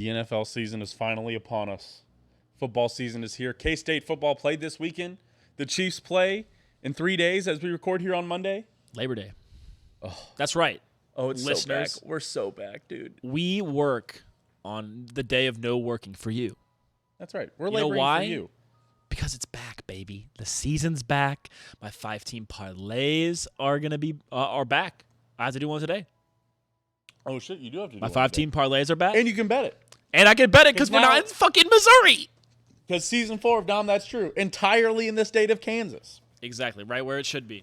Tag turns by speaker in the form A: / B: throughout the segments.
A: The NFL season is finally upon us. Football season is here. K-State football played this weekend. The Chiefs play in 3 days as we record here on Monday.
B: Labor Day.
A: Oh,
B: That's right.
A: it's
B: Listeners,
A: so back. We're so back, dude.
B: We work on the day of no working for you.
A: That's right. We're
B: You know
A: laboring
B: why?
A: for you.
B: Because it's back, baby. The season's back. My 5-team parlays are gonna be are back. I have to do one today.
A: Oh, shit. You do have to do
B: My
A: one
B: 5-team parlays are back.
A: today. And you can bet it.
B: And I can bet it because we're
A: now-
B: not in fucking Missouri.
A: Because season 4 of Dahm, that's true. Entirely in the state of Kansas.
B: Exactly, right where it should be.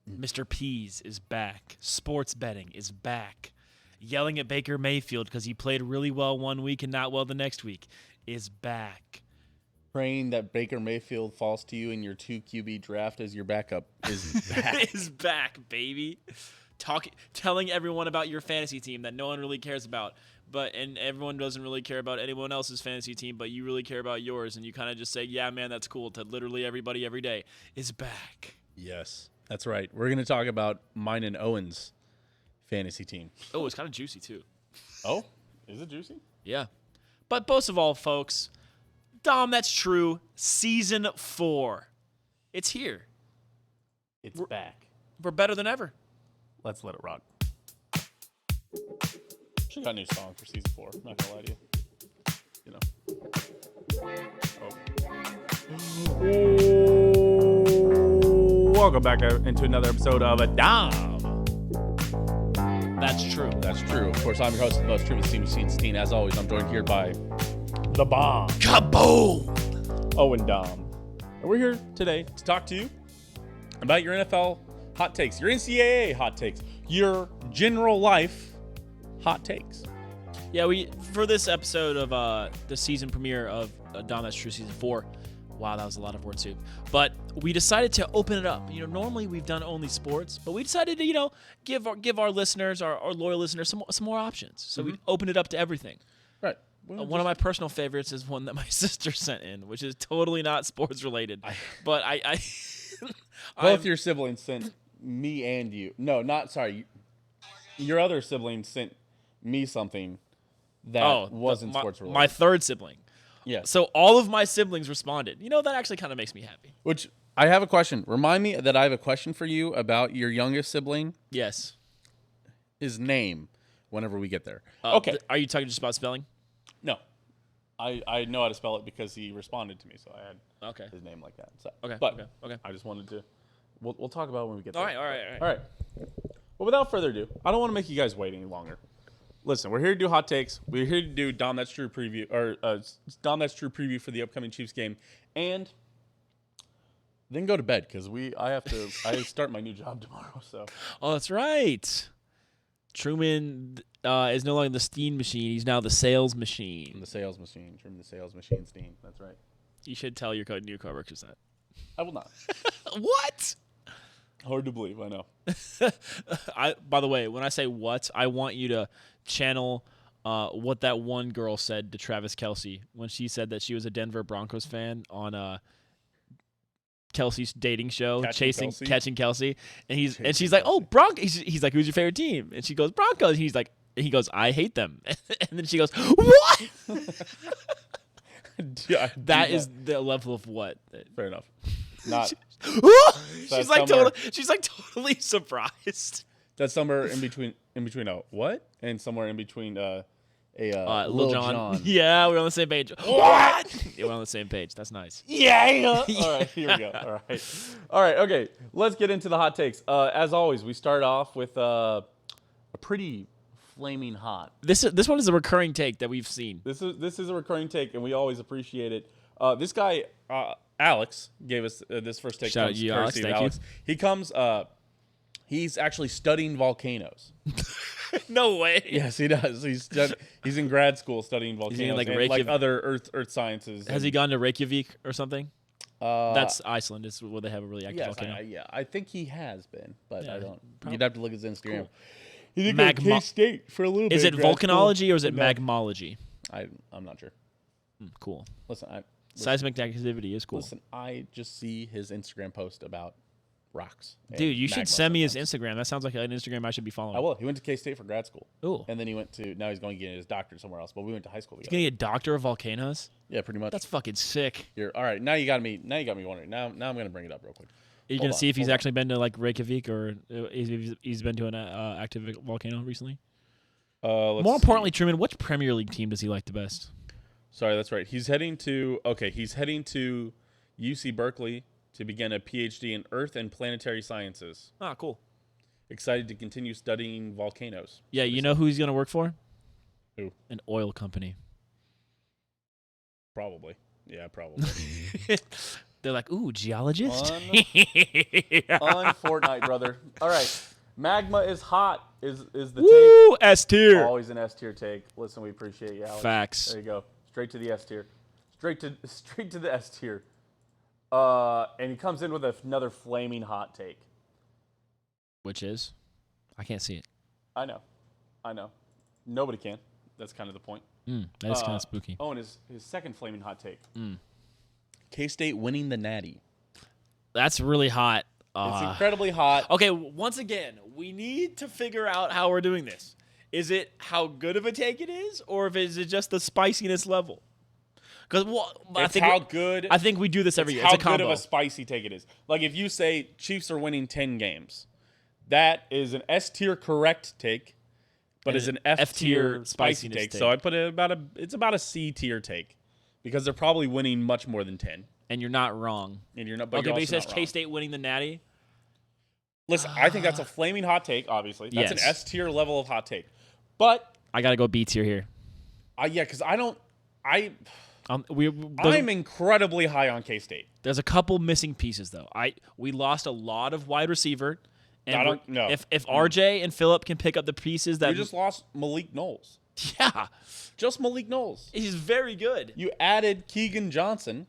B: Mr. Pease is back. Sports betting is back. Yelling at Baker Mayfield because he played really well one week and not well the next week is back.
A: Praying that Baker Mayfield falls to you in your 2 QB draft as your backup is back.
B: Is back, baby. Telling everyone about your fantasy team that no one really cares about, and everyone doesn't really care about anyone else's fantasy team, but you really care about yours, and you kind of just say, yeah, man, that's cool, to literally everybody every day, is back.
A: Yes, that's right. We're going to talk about mine and Owen's fantasy team.
B: Oh, it's kind of juicy, too.
A: Oh, is it juicy?
B: Yeah. But most of all, folks, Dom, that's true. Season 4. It's here.
A: It's back.
B: We're better than ever.
A: Let's let it rock. Should got a new song for season 4. I'm not gonna lie to you. Welcome back into another episode of a Dahm.
B: That's true.
A: That's true. Of course, I'm your host of the most Truman and Owen. As always, I'm joined here by the bomb,
B: Kaboom!
A: Owen Dahm. And we're here today to talk to you about your NFL hot takes, your NCAA hot takes, your general life hot takes.
B: Yeah, for this episode of the season premiere of Dom That's True Season 4, wow, that was a lot of word soup. But we decided to open it up. Normally we've done only sports, but we decided to, give our listeners, our loyal listeners, some more options. So we opened it up to everything.
A: Right.
B: One of my personal favorites is one that my sister sent in, which is totally not sports related. But I
A: both your siblings sent me and you. No, not sorry. Your other sibling sent me something that wasn't sports related.
B: My third sibling.
A: Yeah.
B: So all of my siblings responded. That actually kind of makes me happy.
A: Which I have a question. Remind me that I have a question for you about your youngest sibling.
B: Yes.
A: His name. Whenever we get there.
B: Okay. Are you talking just about spelling?
A: No. I know how to spell it because he responded to me, so I had his name like that. So,
B: okay.
A: But
B: okay.
A: I just wanted to. We'll talk about it when we get there.
B: All right.
A: All right. Well, without further ado, I don't want to make you guys wait any longer. Listen, we're here to do hot takes. We're here to do Dom That's True preview, or Dom That's True preview for the upcoming Chiefs game, and then go to bed because I start my new job tomorrow. So.
B: Oh, that's right. Truman is no longer the steam machine. He's now the sales machine.
A: The sales machine. Truman the sales machine Steen. That's right.
B: You should tell your new coworkers that.
A: I will not.
B: What?
A: Hard to believe, I know.
B: By the way, when I say what, I want you to channel what that one girl said to Travis Kelce when she said that she was a Denver Broncos fan on Kelsey's dating show, Catching Kelce, and she's like, "Oh, Broncos." He's like, "Who's your favorite team?" And she goes, "Broncos." And he goes, "I hate them." And then she goes, "What?" That is the level of what.
A: Fair enough. Not.
B: She's like totally surprised.
A: That's somewhere in between a what and somewhere in between
B: Lil Jon. Yeah, we're on the same page.
A: What?
B: Yeah, we're on the same page. That's nice.
A: Yeah. All right, here we go. All right. Okay. Let's get into the hot takes. As always, we start off with a pretty flaming hot.
B: This one is a recurring take that we've seen.
A: This is a recurring take, and we always appreciate it. This guy. Alex gave us this first take.
B: Shout out to you, Alex. Thank you.
A: He comes. He's actually studying volcanoes.
B: No way.
A: Yes, he does. He's in grad school studying volcanoes like other Earth sciences.
B: Has he gone to Reykjavik or something? That's Iceland. It's where they have a really active volcano.
A: I think he has been, but I don't.
B: Probably.
A: You'd have to look at his Instagram.
B: Cool.
A: He did go to K-State for a little bit.
B: Is it volcanology or is it magmology?
A: I'm not sure.
B: Cool.
A: Listen,
B: seismic activity is cool.
A: Listen, I just see his Instagram post about rocks. and
B: Dude, you should
A: magma
B: send me his
A: sometimes.
B: Instagram. That sounds like an Instagram I should be following.
A: I will. He went to K-State for grad school.
B: Ooh.
A: And then now he's going to get his doctorate somewhere else. But we went to high school
B: He's
A: together.
B: gonna get Doctor of Volcanoes?
A: Yeah, pretty much.
B: That's fucking sick.
A: All right. Now you got me wondering. Now I'm going to bring it up real quick.
B: Are you
A: Hold
B: gonna
A: on,
B: see if he's
A: hold on.
B: actually been to like Reykjavik or he's been to an active volcano recently?
A: Let's
B: More
A: see.
B: importantly, Truman, which Premier League team does he like the best?
A: Sorry, that's right. He's heading to UC Berkeley to begin a PhD in Earth and Planetary Sciences.
B: Ah, cool.
A: Excited to continue studying volcanoes.
B: Yeah, you know who he's gonna work for?
A: Who?
B: An oil company.
A: Probably. Yeah, probably.
B: They're like, ooh, geologist.
A: On Fortnite, brother. All right. Magma is hot. Is the
B: Woo, S
A: take?
B: tier.
A: Always an S tier take. Listen, we appreciate you, Alex.
B: Facts.
A: There you go. Straight to the S tier. Straight to the S tier. And he comes in with another flaming hot take.
B: Which is, I can't see it.
A: I know. Nobody can. That's kind of the point.
B: That is kind of spooky.
A: Oh, and his second flaming hot take. K-State winning the Natty.
B: That's really hot.
A: It's incredibly hot.
B: Okay, once again, we need to figure out how we're doing this. Is it how good of a take it is, or is it just the spiciness level? Because I
A: It's
B: think
A: how good.
B: I think we do this every year.
A: How
B: It's a combo.
A: good of a spicy take it is. Like if you say Chiefs are winning 10 games, that is an S tier correct take, but
B: And
A: is an
B: an
A: F tier
B: F-tier
A: spicy
B: spiciness
A: take.
B: take.
A: So I put it it's about a C tier take because they're probably winning much more than 10.
B: And you're not wrong.
A: And you're not. But
B: Okay,
A: you're
B: but he
A: also
B: says
A: not wrong.
B: K-State winning the Natty.
A: Listen, I think that's a flaming hot take. Obviously, that's
B: Yes.
A: an S tier level of hot take. But
B: I gotta go B tier here.
A: yeah, because I don't.
B: There's,
A: I'm incredibly high on K-State.
B: there's a couple missing pieces though. We lost a lot of wide receiver. And
A: I don't- no.
B: If RJ and Phillip can pick up the pieces that
A: You just lost Malik Knowles.
B: yeah,
A: Just Malik Knowles.
B: he's very good.
A: You added Keegan Johnson,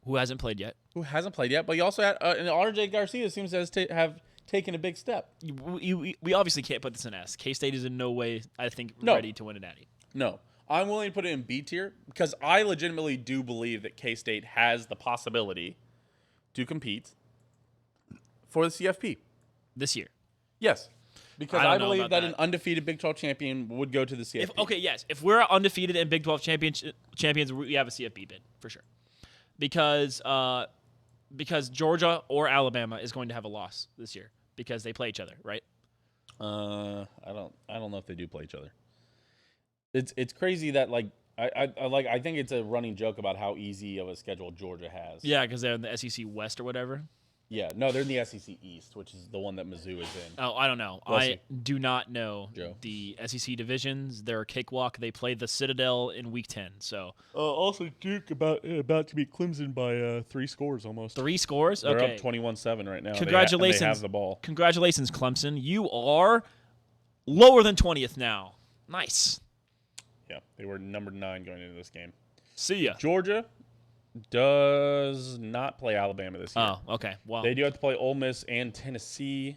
B: Who hasn't played yet?
A: who hasn't played yet, but you also had and RJ Garcia seems to have taken a big step.
B: We obviously can't put this in S. K-State is in no way, I think,
A: No.
B: ready to win a Natty.
A: No, I'm willing to put it in B tier because I legitimately do believe that K-State has the possibility to compete for the CFP.
B: This year.
A: Yes, because
B: I don't
A: I
B: know
A: believe
B: about
A: that
B: that.
A: an undefeated Big 12 champion would go to the CFP.
B: Yes. If we're undefeated and Big 12 champions, we have a CFP bid for sure. Because Georgia or Alabama is going to have a loss this year because they play each other, right?
A: I don't know if they do play each other. It's crazy that I think it's a running joke about how easy of a schedule Georgia has.
B: Yeah, because they're in the SEC West or whatever.
A: Yeah, no, they're in the SEC East, which is the one that Mizzou is in.
B: Oh, I don't know.
A: Bless
B: I
A: you.
B: do not know
A: Joe.
B: the SEC divisions. They're a cakewalk. They play the Citadel in Week 10. So
A: Also, Duke about to beat Clemson by 3 scores almost.
B: 3 scores.
A: They're
B: Okay.
A: up 21-7 right now.
B: Congratulations.
A: They have the ball.
B: Congratulations, Clemson. You are lower than 20th now. Nice.
A: Yeah, they were number 9 going into this game.
B: See ya.
A: Georgia does not play Alabama this year.
B: Oh, okay. Well,
A: They do have to play Ole Miss and Tennessee.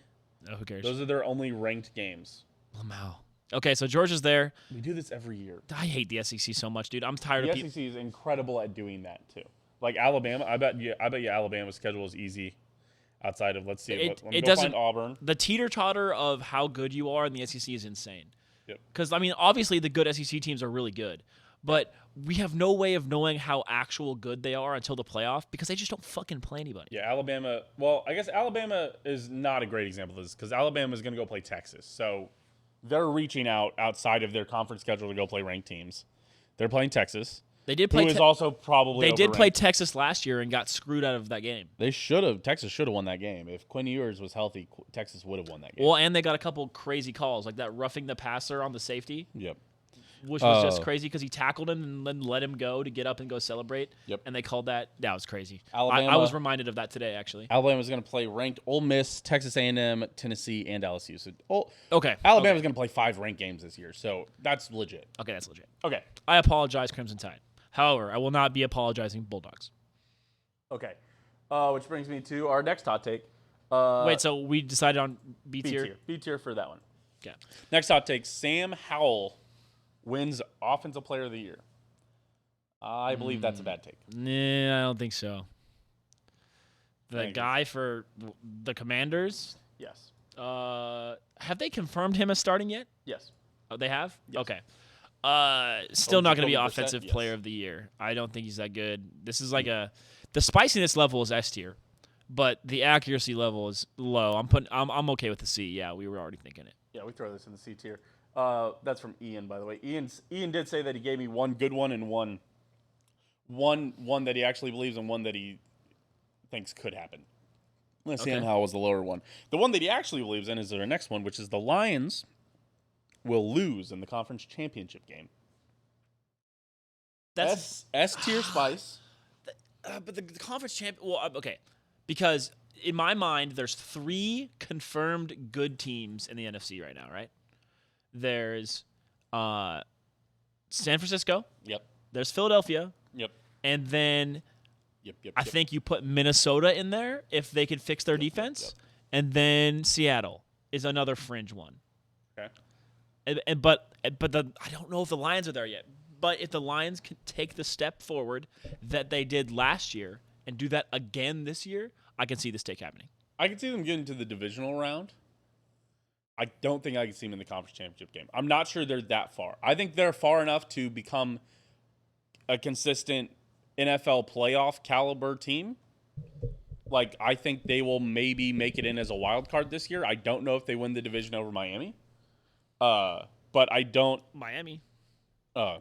B: oh, who cares?
A: Those are their only ranked games.
B: Lamau. Okay, so Georgia's there.
A: We do this every year.
B: I hate the SEC so much, dude. I'm tired
A: The
B: of people.
A: SEC is incredible at doing that too. Like Alabama, I bet you Alabama's schedule is easy. Outside of let me
B: It
A: go
B: doesn't.
A: find Auburn.
B: The teeter totter of how good you are in the SEC is insane.
A: Yep.
B: Because I mean, obviously the good SEC teams are really good, but we have no way of knowing how actual good they are until the playoff because they just don't fucking play anybody.
A: Yeah, Alabama. Well, I guess Alabama is not a great example of this because Alabama is going to go play Texas. So they're reaching outside of their conference schedule to go play ranked teams. They're playing Texas,
B: They did
A: who
B: play.
A: is also probably
B: They did play
A: overranked.
B: Texas last year and got screwed out of that game.
A: They should have. Texas should have won that game. If Quinn Ewers was healthy, Texas would have won that game.
B: Well, and they got a couple crazy calls like that roughing the passer on the safety,
A: Yep.
B: which was just
A: Oh.
B: crazy because he tackled him and then let him go to get up and go celebrate.
A: Yep.
B: And they called that. That was crazy. I
A: Alabama-
B: was reminded of that today, actually.
A: Alabama's going to play ranked Ole Miss, Texas A&M, Tennessee, and LSU. So
B: Okay.
A: Alabama's going to play 5 ranked games this year. So that's legit.
B: Okay, that's legit.
A: Okay.
B: I apologize, Crimson Tide. However, I will not be apologizing, Bulldogs.
A: Okay. Which brings me to our next hot take.
B: Wait, so we decided on B
A: B
B: tier?
A: tier. B tier for that one.
B: Okay.
A: Next hot take. Sam Howell wins Offensive Player of the Year. I believe that's a bad take.
B: Nah, I don't think so. The
A: Thank you.
B: guy for the Commanders.
A: Yes.
B: Have they confirmed him as starting yet?
A: Yes.
B: Oh, they have?
A: Yes.
B: Okay. Still not going to be
A: Jacoby Brissett?
B: offensive
A: Yes.
B: player of the year. I don't think he's that good. This is like the spiciness level is S tier, but the accuracy level is low. I'm okay with the C. Yeah, we were already thinking it.
A: Yeah, we throw this in the C tier. That's from Ian, by the way. Ian did say that he gave me one good one and one that he actually believes and one that he thinks could happen. Let's see
B: Okay.
A: how was the lower one. The one that he actually believes in is our next one, which is the Lions will lose in the conference championship game.
B: That's
A: S tier spice.
B: but the conference champ. Well, okay, because in my mind, there's 3 confirmed good teams in the NFC right now. Right? There's San Francisco.
A: Yep.
B: There's Philadelphia,
A: Yep.
B: and then
A: Yep.
B: I think you put Minnesota in there if they could fix their defense, and then Seattle is another fringe one.
A: Okay.
B: But I don't know if the Lions are there yet. But if the Lions can take the step forward that they did last year and do that again this year, I can see this take happening.
A: I can see them getting to the divisional round. I don't think I can see them in the conference championship game. I'm not sure they're that far. I think they're far enough to become a consistent NFL playoff caliber team. Like, I think they will maybe make it in as a wild card this year. I don't know if they win the division over Miami. But I don't.
B: Miami.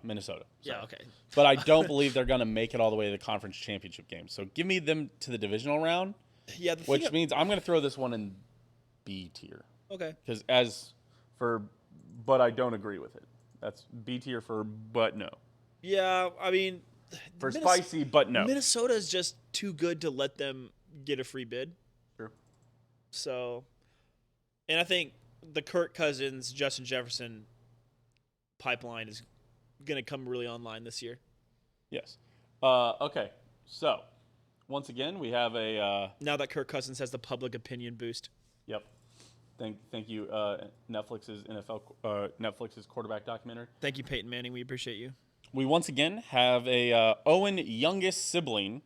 A: Minnesota. Sorry.
B: Yeah, okay.
A: But I don't believe they're going to make it all the way to the conference championship game. So give me them to the divisional round,
B: Yeah,
A: which means I'm going to throw this one in B tier.
B: Okay.
A: Because but I don't agree with it. That's B tier for but no.
B: Yeah, I mean,
A: For spicy, but no.
B: Minnesota is just too good to let them get a free bid.
A: True.
B: So, and I think the Kirk Cousins, Justin Jefferson pipeline is going to come really online this year.
A: Yes. Okay. So, once again, we have a.
B: Now that Kirk Cousins has the public opinion boost.
A: Yep. Thank you, Netflix's quarterback documentary.
B: Thank you, Peyton Manning. We appreciate you.
A: We once again have a Owen youngest sibling,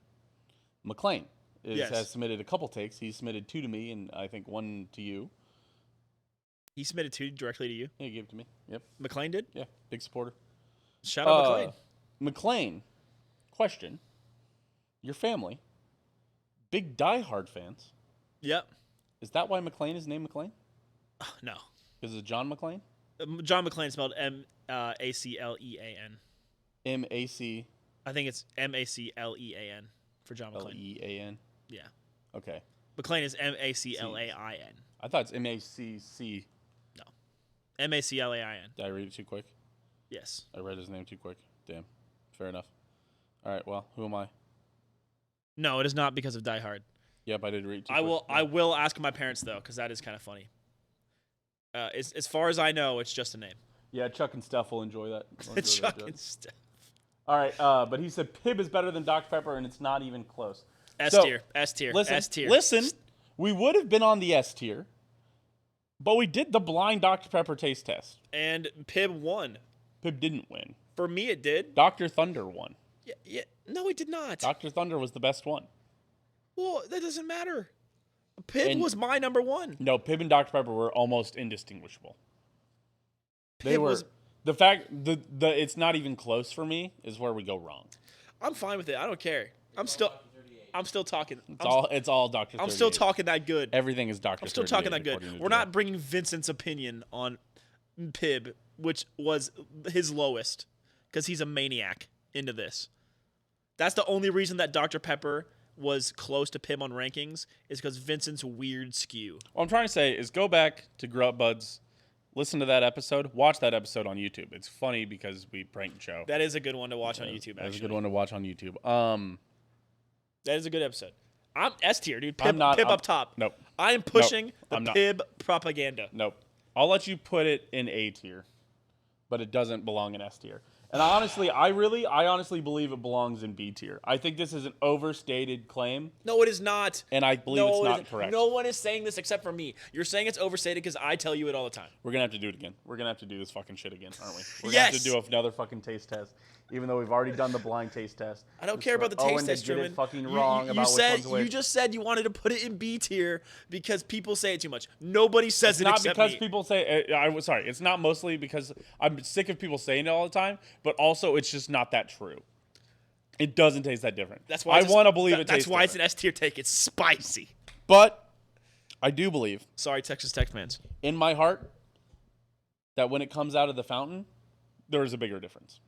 A: McLean, has submitted a couple takes. He submitted 2 to me and I think 1 to you.
B: He submitted 2 directly to you.
A: Yeah, he gave it to me. Yep.
B: McLean did?
A: Yeah, big supporter.
B: Shout out McLean.
A: McLean, question. Your family, big diehard fans.
B: Yep.
A: Is that why McLean is named McLean?
B: No.
A: Is it John McLean?
B: John McLean spelled Maclean.
A: M-A-C-L-E-A-N.
B: I think it's Maclean for John McLean. Yeah.
A: Okay.
B: McLean is Maclain.
A: I thought it's M-A-C-C.
B: No. Maclain.
A: Did I read it too quick?
B: Yes.
A: I read his name too quick. Damn. Fair enough. All right, well, who am I?
B: No, it is not because of Die Hard.
A: Yep, I did read it too
B: I
A: quick.
B: will. I will ask my parents though, because that is kind of funny. As far as I know, it's just a name.
A: Yeah, Chuck and Steph will enjoy that.
B: Chuck and Steph.
A: All right, but he said Pib is better than Dr. Pepper, and it's not even close.
B: S tier.
A: Listen, we would have been on the S tier, but we did the blind Dr. Pepper taste test.
B: And Pib won.
A: Pib didn't win.
B: For me, it did.
A: Dr. Thunder won.
B: Yeah. No, it did not.
A: Dr. Thunder was the best one.
B: Well, that doesn't matter. Pib was my number 1.
A: No, Pib and Dr. Pepper were almost indistinguishable. They were. The fact it's not even close for me is where we go wrong.
B: I'm fine with it. I don't care. I'm still talking.
A: It's all Dr. 38.
B: I'm still talking that good.
A: Everything is Dr.
B: I'm still
A: 38,
B: talking that good. We're not bringing Vincent's opinion on Pib, which was his lowest, because he's a maniac into this. That's the only reason that Dr. Pepper was close to Pib on rankings is because Vincent's weird skew.
A: What I'm trying to say is go back to Grow Up Buds, listen to that episode, watch that episode on YouTube. It's funny because we prank Joe.
B: That is a good one to watch on YouTube, actually.
A: That's a good one to watch on YouTube.
B: That is a good episode. I'm S tier, dude. Pib up top.
A: Nope.
B: I am pushing
A: I'm
B: the
A: not.
B: Pib propaganda.
A: Nope. I'll let you put it in A tier, but it doesn't belong in S tier. And I honestly believe it belongs in B tier. I think this is an overstated claim.
B: No, it is not.
A: And I believe it's not correct.
B: No one is saying this except for me. You're saying it's overstated because I tell you it all the time.
A: We're going to have to do it again. We're going to have to do this fucking shit again, aren't we? We're
B: Yes.
A: going to have to do another fucking taste test. even though we've already done the blind taste test.
B: I don't care about the taste
A: Owen
B: test,
A: to get
B: Truman.
A: it fucking wrong about which one's which.
B: You just said you wanted to put it in B tier because people say it too much. Nobody says
A: It's
B: it
A: not
B: except
A: because
B: me.
A: people say. Sorry, it's not mostly because I'm sick of people saying it all the time, but also it's just not that true. It doesn't taste that different.
B: That's why
A: I want to believe it tastes
B: That's why it's
A: different.
B: an S tier take. It's spicy.
A: But I do believe,
B: Sorry, Texas Tech fans.
A: in my heart, that when it comes out of the fountain, there is a bigger difference.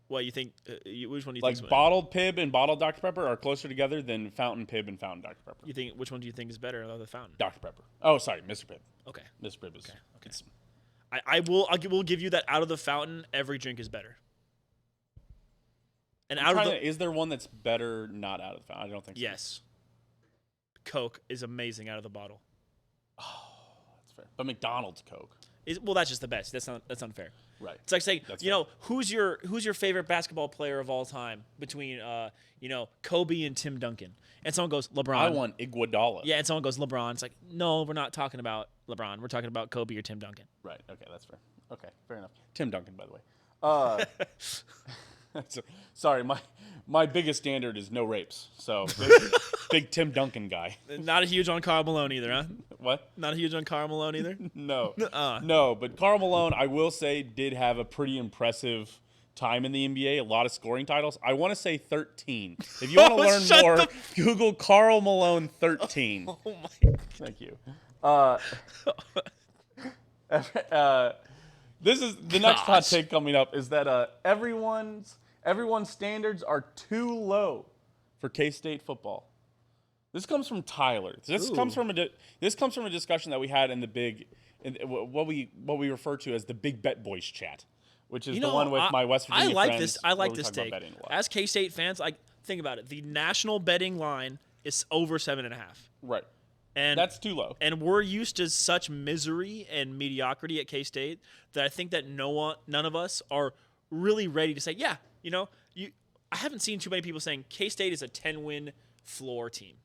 B: What you think? Which one do you
A: Like
B: think?
A: bottled Pib and bottled Dr. Pepper are closer together than fountain Pib and fountain Dr. Pepper.
B: You think which one do you think is better out of the fountain?
A: Dr. Pepper. Oh, sorry, Mr. Pibb.
B: Okay.
A: Mr. Pibb is.
B: Okay.
A: It's,
B: I will give you that out of the fountain. Every drink is better. And out of the
A: is there one that's better not out of the fountain? I don't think so.
B: yes, Coke is amazing out of the bottle.
A: That's fair. But McDonald's Coke.
B: Well, that's just the best. That's unfair.
A: Right.
B: It's like saying,
A: That's
B: who's your favorite basketball player of all time between Kobe and Tim Duncan? And someone goes LeBron.
A: I want Iguodala.
B: Yeah, and someone goes LeBron. It's like, no, we're not talking about LeBron. We're talking about Kobe or Tim Duncan.
A: Right. Okay, that's fair. Okay, fair enough. Tim Duncan, by the way. Sorry, my biggest standard is no rapes. So big Tim Duncan guy.
B: Not a huge on Karl Malone either, huh?
A: What?
B: Not a huge on Karl Malone either.
A: No. No, but Karl Malone, I will say, did have a pretty impressive time in the NBA. A lot of scoring titles. I want to say 13. If you want to learn
B: shut
A: more, Google Karl Malone 13.
B: Oh my!
A: Thank you. This is the next hot take coming up is that everyone's standards are too low for K-State football. This comes from Tyler. This comes from a discussion that we had in the big, what we refer to as the Big Bet Boys chat, which is the one with my West Virginia friends.
B: I like this take. As K-State fans, think about it. The national betting line is over 7.5.
A: Right.
B: And
A: that's too low.
B: And we're used to such misery and mediocrity at K-State that I think that none of us are really ready to say, yeah, I haven't seen too many people saying K-State is a 10-win floor team.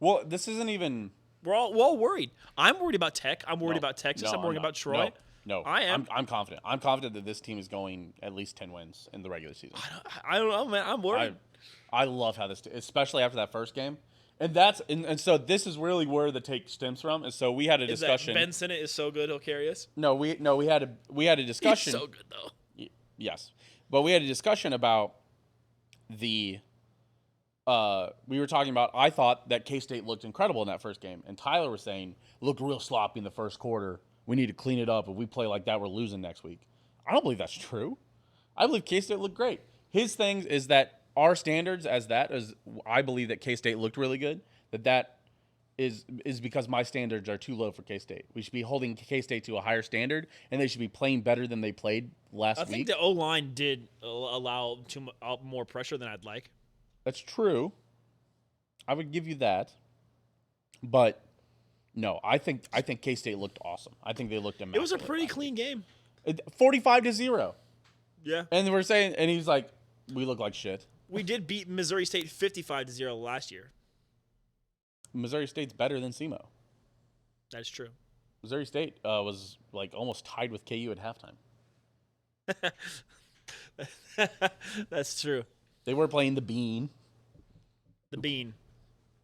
A: Well, this isn't even.
B: We're all worried. I'm worried about Tech. I'm worried about Texas. I'm worried about Troy.
A: No,
B: I am.
A: I'm confident. I'm confident that this team is going at least 10 wins in the regular season.
B: I don't know, man. I'm worried.
A: I love how this, especially after that first game. And so this is really where the take stems from. And so we had a discussion.
B: Ben Sinnott is so good, he'll carry us.
A: No, we had a discussion.
B: He's so good though.
A: Yes, but we had a discussion about we were talking about. I thought that K-State looked incredible in that first game, and Tyler was saying looked real sloppy in the first quarter. We need to clean it up. If we play like that, we're losing next week. I don't believe that's true. I believe K-State looked great. His thing is that our standards I believe that K-State looked really good. That is because my standards are too low for K-State. We should be holding K-State to a higher standard, and they should be playing better than they played last week.
B: I think the O-line did allow more pressure than I'd like.
A: That's true. I would give you that. But no, I think K-State looked awesome. I think they looked immaculate.
B: It was a pretty clean game.
A: 45-0.
B: Yeah.
A: And we're saying, and he's like, we look like shit.
B: We did beat Missouri State 55-0 last year.
A: Missouri State's better than SEMO.
B: That's true.
A: Missouri State was like almost tied with KU at halftime.
B: That's true.
A: They were playing the Bean.
B: The Bean.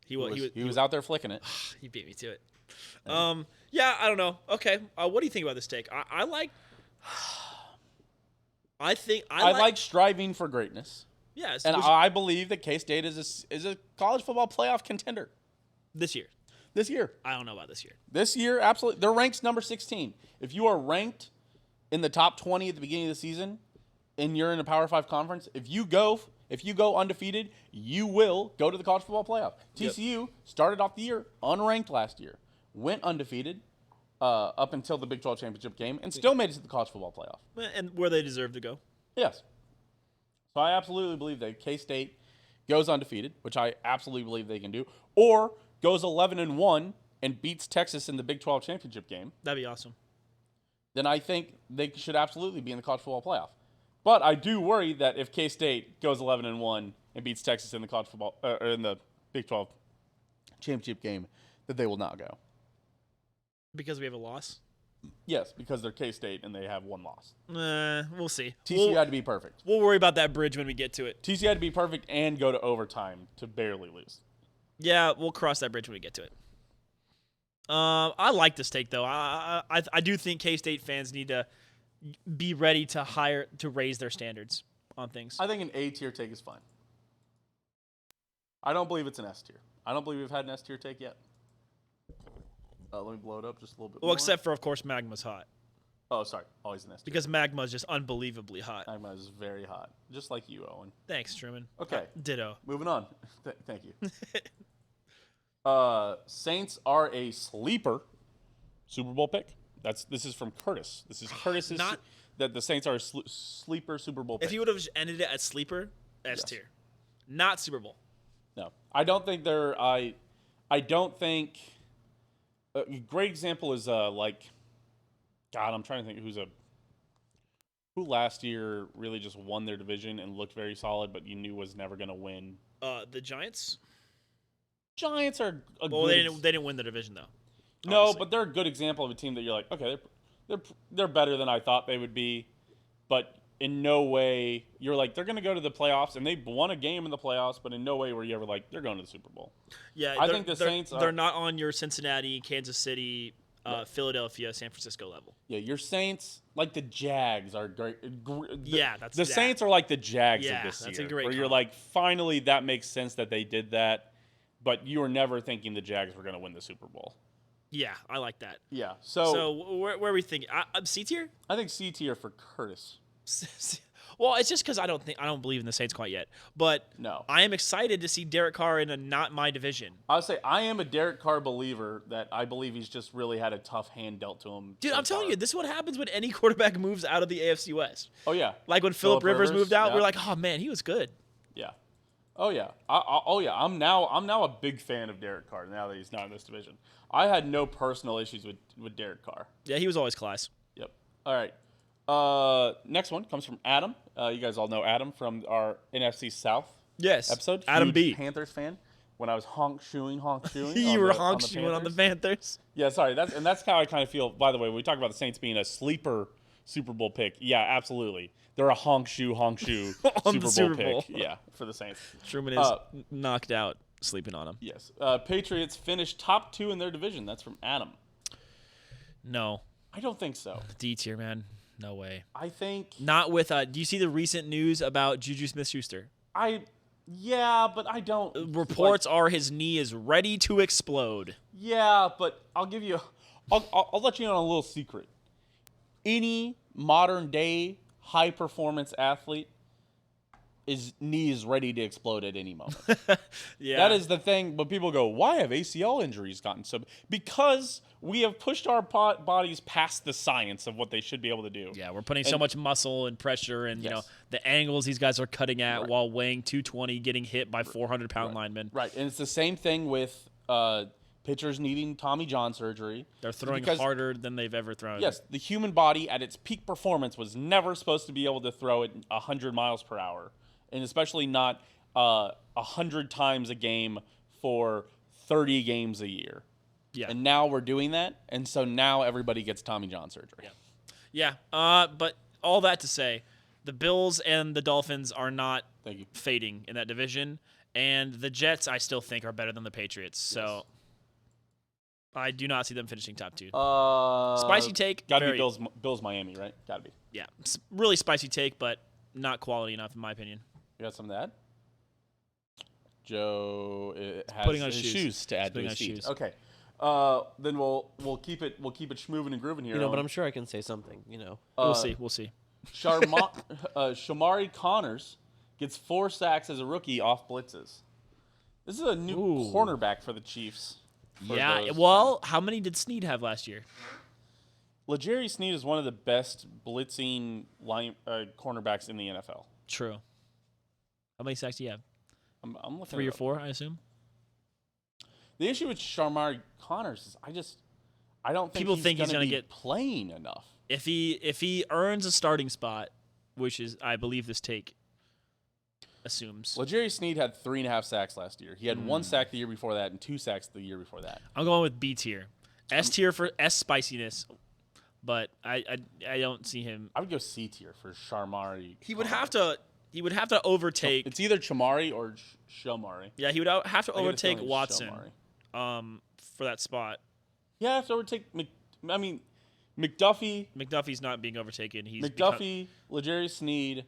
B: He
A: was out there flicking it.
B: He beat me to it. Yeah, I don't know. Okay, what do you think about this take? I like. I
A: like striving for greatness.
B: Yes,
A: and I believe that K-State is a college football playoff contender
B: this year.
A: This year,
B: I don't know about this year.
A: This year, absolutely, they're ranked number 16. If you are ranked in the top 20 at the beginning of the season, and you're in a Power 5 conference, if you go undefeated, you will go to the college football playoff. TCU started off the year unranked last year, went undefeated up until the Big 12 championship game, and still made it to the college football playoff.
B: And where they deserve to go.
A: Yes. So I absolutely believe that K-State goes undefeated, which I absolutely believe they can do, or goes 11-1 and beats Texas in the Big 12 championship game.
B: That'd be awesome.
A: Then I think they should absolutely be in the college football playoff. But I do worry that if K-State goes 11-1 and beats Texas in the college football or in the Big 12 championship game, that they will not go.
B: Because we have a loss?
A: Yes, because they're K-State and they have one loss.
B: We'll see.
A: TCU had to be perfect.
B: We'll worry about that bridge when we get to it.
A: TCU had to be perfect and go to overtime to barely lose.
B: Yeah, we'll cross that bridge when we get to it. I like this take though. I do think K-State fans need to be ready to raise their standards on things.
A: I think an A tier take is fine. I don't believe it's an S tier. I don't believe we've had an S tier take yet. Let me blow it up just a little bit more.
B: Well, except for of course Magma's hot.
A: Oh, sorry. Always an S tier.
B: Because Magma is just unbelievably hot.
A: Magma is very hot. Just like you, Owen.
B: Thanks, Truman.
A: Okay.
B: Ditto.
A: Moving on. Thank you. Saints are a sleeper Super Bowl pick. This is from Curtis. This is Curtis's that the Saints are a sleeper Super Bowl pick.
B: If you would have just ended it at sleeper, S tier. Not Super Bowl.
A: No. I don't think they're I don't think a great example is God, I'm trying to think who last year really just won their division and looked very solid, but you knew was never going to win.
B: The Giants.
A: Giants are a
B: well,
A: good.
B: They didn't win the division though.
A: No,
B: Obviously.
A: but they're a good example of a team that you're like, okay, they're better than I thought they would be, but in no way you're like they're going to go to the playoffs, and they won a game in the playoffs, but in no way were you ever like they're going to the Super Bowl.
B: Yeah,
A: I think the Saints
B: they're not on your Cincinnati, Kansas City, Philadelphia, San Francisco level.
A: Yeah, your Saints, like the Jags, are great.
B: That's
A: the Saints are like the Jags of this
B: that's
A: year,
B: a great
A: where you're
B: comp.
A: like, finally, that makes sense that they did that, but you were never thinking the Jags were going to win the Super Bowl.
B: Yeah, I like that.
A: Yeah,
B: so where are we thinking? C tier?
A: I think C tier for Curtis.
B: Well, it's just because I don't believe in the Saints quite yet, but
A: No,
B: I am excited to see Derek Carr in a not my division.
A: I would say I am a Derek Carr believer that I believe he's just really had a tough hand dealt to him.
B: Dude,
A: so
B: I'm telling
A: far.
B: you, this is what happens when any quarterback moves out of the AFC West.
A: Oh yeah,
B: Like when Phillip Rivers moved out,
A: yeah.
B: we're like, oh man, he was good.
A: Yeah. Oh yeah. Oh yeah. I'm now a big fan of Derek Carr now that he's not in this division. I had no personal issues with Derek Carr.
B: Yeah, he was always class.
A: Yep. All right. Next one comes from Adam. You guys all know Adam from our NFC South
B: Yes.
A: episode.
B: Adam
A: Huge
B: B.
A: Panthers fan. When I was honk shoeing.
B: You were honk shoeing on the Panthers.
A: Yeah, sorry. That's how I kind of feel. By the way, when we talk about the Saints being a sleeper Super Bowl pick, yeah, absolutely. They're a honk shoe
B: On
A: Super
B: the Super
A: Bowl
B: Bowl.
A: pick. Yeah, for the Saints.
B: Truman is knocked out sleeping on him.
A: Yes. Patriots finished top 2 in their division. That's from Adam.
B: No.
A: I don't think so.
B: D tier, man. No way.
A: I think
B: Not with do you see the recent news about Juju Smith-Schuster?
A: yeah, but I don't.
B: Reports are his knee is ready to explode.
A: Yeah, but I'll give you. I'll let you know a little secret. Any modern day high performance athlete, his knee is ready to explode at any moment.
B: Yeah.
A: That is the thing. But people go, why have ACL injuries gotten so? Because we have pushed our bodies past the science of what they should be able to do.
B: Yeah, we're putting so much muscle and pressure and,
A: Yes.
B: the angles these guys are cutting at
A: Right.
B: while weighing 220, getting hit by 400-pound linemen.
A: Right, and it's the same thing with pitchers needing Tommy John surgery.
B: They're throwing
A: Because-
B: harder than they've ever thrown.
A: Yes, the human body at its peak performance was never supposed to be able to throw it 100 miles per hour, and especially not 100 times a game for 30 games a year.
B: Yeah.
A: And now we're doing that, and so now everybody gets Tommy John surgery.
B: Yeah. But all that to say, the Bills and the Dolphins are not
A: Thank you.
B: fading in that division, and the Jets I still think are better than the Patriots. So I do not see them finishing top 2. Spicy take.
A: Got to be
B: very-
A: Bills Miami, right? Got to be.
B: Yeah. Really spicy take, but not quality enough in my opinion.
A: You got some of that? Joe has
B: putting on
A: his
B: shoes.
A: shoes to add to
B: putting
A: his
B: on
A: feet.
B: shoes.
A: Okay. Then we'll keep it schmoving and grooving here.
C: But I'm sure I can say something.
B: We'll see. We'll see.
A: Shamari Connors gets 4 sacks as a rookie off blitzes. This is a new
B: Ooh.
A: cornerback for the Chiefs.
B: Yeah.
A: those-
B: Well, how many did Snead have last year?
A: L'Jarius Sneed is one of the best blitzing cornerbacks in the NFL.
B: True. How many sacks do you have?
A: I'm looking
B: 3
A: it
B: or
A: up.
B: 4, I assume.
A: The issue with Shamari Connors is I don't think
B: People think he's
A: going
B: gonna
A: to
B: get-
A: playing enough.
B: If he earns a starting spot, which is I believe this take assumes.
A: L'Jarius Sneed had 3.5 sacks last year. He had 1 sack the year before that and 2 sacks the year before that.
B: I'm going with B tier. S tier for S spiciness. but I don't see him.
A: I would go C tier for Shamari.
B: He would have to overtake.
A: It's either Chamari or Shamari.
B: Yeah, he would have to
A: I get a
B: overtake
A: feeling it's
B: Watson,
A: Shamari.
B: for that spot.
A: Yeah, I have to overtake. McDuffie.
B: McDuffie's not being overtaken. He's
A: McDuffie, L'Jarius Sneed,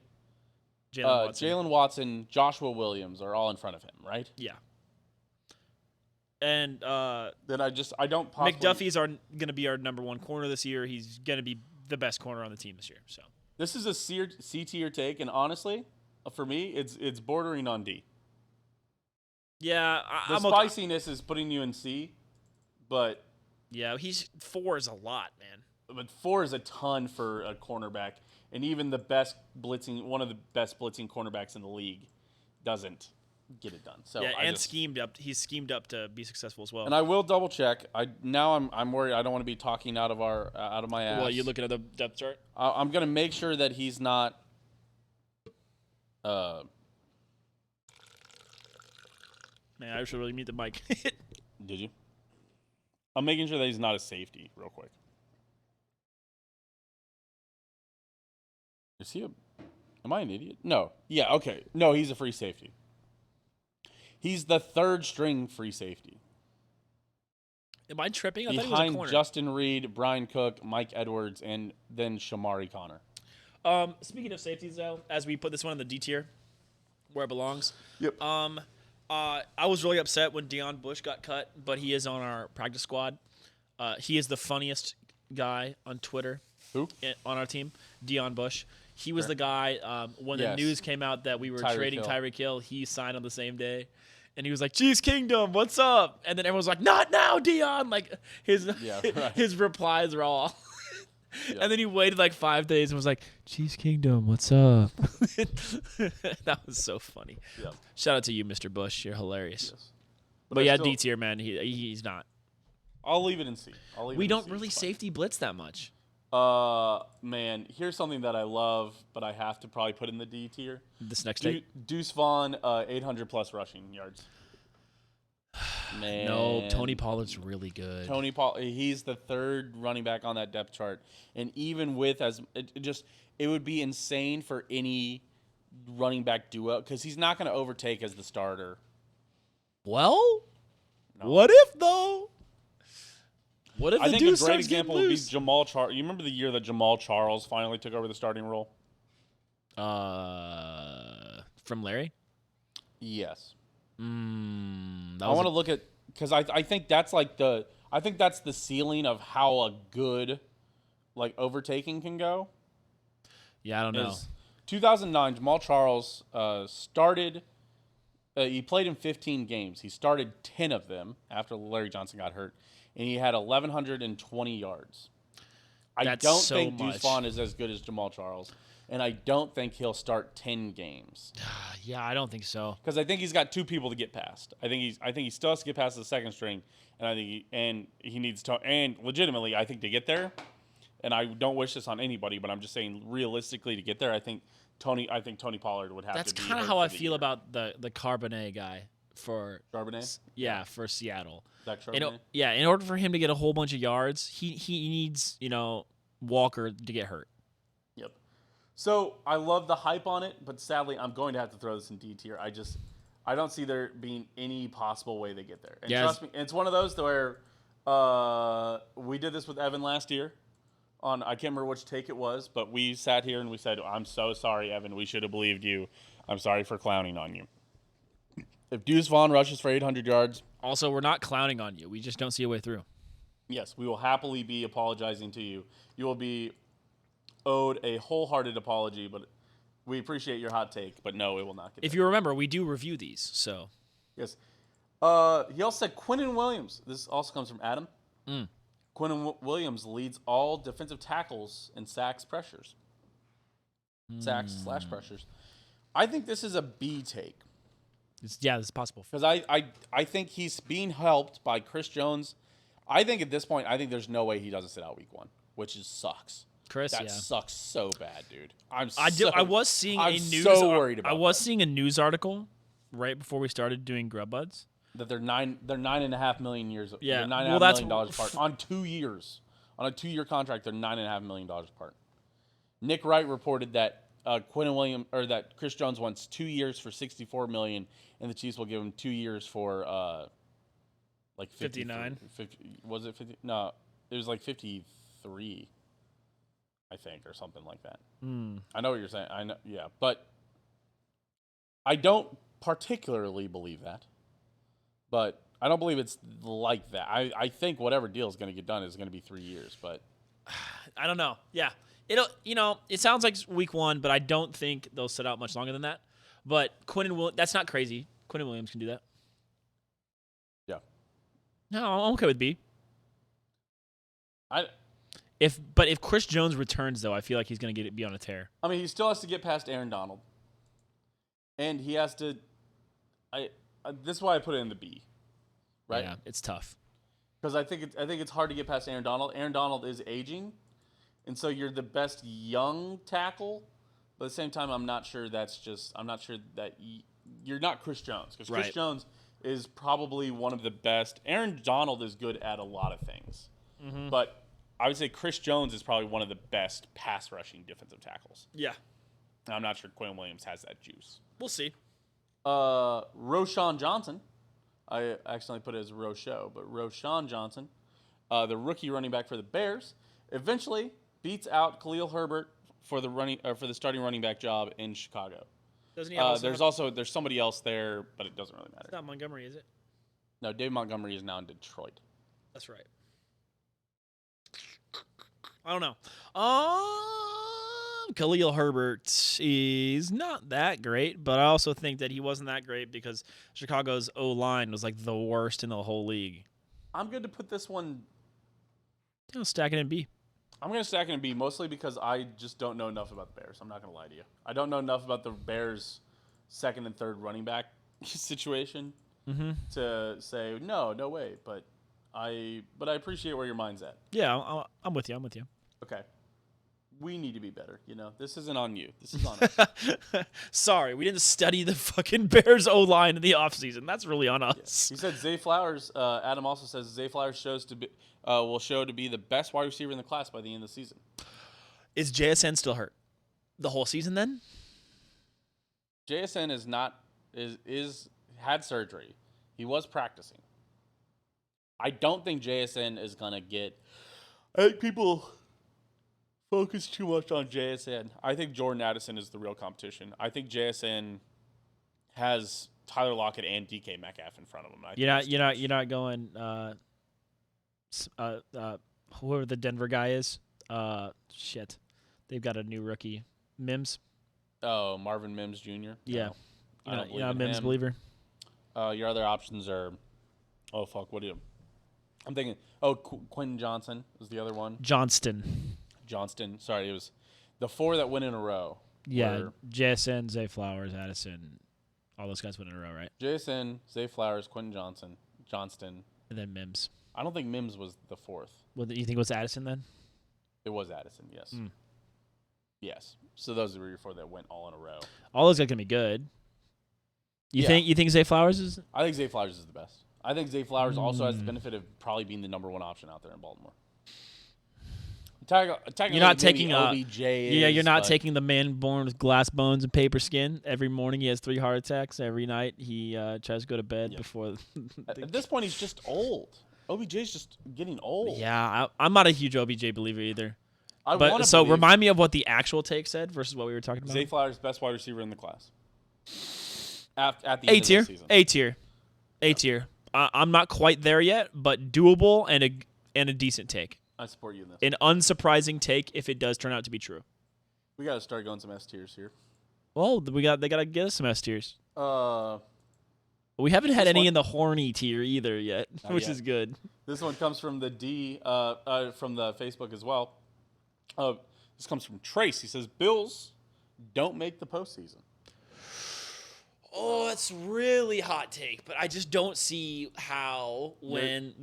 B: Jalen
A: Watson, Joshua Williams are all in front of him, right?
B: Yeah. And
A: Then I don't possibly.
B: McDuffie's going to be our number one corner this year. He's going to be the best corner on the team this year. So
A: This is a C tier take, and honestly, for me, it's bordering on D.
B: yeah,
A: The
B: I'm
A: spiciness is putting you in C, but
B: Yeah, 4 is a lot, man.
A: 4 is a ton for a cornerback, and even one of the best blitzing cornerbacks in the league, doesn't get it done. So
B: Yeah, schemed up. He's schemed up to be successful as well.
A: And I will double check. I'm worried. I don't want to be talking out of my ass.
B: Well, you looking at the depth chart?
A: I'm gonna make sure that he's not.
B: Man, I should really mute the mic.
A: Did you? I'm making sure that he's not a safety, real quick. Is he a? Am I an idiot? No. Yeah. Okay. No, he's a free safety. He's the third string free safety.
B: Am I tripping? I thought he was a
A: Behind
B: corner.
A: Justin Reed, Brian Cook, Mike Edwards, and then Shamari Connor.
B: Speaking of safeties, though, as we put this one in the D tier, where it belongs.
A: Yep.
B: I was really upset when Deion Bush got cut, but he is on our practice squad. He is the funniest guy on Twitter.
A: Who?
B: On our team, Deion Bush. He was the guy when the news came out that we were trading Tyreek Hill. He signed on the same day. And he was like, "Chiefs Kingdom, what's up?" And then everyone was like, "Not now, Deion!" Like his replies are all. And then he waited like 5 days and was like, "Chiefs Kingdom, what's up?" That was so funny.
A: Yep.
B: Shout out to you, Mr. Bush. You're hilarious.
A: Yes.
B: But yeah, D tier, man. He's not.
A: I'll leave it in C.
B: We don't really safety blitz that much.
A: Man, here's something that I love, but I have to probably put in the D tier.
B: This next take?
A: Deuce Vaughn, 800 plus rushing yards. Man,
B: No, Tony Pollard's really good.
A: Tony Pollard, he's the third running back on that depth chart, and even with it would be insane for any running back duo because he's not going to overtake as the starter.
B: Well,
A: No.
B: what if though? What if
A: I
B: the
A: think a
B: Deuce
A: great
B: starts
A: example
B: getting
A: would be
B: loose?
A: Jamal Charles. You remember the year that Jamal Charles finally took over the starting role?
B: From Larry?
A: Yes.
B: I
A: I want to look at because I think that's the ceiling of how a good overtaking can go.
B: Yeah, I don't know.
A: 2009, Jamal Charles started. He played in 15 games. He started 10 of them after Larry Johnson got hurt, and he had 1,120 yards. I
B: That's
A: don't
B: so
A: think
B: much.
A: Deuce Vaughn is as good as Jamal Charles, and I don't think he'll start 10 games
B: Yeah, I don't think so.
A: because I think he's got two people to get past. I think he still has to get past the second string, and I think he needs to. And legitimately, I think to get there, and I don't wish this on anybody, but I'm just saying realistically to get there, I think Tony Pollard would have
B: That's
A: to be.
B: kind of
A: hurt
B: how
A: for
B: I
A: the
B: feel
A: year.
B: about the Carbonet guy for
A: Charbonnet.
B: for Seattle.
A: Zach Charbonnet.
B: In order for him to get a whole bunch of yards, he needs Walker to get hurt.
A: Yep. So I love the hype on it, but sadly, I'm going to have to throw this in D tier. I don't see there being any possible way they get there. And trust me, it's one of those where we did this with Evan last year. I can't remember which take it was, but we sat here and we said, "I'm so sorry, Evan. We should have believed you. I'm sorry for clowning on you." If Deuce Vaughn rushes for 800 yards,
B: Also, we're not clowning on you. We just don't see a way through.
A: yes, we will happily be apologizing to you. You will be owed a wholehearted apology, but we appreciate your hot take. But no, it will not get
B: If
A: there.
B: you remember, we do review these, so
A: Yes. He also said Quinnen Williams. This also comes from Adam. Quinnen Williams leads all defensive tackles in sacks pressures. Sacks/pressures. I think this is a B take.
B: this is possible.
A: Because I think he's being helped by Chris Jones. I think at this point, there's no way he doesn't sit out week 1, which sucks.
B: Chris,
A: That sucks so bad, dude.
B: I was seeing
A: I'm
B: a news.
A: so worried about
B: I was
A: that.
B: seeing a news article right before we started doing Grub Buds.
A: That they're $9.5 million years.
B: Yeah,
A: $9.5
B: well, that's-
A: million apart on 2 years. On a 2-year contract, they're $9.5 million apart. Nick Wright reported that that Chris Jones wants 2 years for $64 million, and the Chiefs will give him 2 years for like
B: 59.
A: 50, was it 50? No, it was like 53, I think, or something like that. I know what you're saying. I know, yeah, but I don't particularly believe that. But I don't believe it's like that. I think whatever deal is going to get done is going to be 3 years, but
B: I don't know. Yeah. It sounds like week 1, but I don't think they'll sit out much longer than that. But that's not crazy. Quinn Williams can do that.
A: yeah.
B: No, I'm okay with B.
A: I
B: If Chris Jones returns though, I feel like he's going to be on a tear.
A: I mean, he still has to get past Aaron Donald. And he has to this is why I put it in the B. Right?
B: Yeah, it's tough.
A: Because I think it's hard to get past Aaron Donald. Aaron Donald is aging, and so you're the best young tackle. But at the same time, I'm not sure that you're not Chris Jones, because Chris
B: Right.
A: Jones is probably one of the best. Aaron Donald is good at a lot of things, but I would say Chris Jones is probably one of the best pass rushing defensive tackles.
B: Yeah.
A: And I'm not sure Quinn Williams has that juice.
B: We'll see.
A: Roshan Johnson. I accidentally put it as Rochelle, but Roshan Johnson, the rookie running back for the Bears, eventually beats out Khalil Herbert for the starting running back job in Chicago.
B: Doesn't he
A: There's somebody else there, but it doesn't really matter.
B: It's not Montgomery, is it?
A: No, Dave Montgomery is now in Detroit.
B: That's right. I don't know. Khalil Herbert is not that great, but I also think that he wasn't that great because Chicago's O-line was like the worst in the whole league.
A: I'm going to put this one.
B: Stack it in B.
A: I'm going to stack it in B, mostly because I just don't know enough about the Bears. I'm not going to lie to you. I don't know enough about the Bears' second and third running back situation to say no way. But I appreciate where your mind's at.
B: Yeah, I'm with you.
A: Okay. We need to be better. This isn't on you. This is on us.
B: Sorry, we didn't study the fucking Bears O-line in the offseason. That's really on us.
A: He said Zay Flowers. Adam also says Zay Flowers will show to be the best wide receiver in the class by the end of the season.
B: Is JSN still hurt the whole season then?
A: JSN is had surgery. He was practicing. I don't think JSN is gonna get. I think people focus too much on JSN. I think Jordan Addison is the real competition. I think JSN has Tyler Lockett and DK Metcalf in front of him.
B: You're not going. Whoever the Denver guy is. Shit, they've got a new rookie, Mims.
A: Oh, Marvin Mims Jr.
B: Yeah,
A: No,
B: you're not a Mims believer.
A: Your other options are. Oh fuck! What do you? I'm thinking. Oh, Quentin Johnson is the other one.
B: Johnston.
A: Sorry, it was the 4 that went in a row.
B: Yeah, JSN, Zay Flowers, Addison, all those guys went in a row, right?
A: JSN, Zay Flowers, Quentin Johnston,
B: And then Mims.
A: I don't think Mims was the 4th.
B: Well, you think it was Addison then?
A: It was Addison, yes. Yes. So those were your 4 that went all in a row.
B: All those guys are gonna be good. You think Zay Flowers is?
A: I think Zay Flowers is the best. I think Zay Flowers also has the benefit of probably being the number 1 option out there in Baltimore.
B: You're not taking
A: OBJ.
B: You're not taking the man born with glass bones and paper skin. Every morning he has 3 heart attacks. Every night he tries to go to bed before.
A: At this point, he's just old. OBJ's just getting old.
B: Yeah, I'm not a huge OBJ believer either.
A: So
B: remind me of what the actual take said versus what we were talking about.
A: Zay Flowers, best wide receiver in the class. At the end of the season.
B: A tier. I'm not quite there yet, but doable and a decent take.
A: I support you in this.
B: An unsurprising take if it does turn out to be true.
A: We got to start going some S tiers here.
B: Well, they got to get us some S tiers. We haven't had any in the horny tier either yet, which is good.
A: This one comes from the from the Facebook as well. This comes from Trace. He says, Bills don't make the postseason.
B: Oh, that's really hot take, but I just don't see how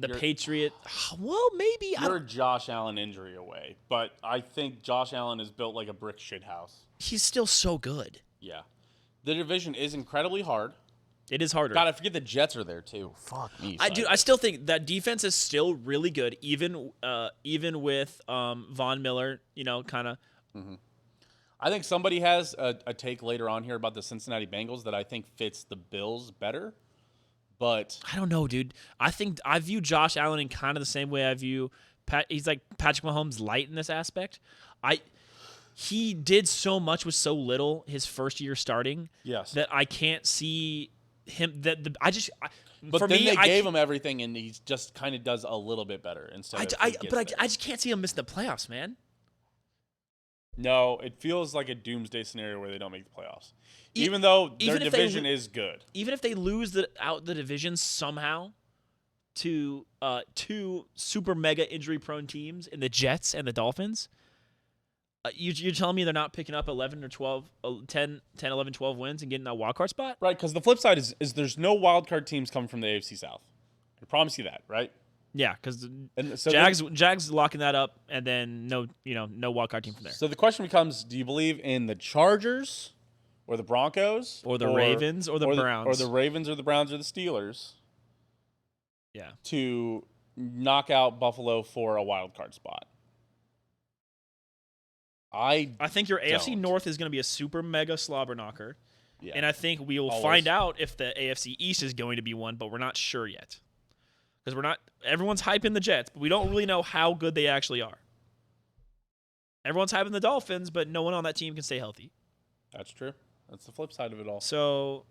B: Patriot. Well, maybe
A: you're a Josh Allen injury away, but I think Josh Allen is built like a brick shit house.
B: He's still so good.
A: Yeah, the division is incredibly hard.
B: It is harder.
A: God, I forget the Jets are there too. Fuck me.
B: I still think that defense is still really good, even with Von Miller. Kind of.
A: I think somebody has a take later on here about the Cincinnati Bengals that I think fits the Bills better. But
B: I don't know, dude. I think I view Josh Allen in kind of the same way I view he's like Patrick Mahomes light in this aspect. He did so much with so little his first year starting.
A: Yes.
B: That I can't see him.
A: But
B: for
A: then
B: me,
A: they gave him everything, and he just kind of does a little bit better instead.
B: I just can't see him miss the playoffs, man.
A: No, it feels like a doomsday scenario where they don't make the playoffs, even though their division is good.
B: Even if they lose out the division somehow to two super mega injury prone teams in the Jets and the Dolphins, you're telling me they're not picking up 11 or 12, 10, 11, 12 wins and getting that wild card spot?
A: Right, because the flip side is there's no wild card teams coming from the AFC South. I promise you that, right?
B: Yeah, because
A: So
B: Jags locking that up, and then no wild card team from there.
A: So the question becomes: do you believe in the Chargers, or the Broncos,
B: or the Ravens, or the Browns,
A: or the Ravens, or the Browns, or the Steelers?
B: Yeah,
A: to knock out Buffalo for a wild card spot. I
B: think your AFC North is going to be a super mega slobber knocker, and I think we will find out if the AFC East is going to be one, but we're not sure yet. Because everyone's hyping the Jets, but we don't really know how good they actually are. Everyone's hyping the Dolphins, but no one on that team can stay healthy.
A: That's true. That's the flip side of it all.
B: So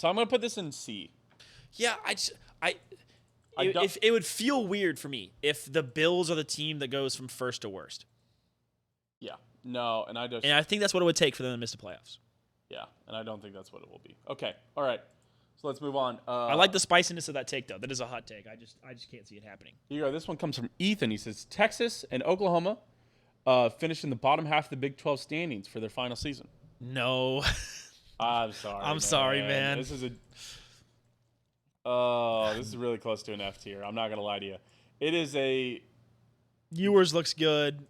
A: I'm going to put this in C.
B: Yeah, it would feel weird for me if the Bills are the team that goes from first to worst.
A: Yeah. No, and
B: I think that's what it would take for them to miss the playoffs.
A: Yeah, and I don't think that's what it will be. Okay. All right. So let's move on.
B: I like the spiciness of that take, though. That is a hot take. I just can't see it happening.
A: Here you go. This one comes from Ethan. He says Texas and Oklahoma finished in the bottom half of the Big 12 standings for their final season.
B: No.
A: I'm sorry.
B: I'm sorry, man.
A: This is really close to an F tier. I'm not gonna lie to you. It is a.
B: Ewers looks good.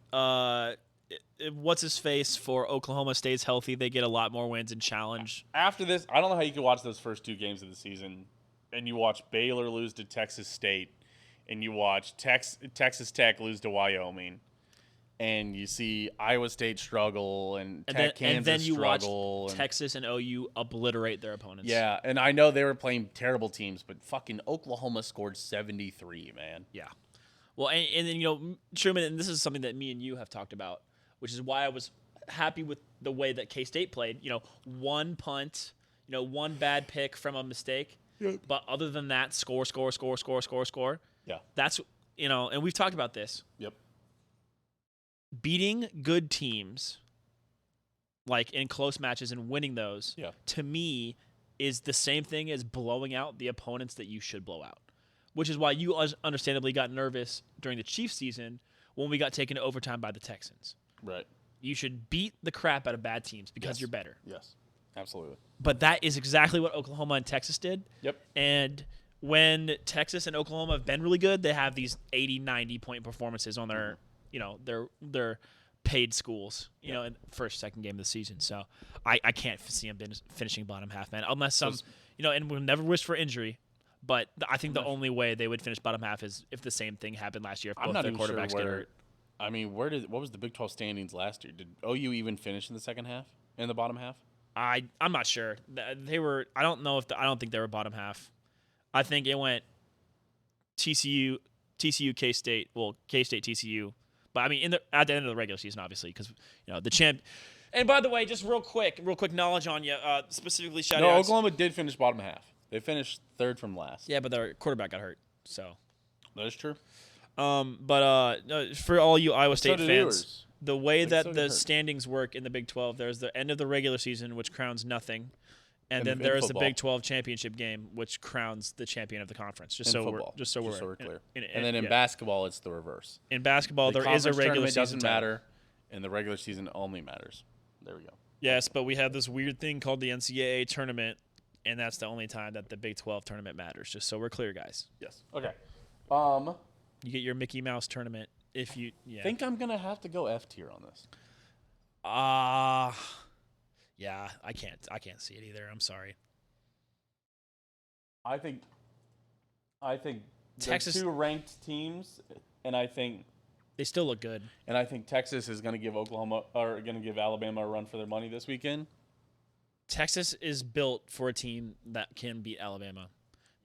B: What's his face for Oklahoma stays healthy, they get a lot more wins and challenge.
A: After this, I don't know how you could watch those first two games of the season, and you watch Baylor lose to Texas State, and you watch Texas Tech lose to Wyoming, and you see Iowa State struggle and Kansas
B: and then you
A: struggle.
B: Watch Texas and OU obliterate their opponents.
A: Yeah, and I know they were playing terrible teams, but fucking Oklahoma scored 73, man.
B: Yeah. Well, and then, Truman, and this is something that me and you have talked about, which is why I was happy with the way that K-State played. One punt, one bad pick from a mistake. Yep. But other than that, score.
A: Yeah.
B: That's, and we've talked about this.
A: Yep.
B: Beating good teams, like in close matches and winning those, to me, is the same thing as blowing out the opponents that you should blow out. Which is why you understandably got nervous during the Chiefs season when we got taken to overtime by the Texans.
A: Right.
B: You should beat the crap out of bad teams because you're better.
A: Yes, absolutely.
B: But that is exactly what Oklahoma and Texas did.
A: Yep.
B: And when Texas and Oklahoma have been really good, they have these 80, 90-point performances on their, their paid schools, in first, second game of the season. So I can't see them finishing bottom half, man, unless and we'll never wish for injury. But I think the only way they would finish bottom half is if the same thing happened last year. If both their quarterbacks get hurt.
A: I mean, what was the Big 12 standings last year? Did OU even finish in the second half? In the bottom half?
B: I'm not sure. They were. I don't know I don't think they were bottom half. I think it went TCU, K-State. Well, K-State, TCU. But I mean, at the end of the regular season, obviously, because the champ. And by the way, just real quick knowledge on you. Specifically, shout out.
A: No, Oklahoma did finish bottom half. They finished third from last.
B: Yeah, but their quarterback got hurt. So
A: that is true.
B: But for all you Iowa State fans, the way that the
A: hurt.
B: Standings work in the Big 12, there's the end of the regular season, which crowns nothing, and then there's the Big 12 championship game, which crowns the champion of the conference. Just so we're clear.
A: And then in basketball, it's the reverse.
B: In basketball, there is a regular season.
A: Doesn't matter, and the regular season only matters. There we go.
B: Yes, but we have this weird thing called the NCAA tournament. And that's the only time that the Big 12 tournament matters, just so we're clear, guys.
A: Yes. Okay.
B: You get your Mickey Mouse tournament if you
A: think I'm going to have to go F tier on this.
B: Yeah, I can't see it either. I'm sorry.
A: I think
B: Texas,
A: they're two ranked teams, and I think
B: they still look good.
A: Texas is going to give Alabama a run for their money this weekend.
B: Texas is built for a team that can beat Alabama.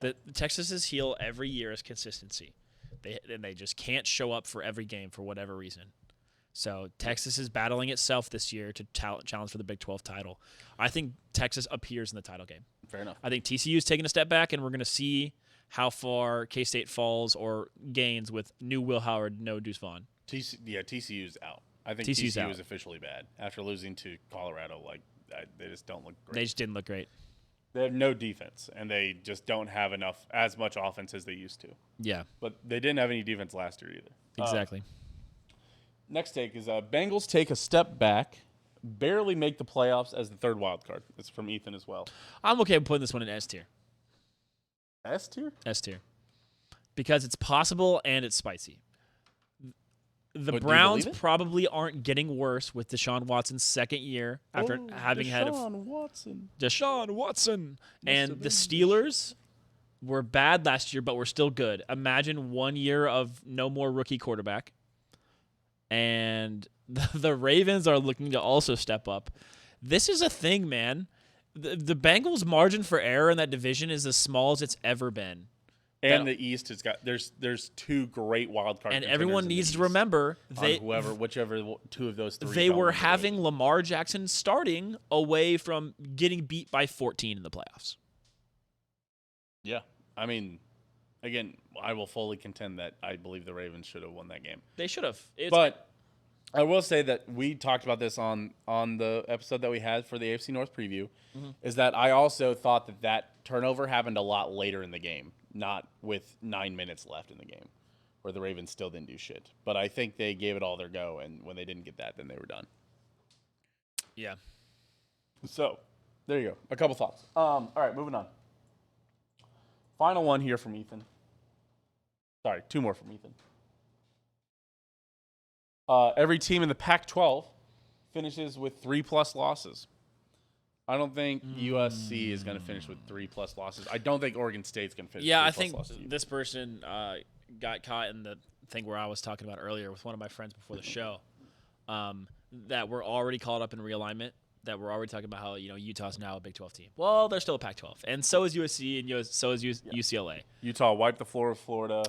B: The Texas's heel every year is consistency. They just can't show up for every game for whatever reason. So Texas is battling itself this year to challenge for the Big 12 title. I think Texas appears in the title game.
A: Fair enough.
B: I think TCU is taking a step back, and we're going to see how far K-State falls or gains with new Will Howard, no Deuce Vaughn.
A: TCU's out. I think
B: TCU's
A: TCU
B: out.
A: is officially bad after losing to Colorado. They just don't look great.
B: They just didn't look great.
A: They have no defense, and they just don't have as much offense as they used to.
B: Yeah.
A: But they didn't have any defense last year either.
B: Exactly.
A: Next take is Bengals take a step back, barely make the playoffs as the third wild card. It's from Ethan as well.
B: I'm okay with putting this one in S tier.
A: S tier?
B: S tier. Because it's possible and it's spicy. The
A: But do you
B: Browns
A: believe it?
B: probably aren't getting worse with Deshaun Watson's second year after having had Deshaun Watson. And the Steelers were bad last year, but were still good. Imagine 1 year of no more rookie quarterback. And the Ravens are looking to also step up. This is a thing, man. The Bengals' margin for error in that division is as small as it's ever been.
A: And the East has got there's two great wild card.
B: And everyone needs to remember
A: whichever two of those three.
B: They were having Lamar Jackson starting away from getting beat by 14 in the playoffs.
A: Yeah, I mean, again, I will fully contend that I believe the Ravens should have won that game.
B: They should have.
A: But I will say that we talked about this on the episode that we had for the AFC North preview, is that I also thought that turnover happened a lot later in the game, not with 9 minutes left in the game, where the Ravens still didn't do shit. But I think they gave it all their go, and when they didn't get that, then they were done.
B: Yeah.
A: So, there you go. A couple thoughts. All right, moving on. Final one here from Ethan. Sorry, two more from Ethan. Every team in the Pac-12 finishes with 3+ losses. I don't think USC is going to finish with 3+ losses. I don't think Oregon State's going to finish.
B: Yeah,
A: with
B: I
A: 3+
B: think
A: losses either.
B: this person got caught in the thing where I was talking about earlier with one of my friends before the show, that we're already caught up in realignment. That we're already talking about how Utah's now a Big 12 team. Well, they're still a Pac-12, and so is USC, and so is UCLA.
A: Utah wiped the floor with Florida.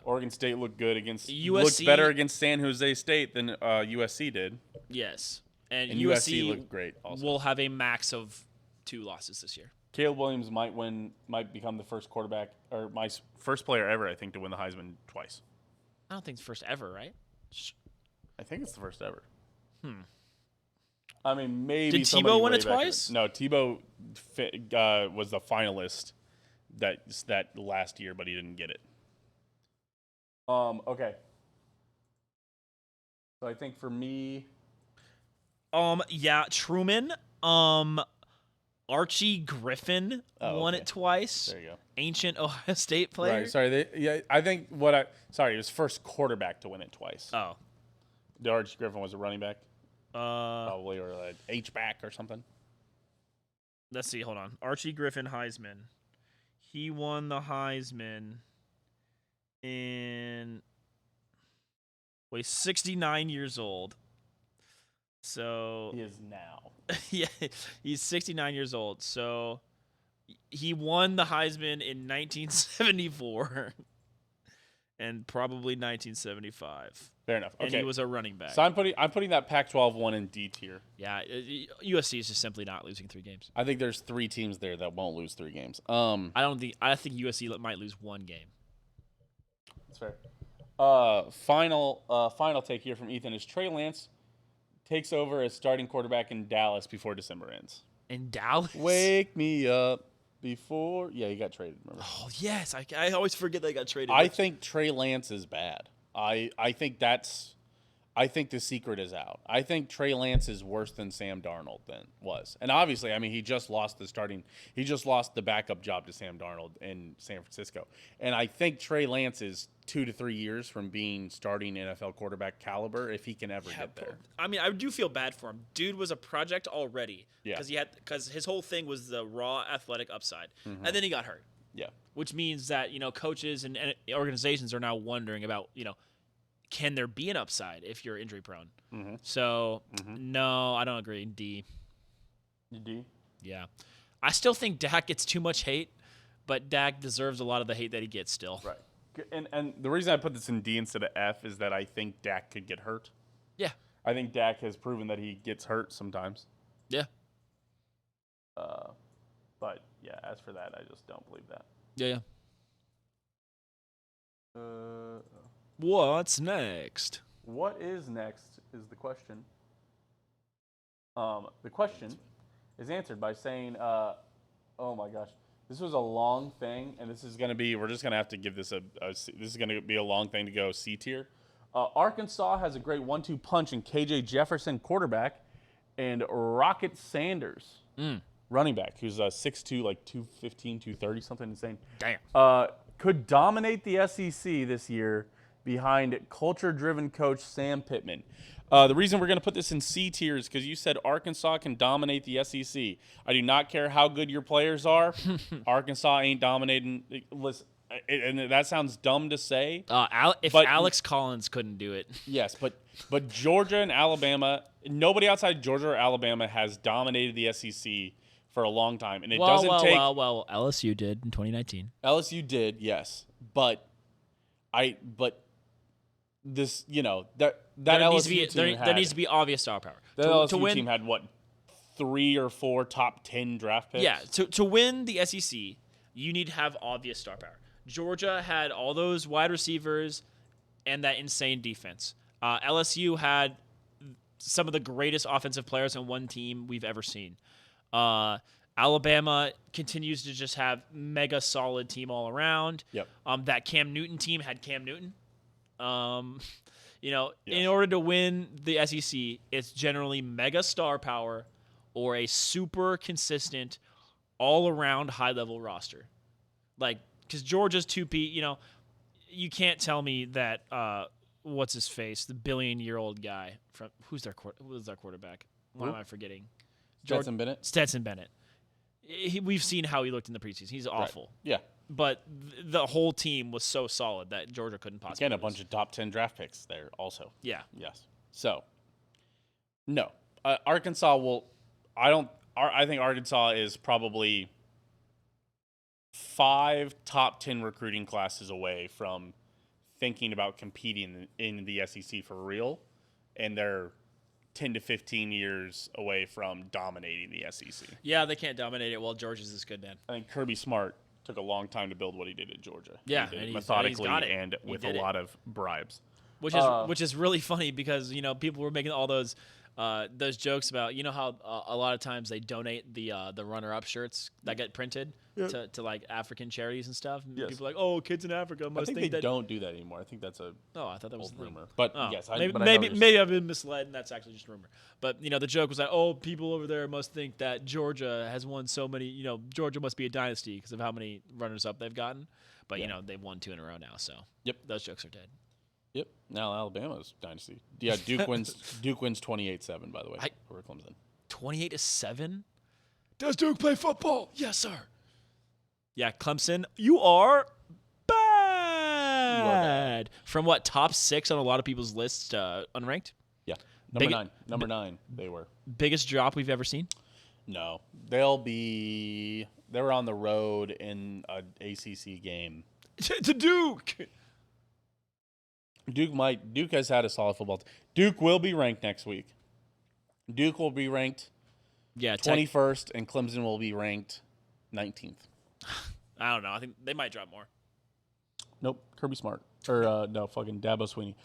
A: Oregon State looked good against
B: USC
A: looked better against San Jose State than USC did.
B: Yes, and
A: USC looked great. Also,
B: will have a max of 2 losses this year.
A: Caleb Williams might become the first quarterback or my first player ever, I think, to win the Heisman twice.
B: I don't think it's first ever, right?
A: I think it's the first ever. I mean, maybe.
B: Did Tebow win it twice?
A: No, Tebow was the finalist that last year, but he didn't get it. Okay. So I think for me,
B: yeah, Truman, Archie Griffin won it twice.
A: There you go.
B: Ancient Ohio State player.
A: Right. Sorry. I think he was first quarterback to win it twice.
B: Oh.
A: Archie Griffin was a running back. Probably, or an H-back or something.
B: Let's see. Hold on. Archie Griffin Heisman. He won the Heisman in. Well, he's 69 years old. So
A: He is now.
B: yeah, he's 69 years old. So he won the Heisman in 1974 and probably 1975.
A: Fair enough. Okay.
B: And he was a running back.
A: So I'm putting that Pac-12 one in D tier.
B: Yeah, USC is just simply not losing 3 games.
A: I think there's 3 teams there that won't lose 3 games.
B: I think USC might lose 1 game.
A: That's fair. Final take here from Ethan is Trey Lance takes over as starting quarterback in Dallas before December ends.
B: In Dallas?
A: Wake me up before. Yeah, he got traded. Remember?
B: Oh yes, I always forget they got traded.
A: I think Trey Lance is bad. I think the secret is out. I think Trey Lance is worse than Sam Darnold was. And obviously, I mean, he just lost the backup job to Sam Darnold in San Francisco. And I think Trey Lance is 2 to 3 years from being starting NFL quarterback caliber if he can ever get there.
B: I mean, I do feel bad for him. Dude was a project already.
A: Yeah.
B: Because his whole thing was the raw athletic upside. And then he got hurt.
A: Yeah.
B: Which means that, coaches and organizations are now wondering about, can there be an upside if you're injury prone?
A: Mm-hmm.
B: So, no, I don't agree. D.
A: D.
B: Yeah. I still think Dak gets too much hate, but Dak deserves a lot of the hate that he gets still.
A: Right. And the reason I put this in D instead of F is that I think Dak could get hurt.
B: Yeah.
A: I think Dak has proven that he gets hurt sometimes.
B: Yeah.
A: But yeah, as for that, I just don't believe that.
B: Yeah. What's next?
A: What is next is the question. The question is answered by saying, oh my gosh, this was a long thing, and this is going to be, we're just going to have to give this this is going to be a long thing to go C tier. Arkansas has a great 1-2 punch in KJ Jefferson, quarterback, and Rocket Sanders, running back, who's 6'2", like 215, 230, something insane.
B: Damn.
A: Could dominate the SEC this year behind culture-driven coach Sam Pittman. The reason we're going to put this in C tier is because you said Arkansas can dominate the SEC. I do not care how good your players are. Arkansas ain't dominating. Listen, and that sounds dumb to say.
B: If Alex Collins couldn't do it.
A: Yes, but Georgia and Alabama, nobody outside Georgia or Alabama has dominated the SEC for a long time. And it doesn't take...
B: Well, LSU did in 2019.
A: LSU did, yes. But this, that LSU team had...
B: There needs to be obvious star power.
A: The LSU team had, 3 or 4 top 10 draft picks?
B: Yeah, to win the SEC, you need to have obvious star power. Georgia had all those wide receivers and that insane defense. LSU had some of the greatest offensive players on one team we've ever seen. Alabama continues to just have mega solid team all around.
A: Yep.
B: That Cam Newton team had Cam Newton.
A: Yes.
B: In order to win the SEC, it's generally mega star power or a super consistent, all-around high-level roster. Because Georgia's 2P, you can't tell me that what's his face, the billion-year-old guy from who's their quarterback? Why am I forgetting?
A: Stetson Bennett.
B: Stetson Bennett. We've seen how he looked in the preseason. He's awful.
A: Right. Yeah.
B: But the whole team was so solid that Georgia couldn't possibly
A: Again, a
B: lose.
A: bunch of top 10 draft picks there also.
B: Yeah.
A: Yes. So, no. Arkansas will... I think Arkansas is probably 5 top 10 recruiting classes away from thinking about competing in the SEC for real, and they're 10 to 15 years away from dominating the SEC.
B: Yeah, they can't dominate it while Georgia's this good, man.
A: I think Kirby Smart took a long time to build what he did at Georgia.
B: Yeah,
A: he did
B: and
A: it methodically
B: got it.
A: and with a lot of bribes.
B: Which is really funny because people were making all those jokes about how a lot of times they donate the runner-up shirts that get printed to like African charities and stuff. And
A: yes.
B: People are like, oh, kids in Africa must
A: think they don't do that anymore. I think that's a
B: I thought that was
A: old
B: the thing.
A: rumor. But yes,
B: maybe I've been misled and that's actually just rumor. But the joke was that people over there must think that Georgia has won so many. Georgia must be a dynasty because of how many runners-up they've gotten. But they've won 2 in a row now, so those jokes are dead.
A: Yep. Now Alabama's dynasty. Yeah, Duke wins. Duke wins 28-7. By the way, over Clemson.
B: 28-7. Does Duke play football? Yes, sir. Yeah, Clemson, you are bad. From what, top 6 on a lot of people's lists, unranked.
A: Yeah, number 9. They were
B: biggest drop we've ever seen.
A: No, they were on the road in an ACC game
B: to Duke.
A: Duke has had a solid football team. Duke will be ranked next week. Duke will be ranked 21st, and Clemson will be ranked 19th.
B: I don't know. I think they might drop more.
A: Nope. Kirby Smart. Or, no, fucking Dabo Sweeney.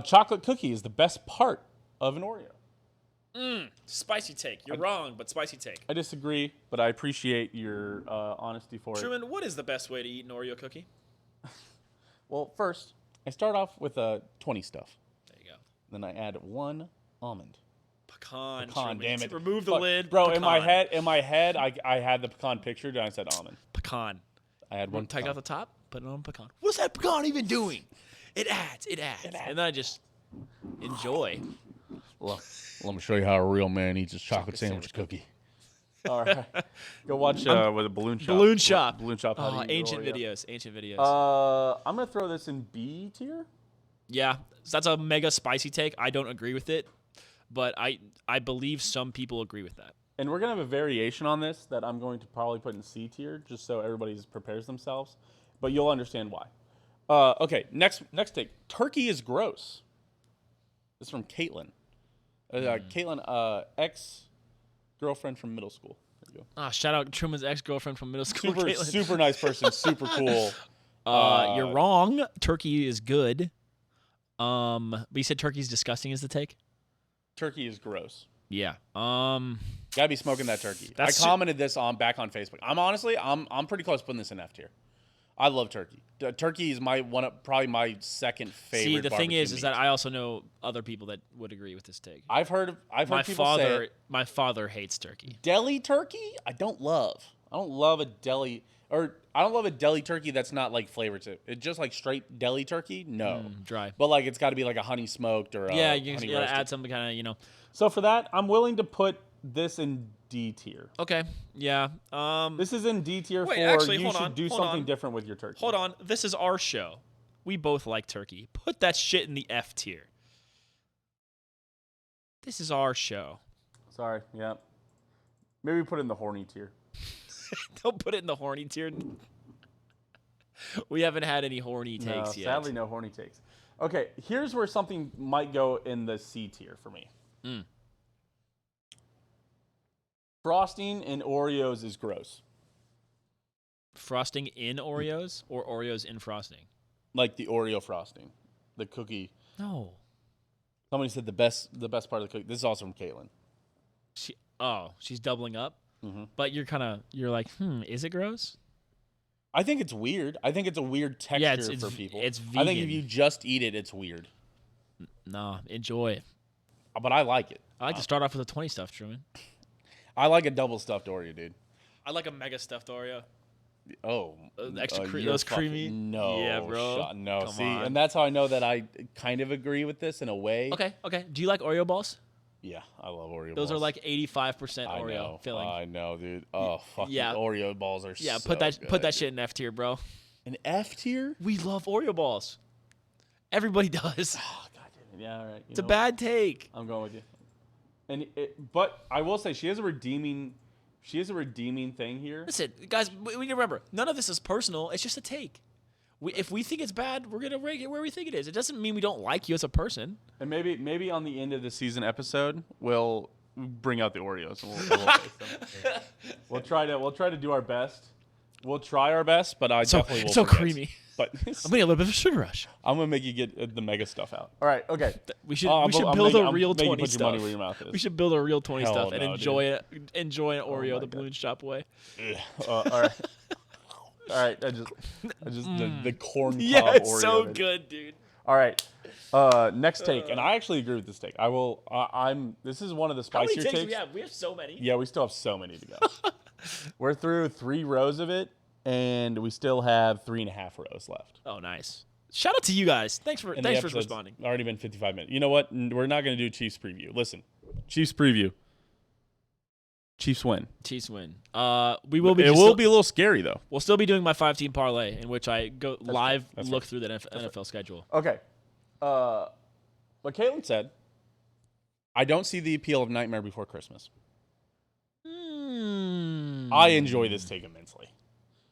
A: Chocolate cookie is the best part of an Oreo.
B: Spicy take. You're wrong, but spicy take.
A: I disagree, but I appreciate your honesty for
B: Truman, what is the best way to eat an Oreo cookie?
A: Well, first... I start off with 20 stuff.
B: There you go.
A: Then I add 1 almond.
B: Pecan,
A: damn it!
B: Remove the lid,
A: bro.
B: Pecan.
A: In my head, I had the pecan pictured, and I said almond.
B: Pecan.
A: I had one.
B: Take out the top, put it on pecan. What's that pecan even doing? It adds. And then I just enjoy.
A: Well, let me show you how a real man eats his chocolate sandwich cookie. All right. Go watch with a balloon shop.
B: Balloon Shop.
A: Balloon shop. How
B: Oh,
A: to eat
B: ancient
A: Oreo.
B: videos. Ancient videos.
A: I'm gonna throw this in B tier.
B: Yeah, so that's a mega spicy take. I don't agree with it, but I believe some people agree with that.
A: And we're gonna have a variation on this that I'm going to probably put in C tier, just so everybody prepares themselves. But you'll understand why. Okay, next take. Turkey is gross. This is from Caitlin. Caitlin, ex-girlfriend from middle school. There you go.
B: Ah, shout out Truman's ex-girlfriend from middle school.
A: Super,
B: Caitlin.
A: super nice person. Super cool.
B: You're wrong. Turkey is good. But you said turkey's disgusting is the take?
A: Turkey is gross.
B: Yeah.
A: Gotta be smoking that turkey. I commented this back on Facebook. I'm pretty close to putting this in F tier. I love turkey. Turkey is probably my second favorite.
B: See, the thing is
A: meat.
B: that I also know other people that would agree with this take.
A: I've heard people say it.
B: My father hates turkey.
A: Deli turkey, I don't love. I don't love a deli turkey that's not like flavored to it. Just like straight deli turkey, no.
B: Dry.
A: But like it's got to be like a honey smoked or
B: yeah, you
A: honey
B: gotta
A: roasted.
B: add something kind of
A: So for that, I'm willing to put this in D tier.
B: Okay. Yeah.
A: This is in D tier
B: Wait,
A: for
B: actually,
A: you
B: hold
A: should
B: on,
A: do
B: hold
A: something
B: on.
A: different with your turkey.
B: Hold on. This is our show. We both like turkey. Put that shit in the F tier. This is our show.
A: Sorry, yeah. Maybe put it in the horny tier.
B: Don't put it in the horny tier. We haven't had any horny takes
A: No,
B: yet.
A: sadly, no horny takes. Okay, here's where something might go in the C tier for me. Frosting in Oreos is gross.
B: Frosting in Oreos or Oreos in frosting?
A: Like the Oreo frosting, the cookie.
B: No.
A: Somebody said the best part of the cookie. This is also from Caitlin.
B: She's doubling up.
A: Mm-hmm.
B: But you're like, is it gross?
A: I think it's weird. I think it's a weird texture
B: it's
A: for people.
B: it's
A: I think if
B: vegan.
A: you just eat it, it's weird.
B: Nah, enjoy it.
A: But I like it.
B: I like to start off with a 20 stuff, Truman.
A: I like a double stuffed Oreo, dude.
B: I like a mega stuffed Oreo.
A: Oh,
B: Those creamy.
A: No,
B: Yeah, bro.
A: no,
B: Come
A: see,
B: on.
A: and that's how I know that I kind of agree with this in a way.
B: Okay. Do you like Oreo balls?
A: Yeah, I love Oreo balls.
B: Those are like 85%
A: I
B: Oreo
A: know,
B: filling.
A: I know, dude. Oh, fuck.
B: Yeah.
A: Oreo balls are
B: Yeah,
A: so
B: put that
A: good.
B: shit in F tier, bro.
A: An F tier?
B: We love Oreo balls. Everybody does.
A: Oh, God damn it. Yeah, all right.
B: It's a bad take.
A: I'm going with you. But I will say she has a redeeming thing here.
B: Listen, guys, we need to remember, none of this is personal. It's just a take. If we think it's bad, we're gonna rank it where we think it is. It doesn't mean we don't like you as a person.
A: And maybe on the end of the season episode, we'll bring out the Oreos and we'll taste them. We'll try to do our best. We'll try our best, but I definitely will.
B: So
A: forget.
B: creamy.
A: But
B: I'm getting a little bit of a sugar rush.
A: I'm gonna make you get the mega stuff out. All right, okay.
B: We should build a real 20
A: put
B: stuff.
A: your money where your mouth is.
B: We should build a real 20
A: Hell
B: stuff and
A: no,
B: enjoy an Oreo
A: my
B: the
A: God.
B: balloon shop way.
A: All right. All right, I just the corn cob
B: Yeah, it's
A: Oreo.
B: so good, dude.
A: All right, next take, and I actually agree with this take. I will. This is one of the
B: How many
A: spicier
B: takes do
A: takes.
B: we have? We have so many.
A: Yeah, we still have so many to go. We're through 3 rows of it, and we still have 3.5 rows left.
B: Oh, nice. Shout out to you guys. Thanks for
A: And the
B: responding.
A: episode's already been 55 minutes. You know what? We're not going to do Chiefs preview. Listen, Chiefs preview. Chiefs win.
B: Chiefs win. We will be.
A: It will be a little scary though.
B: We'll still be doing my 5-team parlay, in which I go live
A: That's
B: look
A: fair.
B: through the NFL schedule.
A: Okay. What Caitlin said, I don't see the appeal of Nightmare Before Christmas. I enjoy this take immensely.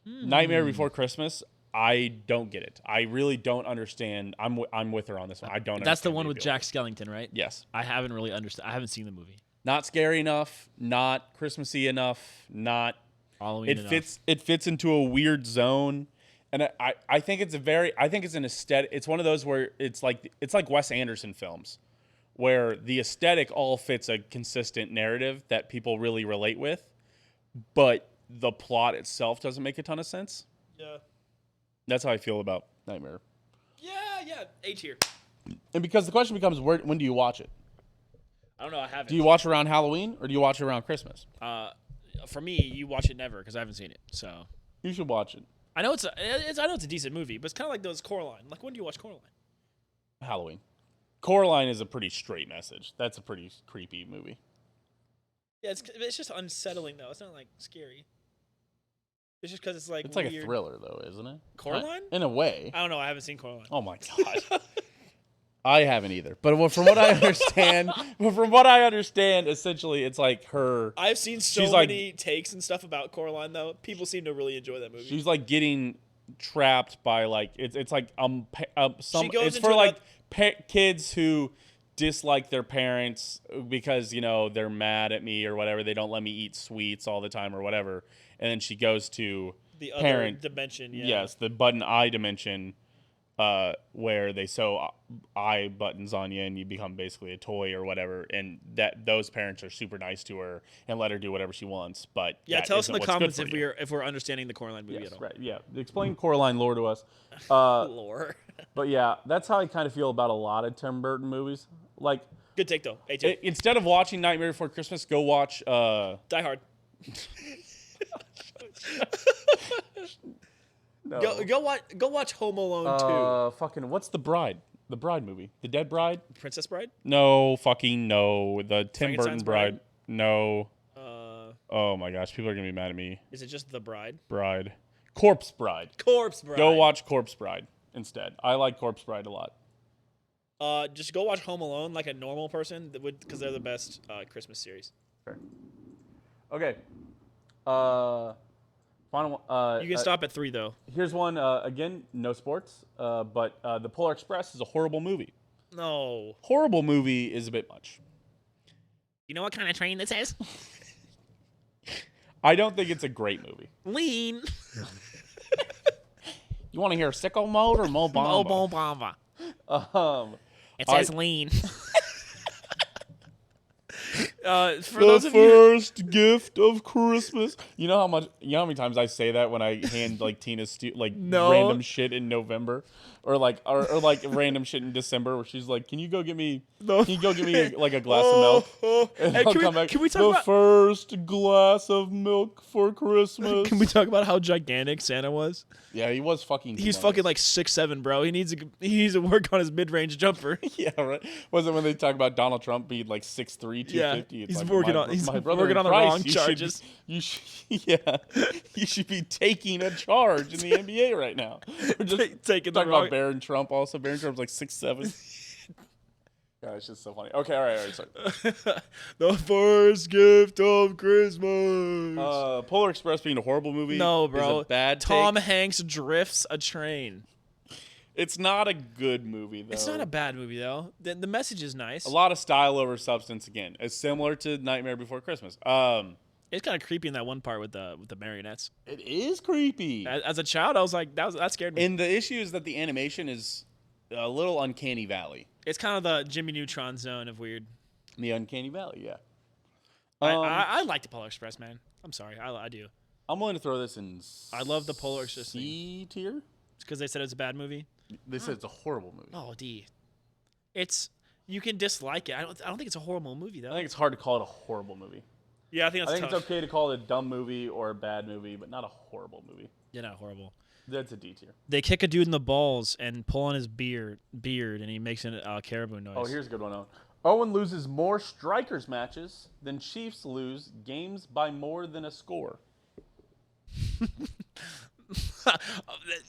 A: Nightmare Before Christmas, I don't get it. I really don't understand. I'm with her on this one. I don't.
B: That's the
A: understand
B: one with
A: appeal.
B: Jack Skellington, right?
A: Yes.
B: I haven't really understood. I haven't seen the movie.
A: Not scary enough. Not Christmassy enough. Not.
B: Halloween
A: It
B: enough.
A: fits into a weird zone, and I think it's an aesthetic. It's one of those where it's like Wes Anderson films, where the aesthetic all fits a consistent narrative that people really relate with, but the plot itself doesn't make a ton of sense.
B: Yeah.
A: That's how I feel about Nightmare.
B: Yeah. A tier.
A: And because the question becomes, when do you watch it?
B: I don't know. I haven't.
A: Do you watch it around Halloween or do you watch it around Christmas?
B: For me, you watch it never because I haven't seen it. So
A: You should watch it.
B: I know it's a decent movie, but it's kind of like those Coraline. Like, when do you watch Coraline?
A: Halloween. Coraline is a pretty straight message. That's a pretty creepy movie.
B: Yeah, it's just unsettling though. It's not like scary. It's just because it's like
A: It's
B: weird.
A: like a thriller, though, isn't it?
B: Coraline?
A: In a way.
B: I don't know. I haven't seen Coraline.
A: Oh my god. I haven't either. But from what I understand, essentially, it's like her.
B: I've seen so many takes and stuff about Coraline though. People seem to really enjoy that movie.
A: She's like getting trapped by like it's like some.
B: She goes
A: It's
B: into
A: for like kids who dislike their parents because they're mad at me or whatever. They don't let me eat sweets all the time or whatever. And then she goes to
B: the other dimension. Yeah.
A: Yes, the button eye dimension, where they sew eye buttons on you and you become basically a toy or whatever. And that those parents are super nice to her and let her do whatever she wants. But
B: yeah, tell us in the comments if we're understanding the Coraline movie at all.
A: Right. Yeah, explain Coraline lore to us.
B: Lore.
A: But yeah, that's how I kind of feel about a lot of Tim Burton movies. Like,
B: good take though.
A: Instead of watching Nightmare Before Christmas, go watch
B: Die Hard.
A: No.
B: Go watch Home Alone 2.
A: Fucking what's the Bride? The Bride movie. The Dead Bride?
B: Princess Bride?
A: No, fucking no. The Tim Burton
B: Bride?
A: No. Oh my gosh, people are gonna be mad at me.
B: Is it just The Bride?
A: Bride. Corpse Bride.
B: Corpse Bride.
A: Go watch Corpse Bride instead. I like Corpse Bride a lot.
B: Just go watch Home Alone like a normal person because they're the best Christmas series.
A: Sure. Okay. Final.
B: You can stop at 3 though.
A: Here's one. Again, no sports. But The Polar Express is a horrible movie.
B: No.
A: Horrible movie is a bit much.
B: You know what kind of train this is?
A: I don't think it's a great movie.
B: Lean.
A: You want to hear sicko mode or Mo Bamba?
B: Mo Bamba. It says lean. For those of
A: first gift of Christmas. You know how many times I say that when I hand like Tina's random shit in November, or like random shit in December, where she's like, "Can you go get me? Can you go get me like a glass of milk?" And I'll come back.
B: Can we talk
A: the
B: about
A: first glass of milk for Christmas?
B: Can we talk about how gigantic Santa was?
A: Yeah, he was fucking.
B: He's fucking like 6'7", bro. He needs to work on his mid-range jumper.
A: Yeah, right. Was it when they talk about Donald Trump being like 6'3", 250?
B: Yeah, he's working on the wrong charges.
A: You should be taking a charge in the NBA right now. We're just
B: taking
A: talking about Barron Trump. Also, Barron Trump's like 6'7". God, it's just so funny. Okay, all right, sorry.
B: The first gift of Christmas.
A: Polar Express being a horrible movie.
B: No, bro.
A: Is a bad
B: Tom
A: take.
B: Hanks drifts a train.
A: It's not a good movie, though.
B: It's not a bad movie, though. The message is nice.
A: A lot of style over substance. Again, it's similar to Nightmare Before Christmas.
B: It's kind of creepy in that one part with the marionettes.
A: It is creepy.
B: As a child, I was like, that scared me.
A: And the issue is that the animation is a little uncanny valley.
B: It's kind of the Jimmy Neutron zone of weird.
A: The uncanny valley, yeah.
B: I like the Polar Express, man. I'm sorry, I do.
A: I'm willing to throw this in.
B: I love the Polar Express.
A: C tier.
B: It's because they said it's a bad movie.
A: They said it's a horrible movie.
B: Oh, D. You can dislike it. I don't think it's a horrible movie though.
A: I think it's hard to call it a horrible movie.
B: Yeah, I think
A: it's okay to call it a dumb movie or a bad movie, but not a horrible movie.
B: Yeah, not horrible.
A: That's a D tier.
B: They kick a dude in the balls and pull on his beard, and he makes a caribou noise.
A: Oh, here's a good one, Owen. Owen loses more strikers matches than Chiefs lose games by more than a score.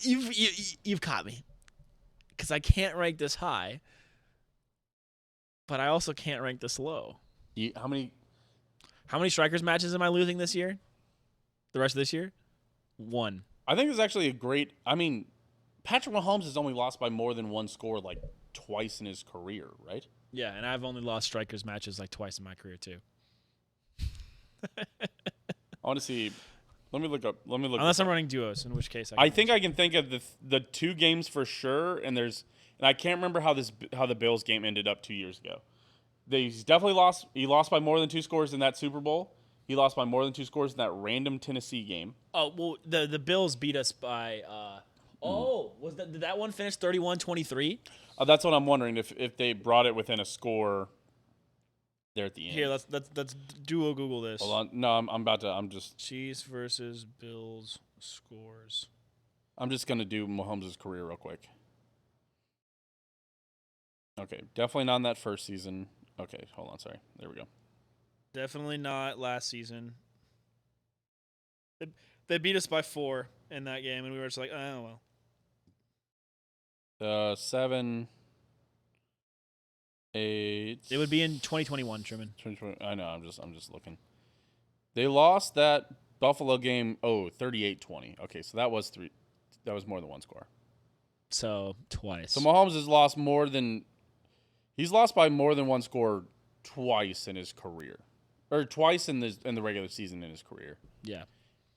B: You've caught me. Because I can't rank this high, but I also can't rank this low.
A: How many
B: strikers matches am I losing this year? The rest of this year? 1.
A: I think it's actually a great. I mean, Patrick Mahomes has only lost by more than one score like twice in his career, right?
B: Yeah, and I've only lost strikers matches like twice in my career too.
A: I want to see. Let me look up.
B: Unless I'm running duos, in which case
A: I think I can think of the 2 games for sure, and I can't remember how the Bills game ended up 2 years ago. He's definitely lost. He lost by more than 2 scores in that Super Bowl. He lost by more than 2 scores in that random Tennessee game.
B: Oh well, the Bills beat us by. Did that one finish 31-23?
A: That's what I'm wondering if they brought it within a score. There at the end.
B: Here, let's duo Google this.
A: Hold on. No, I'm just.
B: Chiefs versus Bills scores.
A: I'm just gonna do Mahomes' career real quick. Okay, definitely not in that first season. Okay, hold on. Sorry. There we go.
B: Definitely not last season. They beat us by 4 in that game, and we were just like, oh well.
A: 7, 8.
B: It would be in 2021, Truman.
A: 2020. I know. I'm just looking. They lost that Buffalo game. 38-20. Okay, so that was 3. That was more than one score.
B: So twice.
A: So Mahomes has lost more than. He's lost by more than one score twice in his career, or twice in the regular season in his career.
B: Yeah.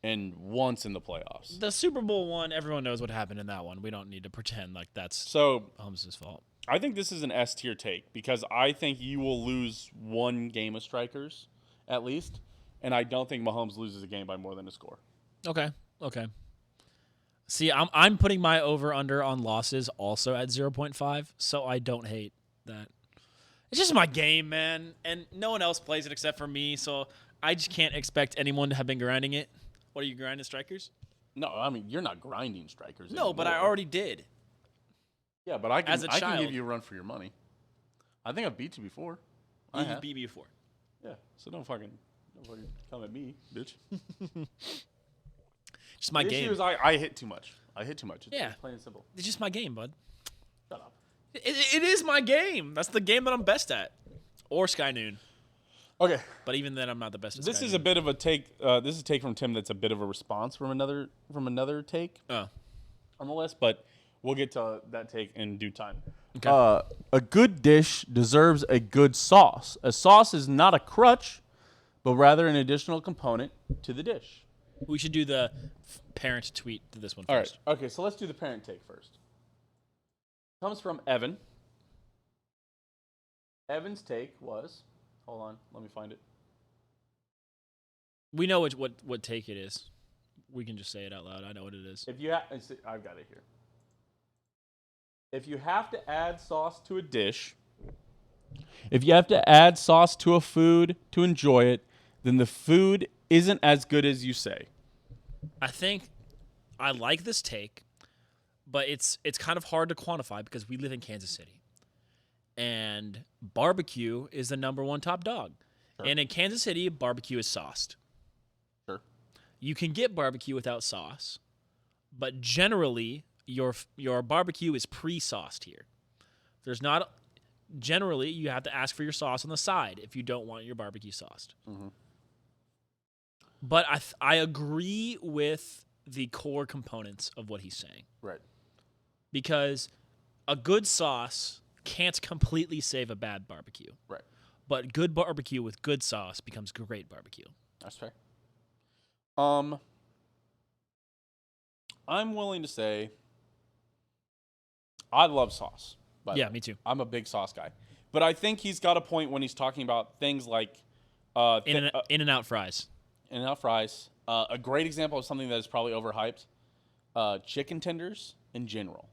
A: And once in the playoffs.
B: The Super Bowl one, everyone knows what happened in that one. We don't need to pretend like that's
A: So
B: Mahomes' fault.
A: I think this is an S tier take because I think you will lose one game of strikers at least, and I don't think Mahomes loses a game by more than a score.
B: Okay. See, I'm putting my over under on losses also at 0.5, so I don't hate that. It's just my game, man, and no one else plays it except for me, so I just can't expect anyone to have been grinding it. What are you grinding strikers?
A: No, I mean you're not grinding strikers.
B: No, but I
A: anymore.
B: already did.
A: Yeah, but I can
B: As a
A: I can give
B: child.
A: you a run for your money. I think I've beat you before. I
B: You
A: have.
B: beat me before.
A: Yeah, so don't fucking come at me, bitch.
B: Just my
A: The
B: game.
A: issue is I hit too much. It's
B: Yeah.
A: plain and simple.
B: It's just my game, bud.
A: Shut up.
B: It is my game. That's the game that I'm best at. Or Sky Noon.
A: Okay,
B: But even then, I'm not the best at
A: this
B: Sky
A: is
B: Noon.
A: a bit of a take. This is a take from Tim that's a bit of a response from another take
B: Oh.
A: on the list, but we'll get to that take in due time.
B: Okay.
A: A good dish deserves a good sauce. A sauce is not a crutch, but rather an additional component to the dish.
B: We should do the parent tweet to this one
A: All right.
B: first.
A: Okay, so let's do the parent take first. Comes from Evan. Evan's take was, hold on, let me find it.
B: We know what take it is. We can just say it out loud. I know what it is.
A: If you I've got it here. If you have to add sauce to a dish, if you have to add sauce to a food to enjoy it, then the food isn't as good as you say.
B: I think I like this take, but it's kind of hard to quantify because we live in Kansas City. And barbecue is the number one top dog.
A: Sure.
B: And in Kansas City, barbecue is sauced.
A: Sure.
B: You can get barbecue without sauce, but generally your barbecue is pre-sauced here. There's not generally you have to ask for your sauce on the side if you don't want your barbecue sauced.
A: Mm-hmm.
B: But I agree with the core components of what he's saying.
A: Right.
B: Because a good sauce can't completely save a bad barbecue.
A: Right.
B: But good barbecue with good sauce becomes great barbecue.
A: That's fair. I'm willing to say I love sauce.
B: Yeah, me too.
A: I'm a big sauce guy. But I think he's got a point when he's talking about things like
B: In-N-Out fries.
A: In-N-Out fries. A great example of something that is probably overhyped. Chicken tenders in general.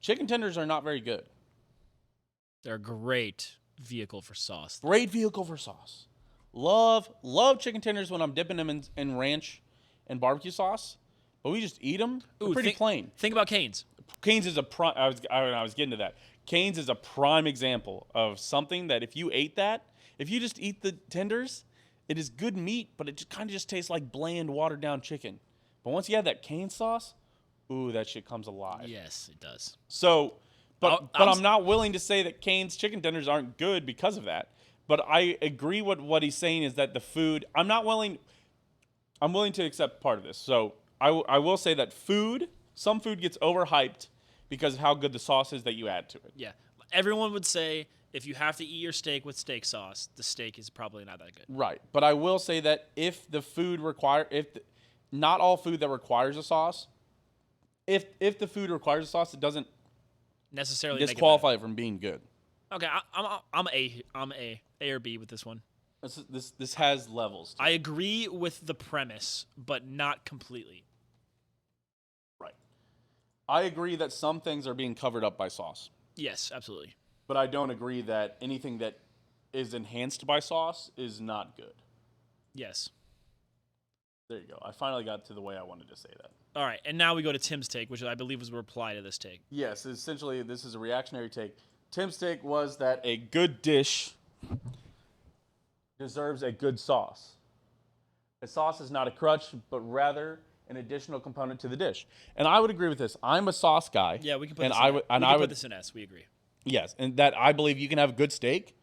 A: Chicken tenders are not very good.
B: They're a great vehicle for sauce.
A: Great vehicle for sauce. Love chicken tenders when I'm dipping them in ranch and barbecue sauce. But we just eat them. They're pretty plain.
B: Think about Cane's.
A: Cane's is a prime. I was getting to that. Cane's is a prime example of something that if you ate that, if you just eat the tenders, it is good meat, but it just kind of just tastes like bland, watered down chicken. But once you have that Cane sauce, ooh, that shit comes alive.
B: Yes, it does.
A: So, but I'm not willing to say that Cane's chicken tenders aren't good because of that. But I agree with what he's saying is that the food. I'm willing to accept part of this. So I will say that some food gets overhyped because of how good the sauce is that you add to it.
B: Yeah. Everyone would say if you have to eat your steak with steak sauce, the steak is probably not that good.
A: Right. But I will say that if the food not all food that requires a sauce, if the food requires a sauce, it doesn't
B: Necessarily
A: disqualify it from being good.
B: Okay, I'm A or B with this one.
A: This has levels.
B: I agree with the premise, but not completely.
A: Right. I agree that some things are being covered up by sauce.
B: Yes, absolutely.
A: But I don't agree that anything that is enhanced by sauce is not good.
B: Yes.
A: There you go. I finally got to the way I wanted to say that.
B: All right, and now we go to Tim's take, which I believe was a reply to this take.
A: Yes, essentially this is a reactionary take. Tim's take was that a good dish deserves a good sauce. A sauce is not a crutch, but rather an additional component to the dish. And I would agree with this. I'm a sauce guy.
B: Yeah, we can put
A: and
B: this.
A: I
B: In,
A: would,
B: we
A: and
B: can
A: I
B: put
A: would,
B: this in S. We agree.
A: yes, and that I believe you can have good steak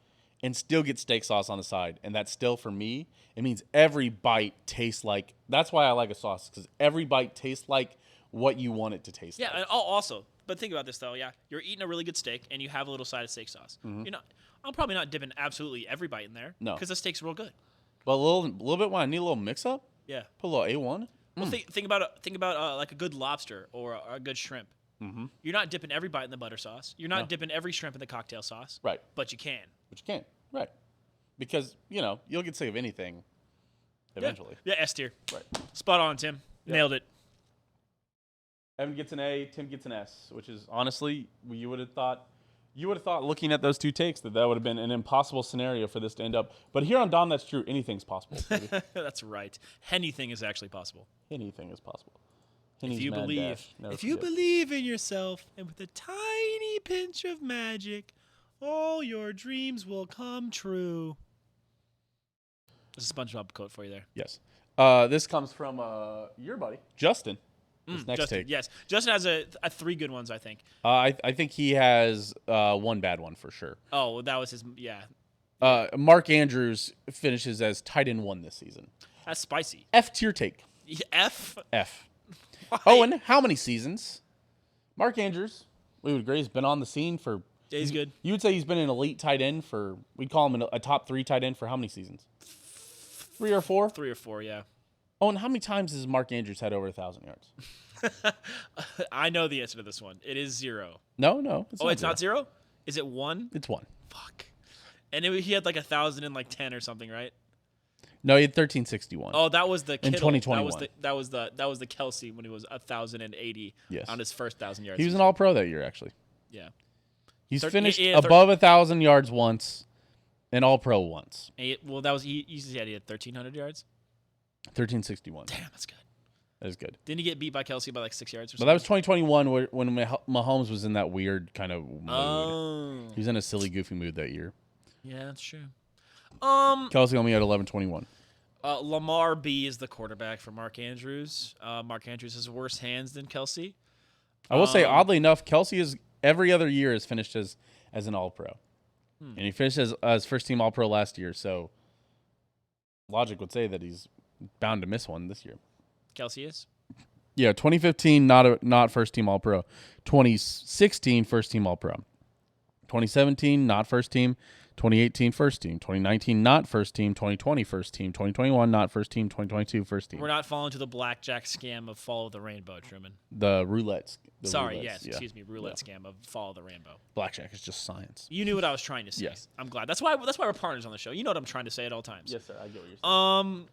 A: and still get steak sauce on the side, and that still for me, it means every bite tastes like. That's why I like a sauce because every bite tastes like what you want it to taste
B: Yeah.
A: like.
B: And also, but think about this though. Yeah, you're eating a really good steak, and you have a little side of steak sauce. You're not. I'm probably not dipping absolutely every bite in there.
A: No.
B: Because the steak's real good.
A: But a little bit when I need a little mix up,
B: Yeah.
A: put a little A1.
B: Well, think about like a good lobster or a good shrimp. Mm-hmm. You're not dipping every bite in the butter sauce. You're not dipping every shrimp in the cocktail sauce.
A: Right.
B: But you can.
A: But you can't. Right. Because, you'll get sick of anything eventually.
B: Yeah, S tier.
A: Right.
B: Spot on, Tim. Nailed it.
A: Evan gets an A, Tim gets an S, which is honestly, you would have thought looking at those two takes that would have been an impossible scenario for this to end up. But here on Dahm, that's true. Anything's possible. Baby.
B: That's right. Anything is actually possible.
A: Anything is possible.
B: If you believe in yourself and with a tiny pinch of magic, all your dreams will come true. There's a SpongeBob quote for you there.
A: Yes. This comes from your buddy, Justin. This next
B: Justin,
A: take.
B: yes. Justin has a 3 good ones, I think.
A: I think he has one bad one for sure.
B: Oh, well, that was his. Yeah,
A: Mark Andrews finishes as tight end 1 this season.
B: that's spicy.
A: F tier take.
B: F.
A: F.
B: Why?
A: Owen, how many seasons? Mark Andrews, we would agree, has been on the scene for.
B: Yeah, he's good.
A: You would say he's been an elite tight end for. We'd call him a top 3 tight end for how many seasons? 3 or 4?
B: 3 or 4, yeah.
A: Owen, how many times has Mark Andrews had over 1,000 yards?
B: I know the answer to this one. It is 0.
A: No.
B: It's not 0? Is it 1?
A: It's 1.
B: Fuck. And he had like 1,010 or something, right?
A: No, he had 1361.
B: Oh, that was the Kittle.
A: 2021.
B: That was the Kelsey when he was 1,080
A: Yes.
B: on his first 1,000 yards.
A: He was an All-Pro that year, actually.
B: Yeah.
A: He's finished above 1,000 yards once, and All-Pro once.
B: Well, that was he had 1,300 yards.
A: 1361.
B: Damn, that's good.
A: That is good.
B: Didn't he get beat by Kelsey by like 6 yards or
A: But
B: something?
A: that was 2021 when Mahomes was in that weird kind of mood.
B: Oh.
A: He was in a silly, goofy mood that year.
B: Yeah, that's true.
A: Kelsey only had 1121.
B: Lamar B is the quarterback for Mark Andrews. Mark Andrews has worse hands than Kelsey.
A: I will say, oddly enough, Kelsey is every other year has finished as an All-Pro. And he finished as first-team All-Pro last year, so logic would say that he's bound to miss one this year.
B: Kelsey is?
A: Yeah, 2015, not first-team All-Pro. 2016, first-team All-Pro. 2017, not first-team. 2018, first team. 2019, not first team. 2020, first team. 2021, not first team. 2022, first team.
B: We're not falling to the blackjack scam of Follow the Rainbow, Truman.
A: The roulette.
B: Excuse me, roulette scam of Follow the Rainbow.
A: Blackjack is just science.
B: You knew what I was trying to say.
A: Yes.
B: I'm glad. That's why we're partners on the show. You know what I'm trying to say at all times.
A: Yes, sir. I get what you're saying.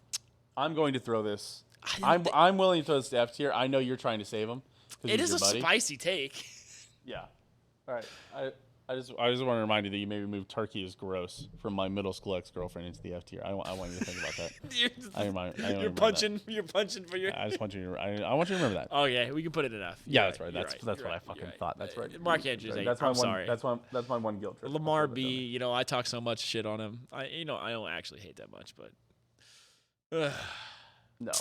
A: I'm going to throw this. I'm willing to throw this to F tier. I know you're trying to save him.
B: It is a spicy take.
A: Yeah. All right. I just want to remind you that you maybe moved turkey is gross from my middle school ex-girlfriend into the F tier. I want you to think about that.
B: You're punching for your.
A: I just want you to. I want you to remember that.
B: Oh yeah, we can put it in F.
A: Yeah, that's right. That's what I fucking thought. That's right.
B: Mark Andrews.
A: I'm
B: sorry.
A: That's my one guilt trip.
B: Lamar B. I talk so much shit on him. I don't actually hate that much, but.
A: No.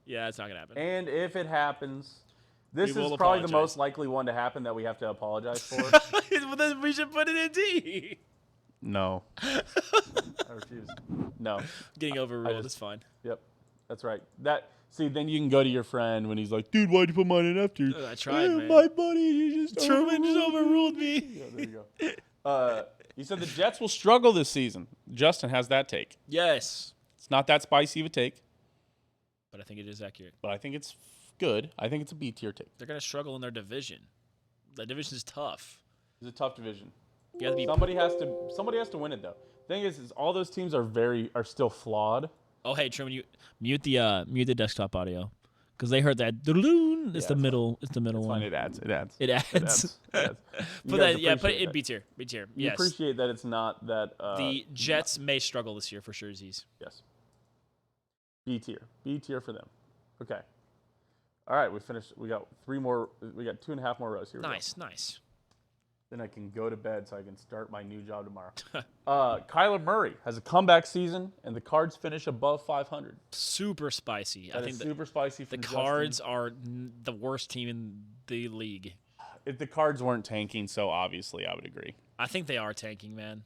B: Yeah, it's not gonna happen.
A: And if it happens. This is probably
B: apologize.
A: the most likely one to happen that we have to apologize for.
B: Well, then we should put it in D.
A: No. I refuse. No.
B: Getting overruled is fine.
A: Yep. That's right. Then you can go to your friend when he's like, dude, why'd you put mine in F tier?
B: I tried, man.
A: My buddy, you just
B: Truman just overruled me.
A: Yeah, there you go. You said the Jets will struggle this season. Justin has that take.
B: Yes.
A: It's not that spicy of a take.
B: But I think it is accurate.
A: But I think it's good. I think it's a B tier take.
B: They're going to struggle in their division. The division is tough.
A: It's a tough division.
B: You have to be
A: somebody has to win it though. Thing is all those teams are still flawed.
B: Oh hey Truman, you mute the desktop audio because they heard that. It's the middle. It's the middle one.
A: Fine. It adds.
B: But put it in B tier. B tier.
A: You appreciate that it's not that.
B: The Jets may struggle this year for surezies.
A: Yes. B tier. B tier for them. Okay. All right, we finished. We got 3 more. We got 2.5 more rows here.
B: Nice.
A: Then I can go to bed so I can start my new job tomorrow. Kyler Murray has a comeback season, and the Cards finish above 500.
B: Super spicy. I
A: That is
B: think
A: super spicy for
B: the
A: Justin.
B: Cards are the worst team in the league.
A: If the Cards weren't tanking, so obviously I would agree.
B: I think they are tanking, man.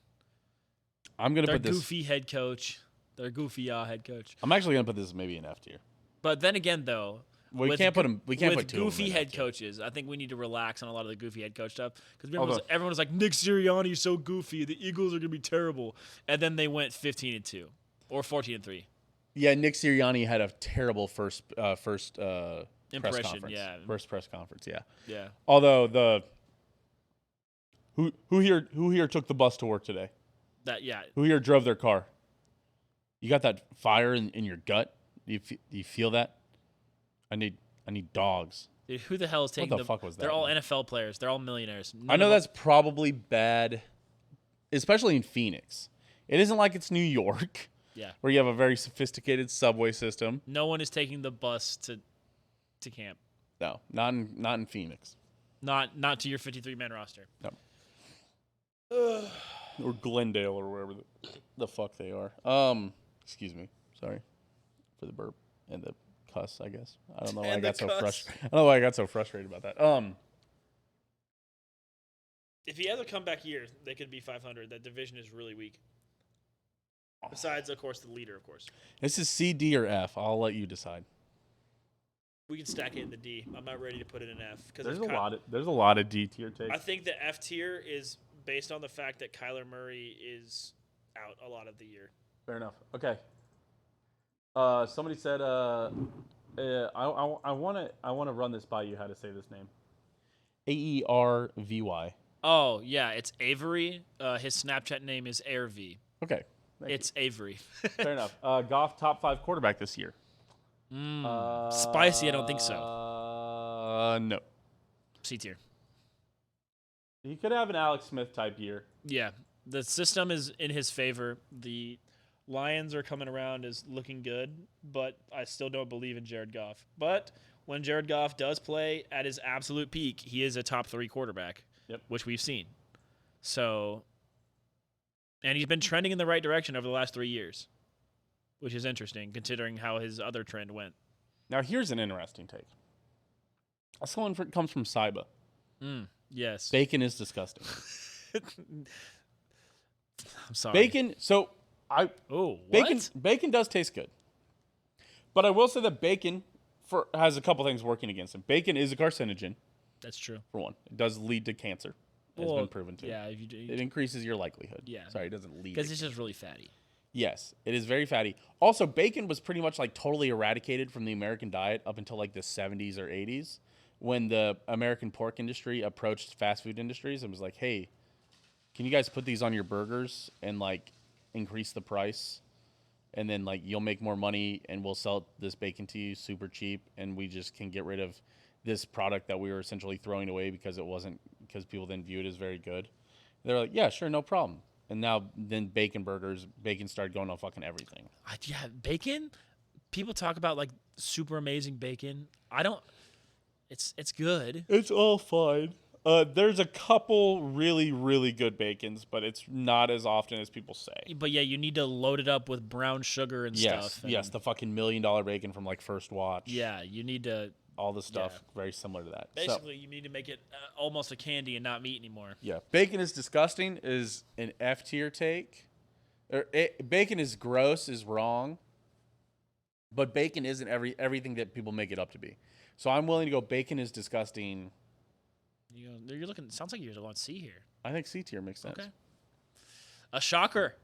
A: I'm gonna
B: Their
A: put this.
B: goofy head coach. Their goofy head coach.
A: I'm actually gonna put this maybe in F tier.
B: But then again, though,
A: We can't put him. We can't
B: with
A: put two of them
B: goofy
A: in
B: head
A: F tier.
B: coaches. I think we need to relax on a lot of the goofy head coach stuff because
A: Although-
B: everyone was like, Nick Sirianni is so goofy. The Eagles are gonna be terrible, and then they went 15-2 or 14-3.
A: Yeah, Nick Sirianni had a terrible first press
B: Impression,
A: conference.
B: yeah.
A: First press conference, yeah.
B: Yeah.
A: Although who here took the bus to work today? Who here drove their car? You got that fire in your gut? Do you feel that? I need dogs.
B: Dude, who the hell is taking
A: the fuck was that,
B: They're all
A: man?
B: NFL players. They're all millionaires.
A: I know that's probably bad, especially in Phoenix. It isn't like it's New York,
B: Yeah.
A: where you have a very sophisticated subway system.
B: No one is taking the bus to camp.
A: No, not in Phoenix.
B: Not to your 53-man roster.
A: No. Or Glendale or wherever the fuck they are. Excuse me. Sorry for the burp and the cuss, I guess. I don't know why I got so frustrated. I don't know why I got so frustrated about that.
B: If he has a comeback year, they could be 500. That division is really weak. Besides, of course, the leader, of course.
A: This is C, D, or F. I'll let you decide.
B: We can stack it in the D. I'm not ready to put it in F because
A: There's a lot of D tier takes.
B: I think the F tier is based on the fact that Kyler Murray is out a lot of the year.
A: Fair enough. Okay. Somebody said I want to run this by you how to say this name. Aervy.
B: Oh yeah, it's Avery. His Snapchat name is AirV.
A: Okay.
B: It's Avery.
A: Fair enough. Goff top 5 quarterback this year.
B: Spicy. I don't think so.
A: No.
B: C tier.
A: He could have an Alex Smith type year.
B: Yeah, the system is in his favor. The Lions are coming around as looking good, but I still don't believe in Jared Goff. But when Jared Goff does play at his absolute peak, he is a top 3 quarterback, which we've seen. So, and he's been trending in the right direction over the last 3 years, which is interesting considering how his other trend went.
A: Now, here's an interesting take. This one comes from Saiba.
B: Yes.
A: Bacon is disgusting.
B: I'm sorry.
A: Bacon, so bacon does taste good. But I will say that bacon has a couple things working against him. Bacon is a carcinogen.
B: That's true.
A: For one. It does lead to cancer. It's been proven to.
B: Yeah,
A: it increases your likelihood.
B: Yeah.
A: Sorry, it doesn't lead.
B: Because it's just really fatty.
A: Yes, it is very fatty. Also, bacon was pretty much like totally eradicated from the American diet up until like the 70s or 80s when the American pork industry approached fast food industries and was like, hey, can you guys put these on your burgers and like increase the price? And then like you'll make more money and we'll sell this bacon to you super cheap and we just can get rid of this product that we were essentially throwing away because people didn't view it as very good. They're like, yeah, sure, no problem. And now then bacon started going on fucking everything.
B: Yeah, bacon. People talk about like super amazing bacon. I don't. It's good.
A: It's all fine. There's a couple really, really good bacons, but it's not as often as people say.
B: But yeah, you need to load it up with brown sugar and stuff.
A: Yes, the fucking $1 million bacon from like First Watch.
B: Yeah, you need to.
A: All the stuff very similar to that.
B: Basically, you need to make it almost a candy and not meat anymore.
A: Yeah, bacon is disgusting is an F tier take. Bacon is gross is wrong. But bacon isn't everything that people make it up to be. So I'm willing to go bacon is disgusting.
B: You're looking. Sounds like you're on C here.
A: I think C tier makes sense.
B: Okay. A shocker.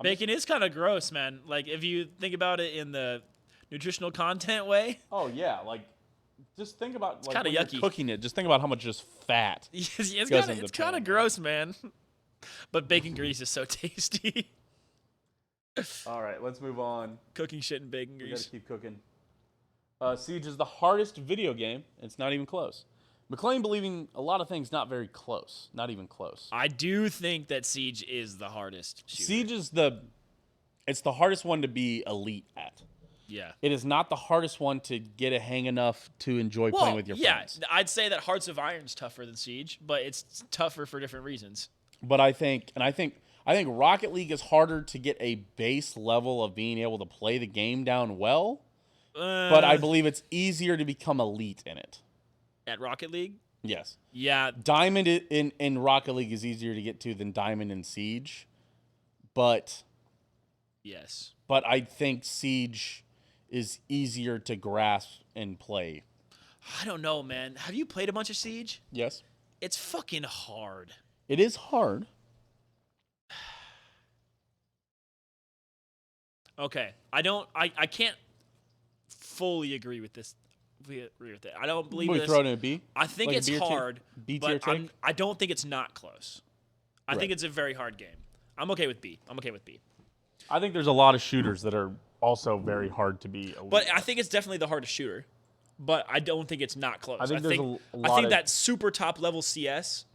B: Bacon is kind of gross, man. Like if you think about it in the nutritional content way.
A: Oh yeah, like just think about
B: it's
A: like
B: kind of yucky.
A: You're cooking it. Just think about how much just fat.
B: It's kind of gross, man. But bacon grease is so tasty.
A: All right, let's move on.
B: Cooking shit in bacon grease.
A: We gotta keep cooking. Siege is the hardest video game. It's not even close. McLean believing a lot of things not very close. Not even close.
B: I do think that Siege is the hardest shooter.
A: Siege is it's the hardest one to be elite at.
B: Yeah.
A: It is not the hardest one to get a hang enough to enjoy playing with your friends.
B: I'd say that Hearts of Iron's tougher than Siege, but it's tougher for different reasons.
A: But I think Rocket League is harder to get a base level of being able to play the game down well. But I believe it's easier to become elite in it.
B: At Rocket League?
A: Yes.
B: Yeah.
A: Diamond in Rocket League is easier to get to than Diamond in Siege. But
B: Yes.
A: I think Siege is easier to grasp and play.
B: I don't know, man. Have you played a bunch of Siege?
A: Yes.
B: It's fucking hard.
A: It is hard.
B: Okay. I can't fully agree with this. Agree with it. I don't believe
A: We
B: this.
A: throw it in a B.
B: I think
A: Like a
B: it's
A: B tier-
B: hard,
A: B tier
B: but
A: take?
B: I don't think it's not close. I
A: Right.
B: think it's a very hard game. I'm okay with B.
A: I think there's a lot of shooters that are also very hard to be elite.
B: But I think it's definitely the hardest shooter. But I don't think it's not close.
A: I think there's a lot
B: I think
A: of-
B: that super top level CS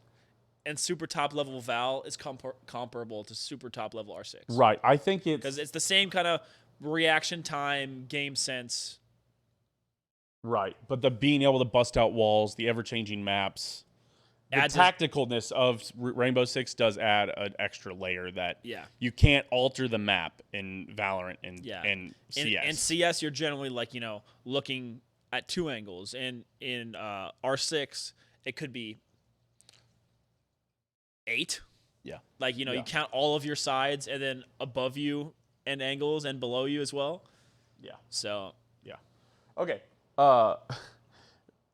B: and super top level Val is comparable to super top level R6.
A: Right. I think
B: Because it's the same kind of reaction time, game sense.
A: right. But the being able to bust out walls, the ever-changing maps, the
B: Adds
A: tacticalness of Rainbow Six does add an extra layer that
B: Yeah.
A: you can't alter the map in Valorant and CS.
B: In CS, you're generally looking at two angles. And in R6, it could be 8.
A: Yeah.
B: You count all of your sides and then above you and angles and below you as well.
A: Yeah.
B: So
A: Yeah. Okay.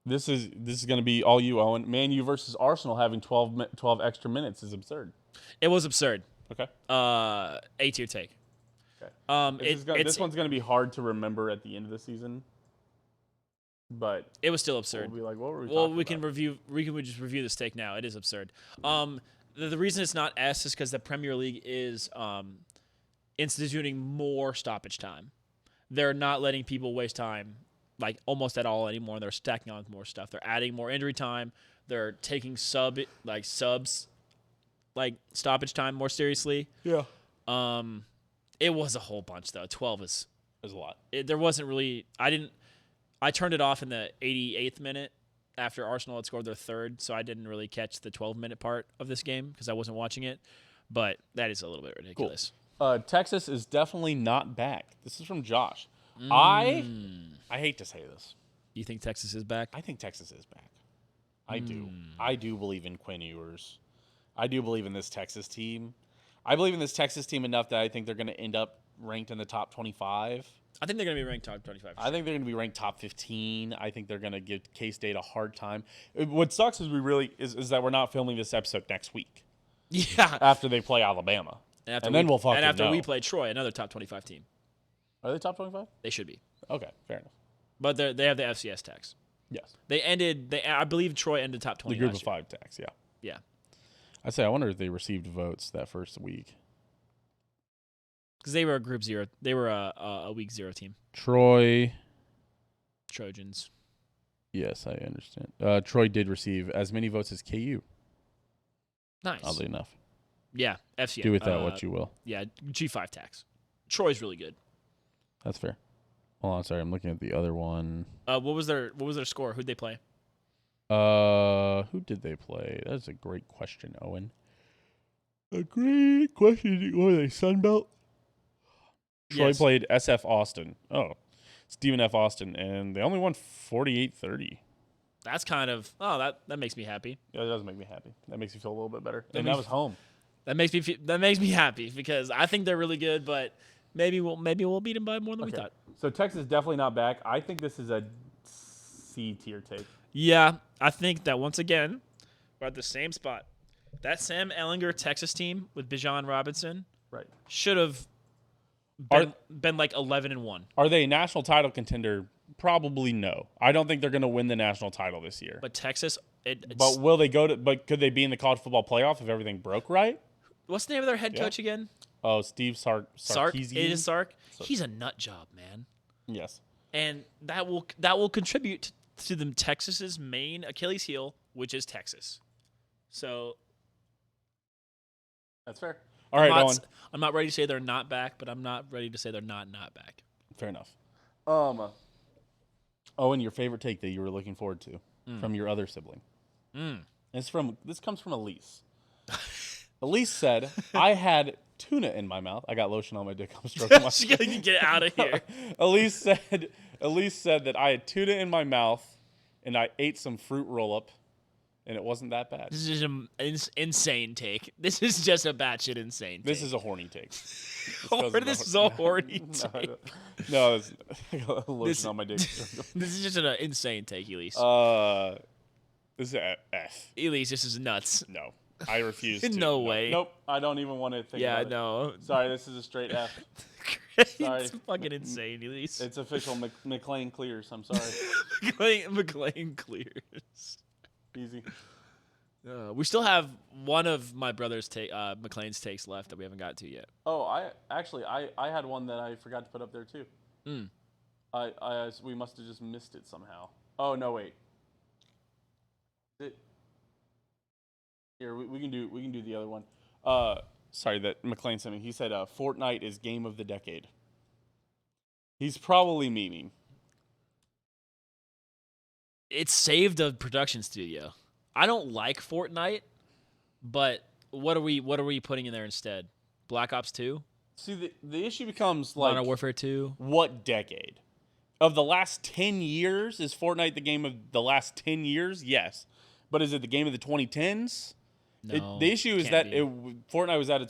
A: This is going to be all you, Owen. Man U versus Arsenal having 12 extra minutes is absurd.
B: it was absurd.
A: Okay.
B: A tier take.
A: Okay. This one's going to be hard to remember at the end of the season. But
B: It was still absurd.
A: we'll be like, what were we
B: Well,
A: talking
B: we can
A: about?
B: review. We can just review this take now. It is absurd. The reason it's not S is because the Premier League is instituting more stoppage time. They're not letting people waste time almost at all anymore. They're stacking on more stuff. They're adding more injury time. They're taking subs stoppage time more seriously.
A: Yeah.
B: It was a whole bunch though. 12 is.
A: There's a lot.
B: There wasn't really. I turned it off in the 88th minute after Arsenal had scored their third, so I didn't really catch the 12-minute part of this game because I wasn't watching it. But that is a little bit ridiculous.
A: Texas is definitely not back. This is from Josh. I hate to say this.
B: You think Texas is back?
A: I think Texas is back. I do. I do believe in Quinn Ewers. I do believe in this Texas team. I believe in this Texas team enough that I think they're going to end up ranked in the top 25.
B: I think they're going to be ranked top 25.
A: I think they're going to be ranked top 15. I think they're going to give K-State a hard time. What sucks is is that we're not filming this episode next week
B: Yeah.
A: after they play Alabama.
B: And
A: then we'll fucking know.
B: we play Troy, another top 25 team.
A: Are they top 25?
B: They should be.
A: Okay, fair enough.
B: But they have the FCS tax.
A: Yes.
B: I believe Troy ended top 20
A: The group
B: last
A: of
B: year.
A: 5 tax, yeah.
B: Yeah.
A: I'd say I wonder if they received votes that first week.
B: Because they were a group 0. They were a week 0 team.
A: Troy.
B: Trojans.
A: Yes, I understand. Troy did receive as many votes as KU,
B: Nice.
A: oddly enough.
B: Yeah, FCS.
A: Do with that what you will.
B: Yeah, G5 tax. Troy's really good.
A: That's fair. Hold on, sorry. I'm looking at the other one.
B: What was their score? Who'd they play?
A: Who did they play? That's a great question, Owen. A great question. What are they, Sunbelt? Troy
B: Yes.
A: played SF Austin. Oh, Stephen F. Austin, and they only won 48-30.
B: That's kind of that makes me happy.
A: Yeah, that does make me happy. That makes me feel a little bit better.
B: That
A: And
B: makes-
A: that was home.
B: That makes me happy because I think they're really good, but maybe we'll beat them by more than we
A: Okay.
B: thought.
A: So Texas definitely not back. I think this is a C tier take.
B: Yeah, I think that once again we're at the same spot. That Sam Ellinger Texas team with Bijan Robinson
A: Right.
B: should have
A: Are-
B: been like 11-1.
A: Are they a national title contender? Probably no. I don't think they're going to win the national title this year.
B: But Texas,
A: But will they go to? But could they be in the college football playoff if everything broke right?
B: what's the name of their head
A: Yeah.
B: coach again?
A: Oh, Steve
B: Sark.
A: Sarkisian.
B: It is Sark. He's a nut job, man.
A: Yes.
B: And that will contribute to them Texas's main Achilles heel, which is Texas. So
A: That's fair. All right, Owen.
B: I'm not ready to say they're not back, but I'm not ready to say they're not back.
A: Fair enough. Owen, your favorite take that you were looking forward to from your other sibling.
B: Mm.
A: This comes from Elise. Elise said, "I had tuna in my mouth. I got lotion on my dick. I'm stroking my
B: She gotta get out of here.
A: Elise said that I had tuna in my mouth and I ate some fruit roll up and it wasn't that bad.
B: This is an insane take. This is just a batshit insane take.
A: This is a horny take.
B: This is a horny take.
A: No, it's I got lotion on my dick.
B: This is just an insane take, Elise.
A: This is a F.
B: Elise, this is nuts.
A: No. I refuse to.
B: No way.
A: Nope. I don't even want to think
B: Yeah,
A: about it.
B: no.
A: Sorry, this is a straight F. Sorry.
B: It's fucking insane, Elise.
A: It's official. McLean clears. I'm sorry.
B: McLean clears.
A: Easy.
B: We still have one of my brother's McLean's takes left that we haven't got to yet.
A: Oh, I had one that I forgot to put up there too. We must have just missed it somehow. Oh no, wait. Here we can do the other one. Sorry that McLean sent me. He said Fortnite is game of the decade. He's probably memeing.
B: It saved a production studio. I don't like Fortnite, but what are we putting in there instead? Black Ops 2?
A: See, the issue becomes like
B: Modern Warfare 2?
A: What decade? Of the last 10 years, is Fortnite the game of the last 10 years? Yes. But is it the game of the 2010s?
B: No.
A: The issue is that
B: can't be.
A: Fortnite was at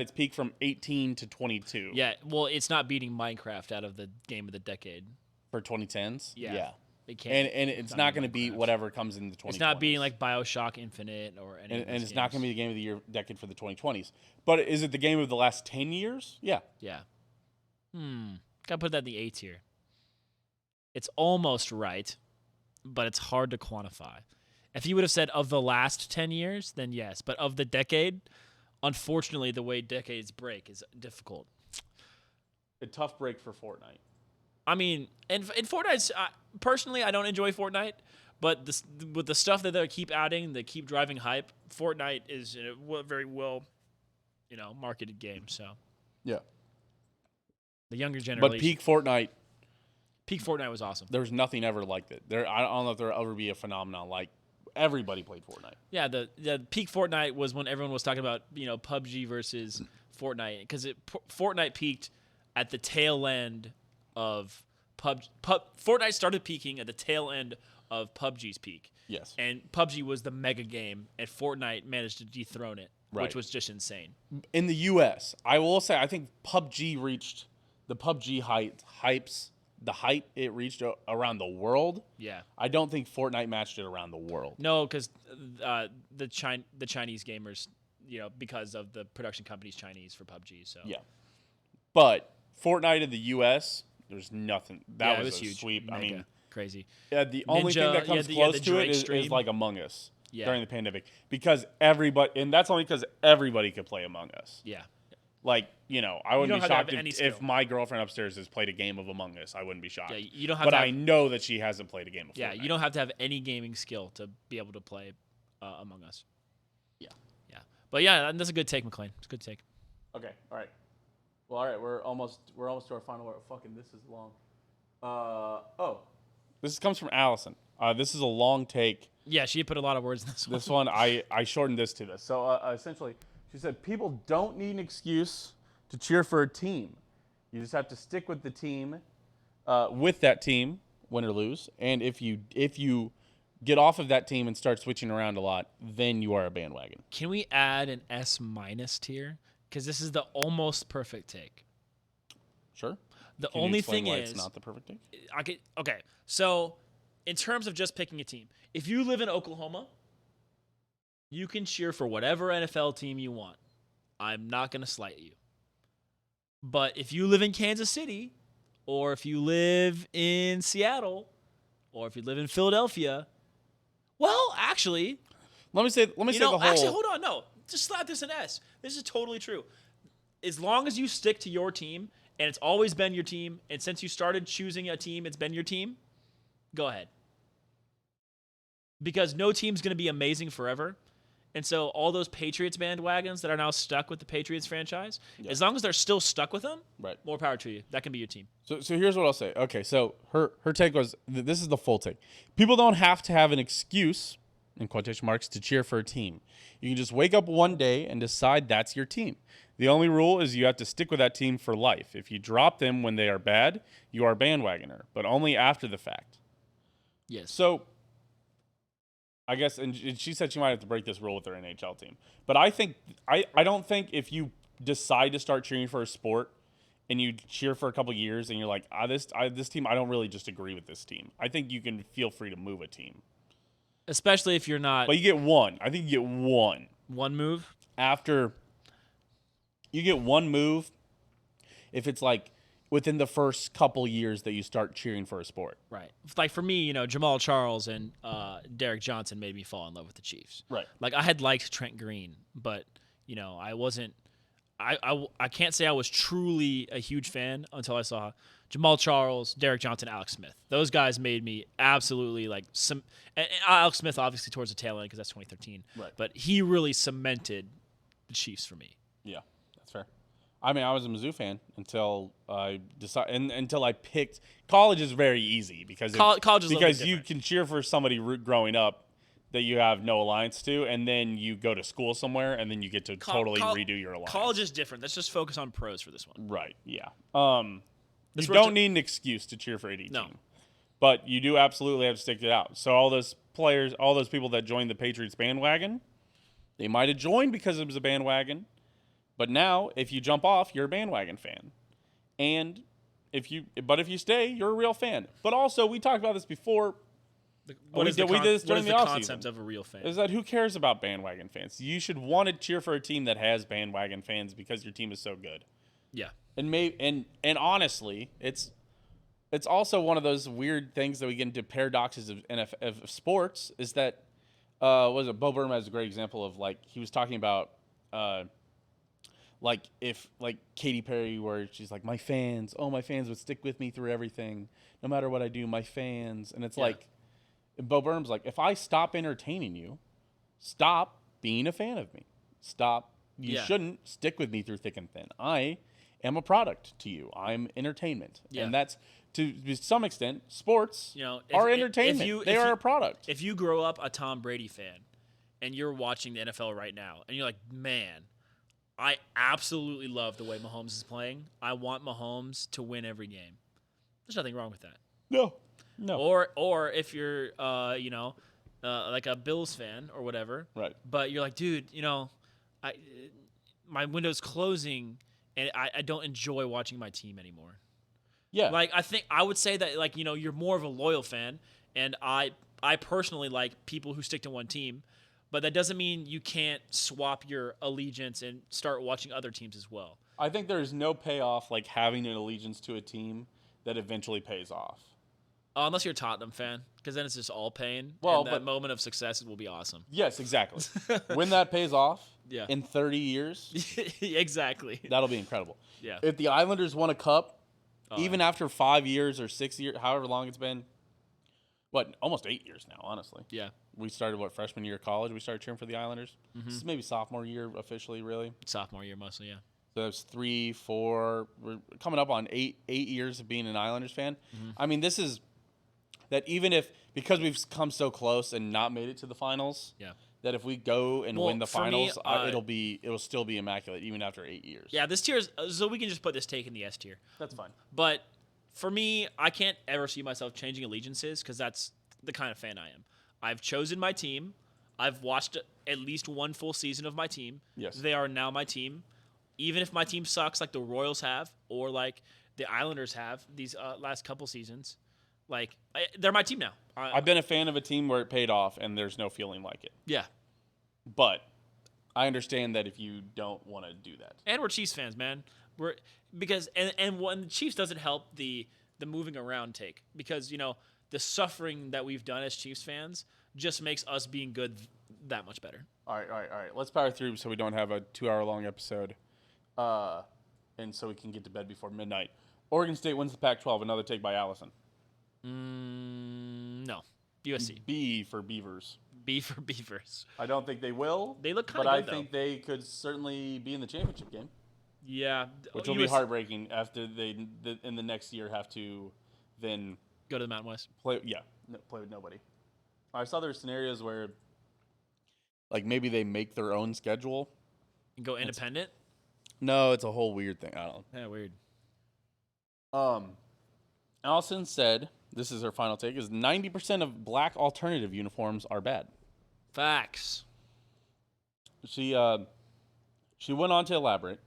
A: its peak from 18 to 22.
B: Yeah, well, it's not beating Minecraft out of the game of the decade.
A: For 2010s?
B: Yeah. It can't.
A: And it's not going to beat whatever comes in the 2020s.
B: It's not beating like BioShock Infinite or any of those
A: and it's
B: games.
A: not going to be the game of the year decade for the 2020s. But is it the game of the last 10 years? Yeah.
B: Yeah. Gotta put that in the A tier. It's almost right, but it's hard to quantify. If you would have said of the last 10 years, then yes. But of the decade, unfortunately, the way decades break is difficult.
A: A tough break for Fortnite.
B: I mean, in Fortnite, personally, I don't enjoy Fortnite. But with the stuff that they keep adding, they keep driving hype, Fortnite is a very well, marketed game. So
A: yeah.
B: The younger generation.
A: But peak Fortnite
B: was awesome.
A: There's nothing ever like that. I don't know if there'll ever be a phenomenon like everybody played Fortnite.
B: Yeah, the peak Fortnite was when everyone was talking about PUBG versus Fortnite because Fortnite peaked at the tail end of PUBG. Fortnite started peaking at the tail end of PUBG's peak.
A: Yes.
B: And PUBG was the mega game, and Fortnite managed to dethrone it, which was just insane.
A: In the U.S., I will say I think PUBG reached the PUBG hypes. The hype it reached around the world.
B: Yeah.
A: I don't think Fortnite matched it around the world.
B: No, because the Chinese gamers, because of the production company's Chinese for PUBG. So
A: yeah. But Fortnite in the U.S., there's nothing. That was a
B: huge.
A: sweep.
B: Mega.
A: I mean,
B: crazy.
A: Yeah, the only thing that comes close to it is like Among Us during the pandemic because that's only because everybody could play Among Us.
B: Yeah.
A: Like, I wouldn't be shocked if my girlfriend upstairs has played a game of Among Us. I wouldn't be shocked.
B: Yeah, you don't have.
A: But I know that she hasn't played a game of Fortnite.
B: Yeah, you don't have to have any gaming skill to be able to play Among Us.
A: Yeah.
B: Yeah. But yeah, that's a good take, McLean. It's a good take.
A: Okay. All right. Well, all right. We're almost to our final word. Fucking, this is long. This comes from Allison. This is a long take.
B: Yeah, she put a lot of words in this one.
A: This one, I shortened this to this. So essentially, she said, people don't need an excuse to cheer for a team. You just have to stick with the team, with that team, win or lose. And if you get off of that team and start switching around a lot, then you are a bandwagon.
B: Can we add an S- tier? Because this is the almost perfect take.
A: Sure.
B: The
A: Can you
B: only
A: explain
B: thing
A: why
B: is,
A: it's not the perfect take.
B: Okay. So, in terms of just picking a team, if you live in Oklahoma, you can cheer for whatever NFL team you want. I'm not going to slight you. But if you live in Kansas City, or if you live in Seattle, or if you live in Philadelphia, well, actually,
A: let me say the whole.
B: Actually, hold on, no, just slap this an S. This is totally true. As long as you stick to your team, and it's always been your team, and since you started choosing a team, it's been your team. Go ahead. Because no team's going to be amazing forever. And so all those Patriots bandwagons that are now stuck with the Patriots franchise,
A: Yeah.
B: as long as they're still stuck with them,
A: Right.
B: more power to you. That can be your team.
A: So here's what I'll say. Okay, so her take was this is the full take. People don't have to have an excuse in quotation marks to cheer for a team. You can just wake up one day and decide that's your team. The only rule is you have to stick with that team for life. If you drop them when they are bad, you are a bandwagoner, but only after the fact.
B: Yes.
A: So I guess, and she said she might have to break this rule with her NHL team. But I don't think if you decide to start cheering for a sport and you cheer for a couple years and you're like, this team, I don't really just agree with this team. I think you can feel free to move a team.
B: Especially if you're not
A: But you get one. I think you get one.
B: one move.
A: After you get one move if it's like within the first couple years that you start cheering for a sport.
B: Right. Like for me, Jamal Charles and Derek Johnson made me fall in love with the Chiefs.
A: Right.
B: Like I had liked Trent Green, but I wasn't. I can't say I was truly a huge fan until I saw Jamal Charles, Derek Johnson, Alex Smith. Those guys made me absolutely like some. And Alex Smith obviously towards the tail end because that's 2013.
A: Right.
B: But he really cemented the Chiefs for me.
A: Yeah, that's fair. I mean, I was a Mizzou fan until I decided, and until I picked. College is very easy because
B: College is a little bit
A: because you
B: different.
A: can cheer for somebody growing up that you have no alliance to, and then you go to school somewhere, and then you get to totally redo your alliance.
B: College is different. Let's just focus on pros for this one.
A: Right? Yeah.
B: This
A: You
B: works-
A: don't need an excuse to cheer for any
B: No.
A: team, but you do absolutely have to stick it out. So all those players, all those people that joined the Patriots bandwagon, they might have joined because it was a bandwagon. But now, if you jump off, you're a bandwagon fan, and if you stay, you're a real fan. But also, we talked about this before.
B: What is the concept of a real fan?
A: Is that who cares about bandwagon fans? You should want to cheer for a team that has bandwagon fans because your team is so good.
B: Yeah.
A: And honestly, it's also one of those weird things that we get into paradoxes of sports. Is that was it? Bo Burnham has a great example of like he was talking about. Like if like Katy Perry, where she's like, my fans would stick with me through everything, no matter what I do, my fans. And it's like, Bo Burnham's like, if I stop entertaining you, stop being a fan of me. You shouldn't stick with me through thick and thin. I am a product to you. I'm entertainment.
B: Yeah.
A: And that's, to some extent, sports are entertainment. They are a product.
B: If you grow up a Tom Brady fan and you're watching the NFL right now and you're like, man, I absolutely love the way Mahomes is playing. I want Mahomes to win every game. There's nothing wrong with that.
A: No.
B: Or if you're, like a Bills fan or whatever.
A: Right.
B: But you're like, dude, my window's closing and I don't enjoy watching my team anymore.
A: Yeah.
B: Like I would say that like, you're more of a loyal fan, and I personally like people who stick to one team. But that doesn't mean you can't swap your allegiance and start watching other teams as well.
A: I think there's no payoff like having an allegiance to a team that eventually pays off.
B: Unless you're a Tottenham fan, because then it's just all pain.
A: Well,
B: and that moment of success will be awesome.
A: Yes, exactly. When that pays off in 30 years,
B: exactly.
A: that'll be incredible.
B: Yeah.
A: If the Islanders won a cup, even after 5 years or 6 years, however long it's been, almost 8 years now, honestly.
B: Yeah.
A: We started, freshman year of college? We started cheering for the Islanders. Mm-hmm. This is maybe sophomore year officially, really.
B: Sophomore year mostly, yeah.
A: So that's 3, 4. We're coming up on 8 years of being an Islanders fan. Mm-hmm. I mean, this is that because we've come so close and not made it to the finals, that if we go and win the finals, it'll still be immaculate even after 8 years.
B: Yeah, this tier is, so we can just put this take in the S tier.
A: That's fine.
B: But for me, I can't ever see myself changing allegiances because that's the kind of fan I am. I've chosen my team. I've watched at least one full season of my team.
A: Yes.
B: They are now my team. Even if my team sucks like the Royals have or like the Islanders have these last couple seasons, they're my team now.
A: I've been a fan of a team where it paid off and there's no feeling like it.
B: Yeah.
A: But I understand that if you don't want to do that.
B: And we're Chiefs fans, man. And when the Chiefs doesn't help the moving around take because, the suffering that we've done as Chiefs fans just makes us being good that much better.
A: All right. Let's power through so we don't have a 2-hour-long episode, and so we can get to bed before midnight. Oregon State wins the Pac-12. Another take by Allison.
B: No. USC.
A: B for Beavers.
B: B for Beavers.
A: I don't think they will.
B: They look
A: but
B: kinda
A: I
B: good,
A: think they could certainly be in the championship game,
B: Yeah.
A: which will be heartbreaking after they in the next year have to then
B: Go to the Mountain West.
A: play. Yeah, play with nobody. I saw there were scenarios where like maybe they make their own schedule.
B: And go independent.
A: No, it's a whole weird thing. I don't.
B: Yeah, weird.
A: Allison said, "This is her final take: is 90% of black alternative uniforms are bad."
B: Facts.
A: She went on to elaborate.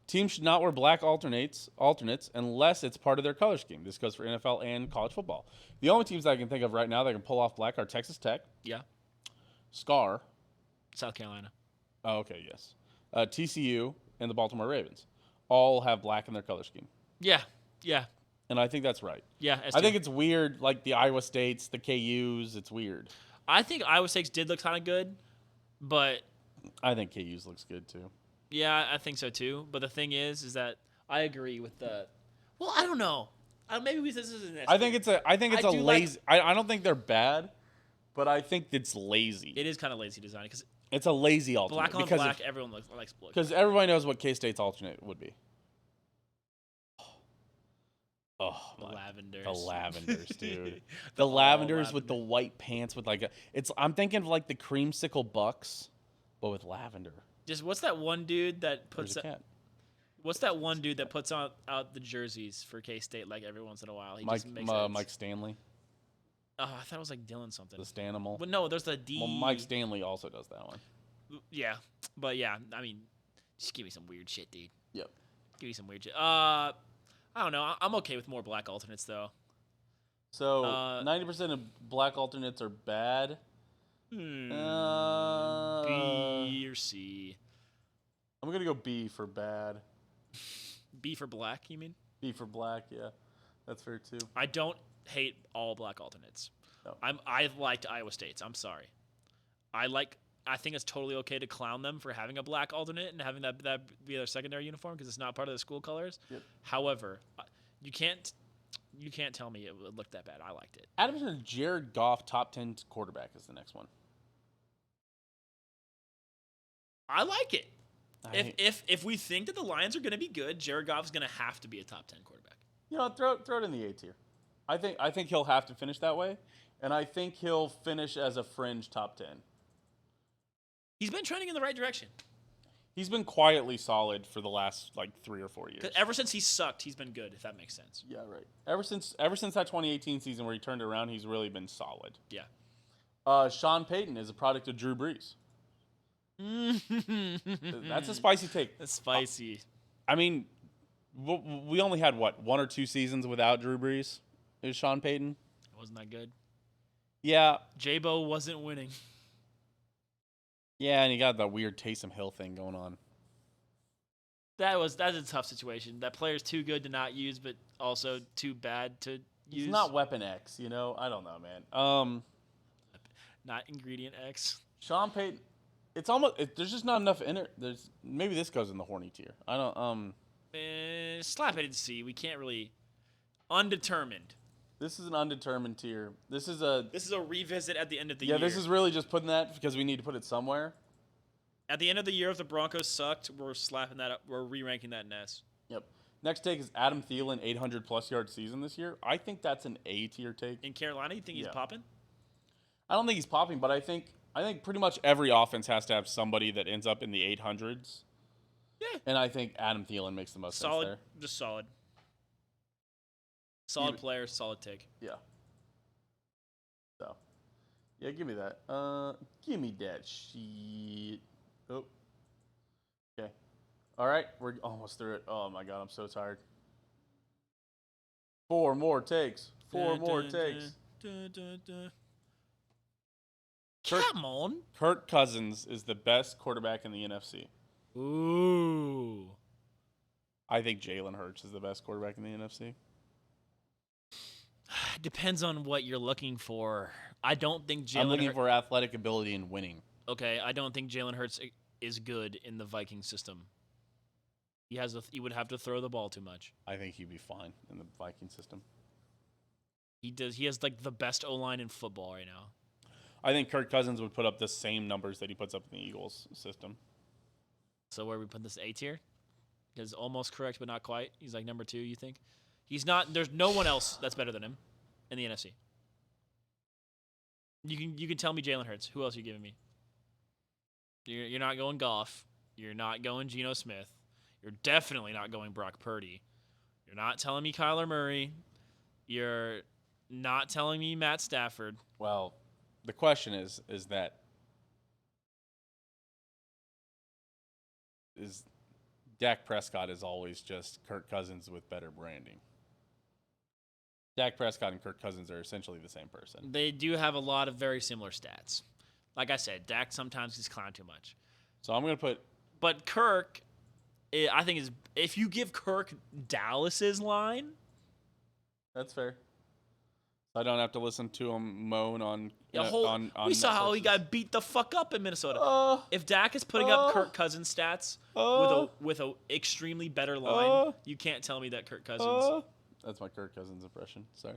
A: Teams should not wear black alternates unless it's part of their color scheme. This goes for NFL and college football. The only teams that I can think of right now that can pull off black are Texas Tech,
B: Yeah.
A: Scar.
B: South Carolina.
A: Oh, okay, yes. TCU and the Baltimore Ravens all have black in their color scheme,
B: Yeah. Yeah.
A: and I think that's right.
B: Yeah.
A: I think it's weird, like the Iowa States, the KU's. It's weird.
B: I think Iowa State did look kind of good, but
A: I think KU's looks good too.
B: yeah, I think so too. But the thing is that I agree with the. Well, I don't know. Maybe this is an.
A: I think it's a
B: I do
A: lazy. I don't think they're bad, but I think it's lazy.
B: It is kind of lazy design because
A: It's a lazy alternate.
B: black on black, everyone likes blue.
A: Because everybody knows what K-State's alternate would be. Oh,
B: The lavenders.
A: The lavenders, dude. The lavenders with the white pants with like a. I'm thinking of like the creamsicle Bucks, but with lavender.
B: Just what's that one dude that
A: There's
B: puts
A: a cat.
B: What's that one dude that puts out the jerseys for K-State like every once in a while? He just makes
A: Mike Stanley,
B: Oh, I thought it was like Dylan something.
A: the Stanimal.
B: But no, there's the D.
A: Well, Mike Stanley also does that one.
B: Yeah, but yeah, I mean, just give me some weird shit, dude.
A: Yep.
B: Give me some weird shit. I don't know. I'm okay with more black alternates though.
A: So 90% of black alternates are bad.
B: B or C.
A: I'm gonna go B for bad.
B: B for black, you mean?
A: B for black, yeah, that's fair too.
B: I don't hate all black alternates.
A: No.
B: I liked Iowa State's. I'm sorry. I think it's totally okay to clown them for having a black alternate and having that be their secondary uniform because it's not part of the school colors.
A: Yep.
B: However, you can't tell me it looked that bad. I liked it.
A: Adam said Jared Goff, top 10 quarterback, is the next one.
B: I like it. If we think that the Lions are going to be good, Jared Goff is going to have to be a top 10 quarterback.
A: You know, throw it in the A tier. I think he'll have to finish that way, and I think he'll finish as a fringe top 10.
B: He's been trending in the right direction.
A: He's been quietly solid for the last like 3 or 4 years.
B: Ever since he sucked, he's been good. If that makes sense.
A: Yeah, right. Ever since that 2018 season where he turned it around, he's really been solid.
B: Yeah.
A: Sean Payton is a product of Drew Brees. That's a spicy take.
B: That's spicy.
A: I mean, we only had 1 or 2 seasons without Drew Brees. Is Sean Payton?
B: Wasn't that good?
A: Yeah.
B: J-Bo wasn't winning.
A: Yeah, and you got that weird Taysom Hill thing going on.
B: That's a tough situation. That player's too good to not use, but also too bad to use.
A: He's not Weapon X, you know? I don't know, man.
B: Not Ingredient X.
A: Sean Payton, it's almost there's just not enough in it. Maybe this goes in the horny tier. I don't
B: slap it in C. We can't really undetermined.
A: This is an undetermined tier. This is a
B: revisit at the end of the year.
A: Yeah, this is really just putting that because we need to put it somewhere.
B: At the end of the year, if the Broncos sucked, we're slapping that up. We're re-ranking that in S.
A: Yep. Next take is Adam Thielen, 800+ yard season this year. I think that's an A tier take.
B: In Carolina, you think he's popping?
A: I don't think he's popping, but I think pretty much every offense has to have somebody that ends up in the 800s.
B: Yeah.
A: And I think Adam Thielen makes the most sense there.
B: Just solid. Solid player, solid take.
A: Yeah. So, yeah, give me that. Give me that shit. Oh. Okay. All right, we're almost through it. Oh my God, I'm so tired. 4 more takes. 4 more takes.
B: Come on.
A: Kirk Cousins is the best quarterback in the NFC.
B: Ooh.
A: I think Jalen Hurts is the best quarterback in the NFC.
B: Depends on what you're looking for. I don't think Jalen.
A: I'm looking for athletic ability and winning.
B: Okay, I don't think Jalen Hurts is good in the Viking system. He would have to throw the ball too much.
A: I think he'd be fine in the Viking system.
B: He does. He has like the best O-line in football right now.
A: I think Kirk Cousins would put up the same numbers that he puts up in the Eagles system.
B: So where we put this A tier? Is almost correct, but not quite. He's like number 2, you think? He's not. There's no one else that's better than him in the NFC. You can tell me Jalen Hurts. Who else are you giving me? You're not going Goff. You're not going Geno Smith. You're definitely not going Brock Purdy. You're not telling me Kyler Murray. You're not telling me Matt Stafford.
A: Well, the question is Dak Prescott is always just Kirk Cousins with better branding. Dak Prescott and Kirk Cousins are essentially the same person.
B: They do have a lot of very similar stats. Like I said, Dak sometimes he's clown too much.
A: So I'm going to put...
B: But Kirk, I think, is if you give Kirk Dallas's line...
A: That's fair. I don't have to listen to him moan on...
B: we saw how he got beat the fuck up in Minnesota. If Dak is putting up Kirk Cousins stats with a extremely better line, you can't tell me that Kirk Cousins...
A: That's my Kirk Cousins impression. Sorry.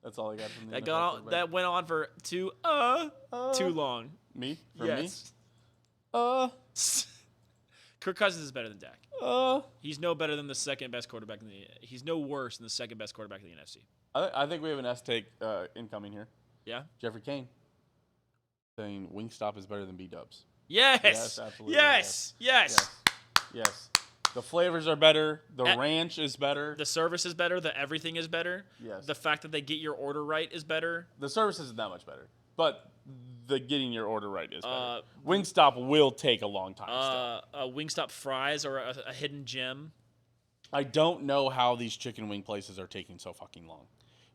A: That's all I got from the
B: that went on for too long.
A: Me?
B: Yes.
A: Me?
B: Kirk Cousins is better than Dak. He's no better than the second best quarterback in the. He's no worse than the second best quarterback in the NFC.
A: I think we have an S take incoming here.
B: Yeah.
A: Jeffrey Kane saying Wingstop is better than B-Dubs.
B: Yes.
A: Yes, absolutely.
B: Yes.
A: Yes. The flavors are better. The ranch is better.
B: The service is better. The everything is better.
A: Yes.
B: The fact that they get your order right is better.
A: The service isn't that much better, but the getting your order right is better. Wingstop will take a long time still.
B: Wingstop fries are a hidden gem.
A: I don't know how these chicken wing places are taking so fucking long.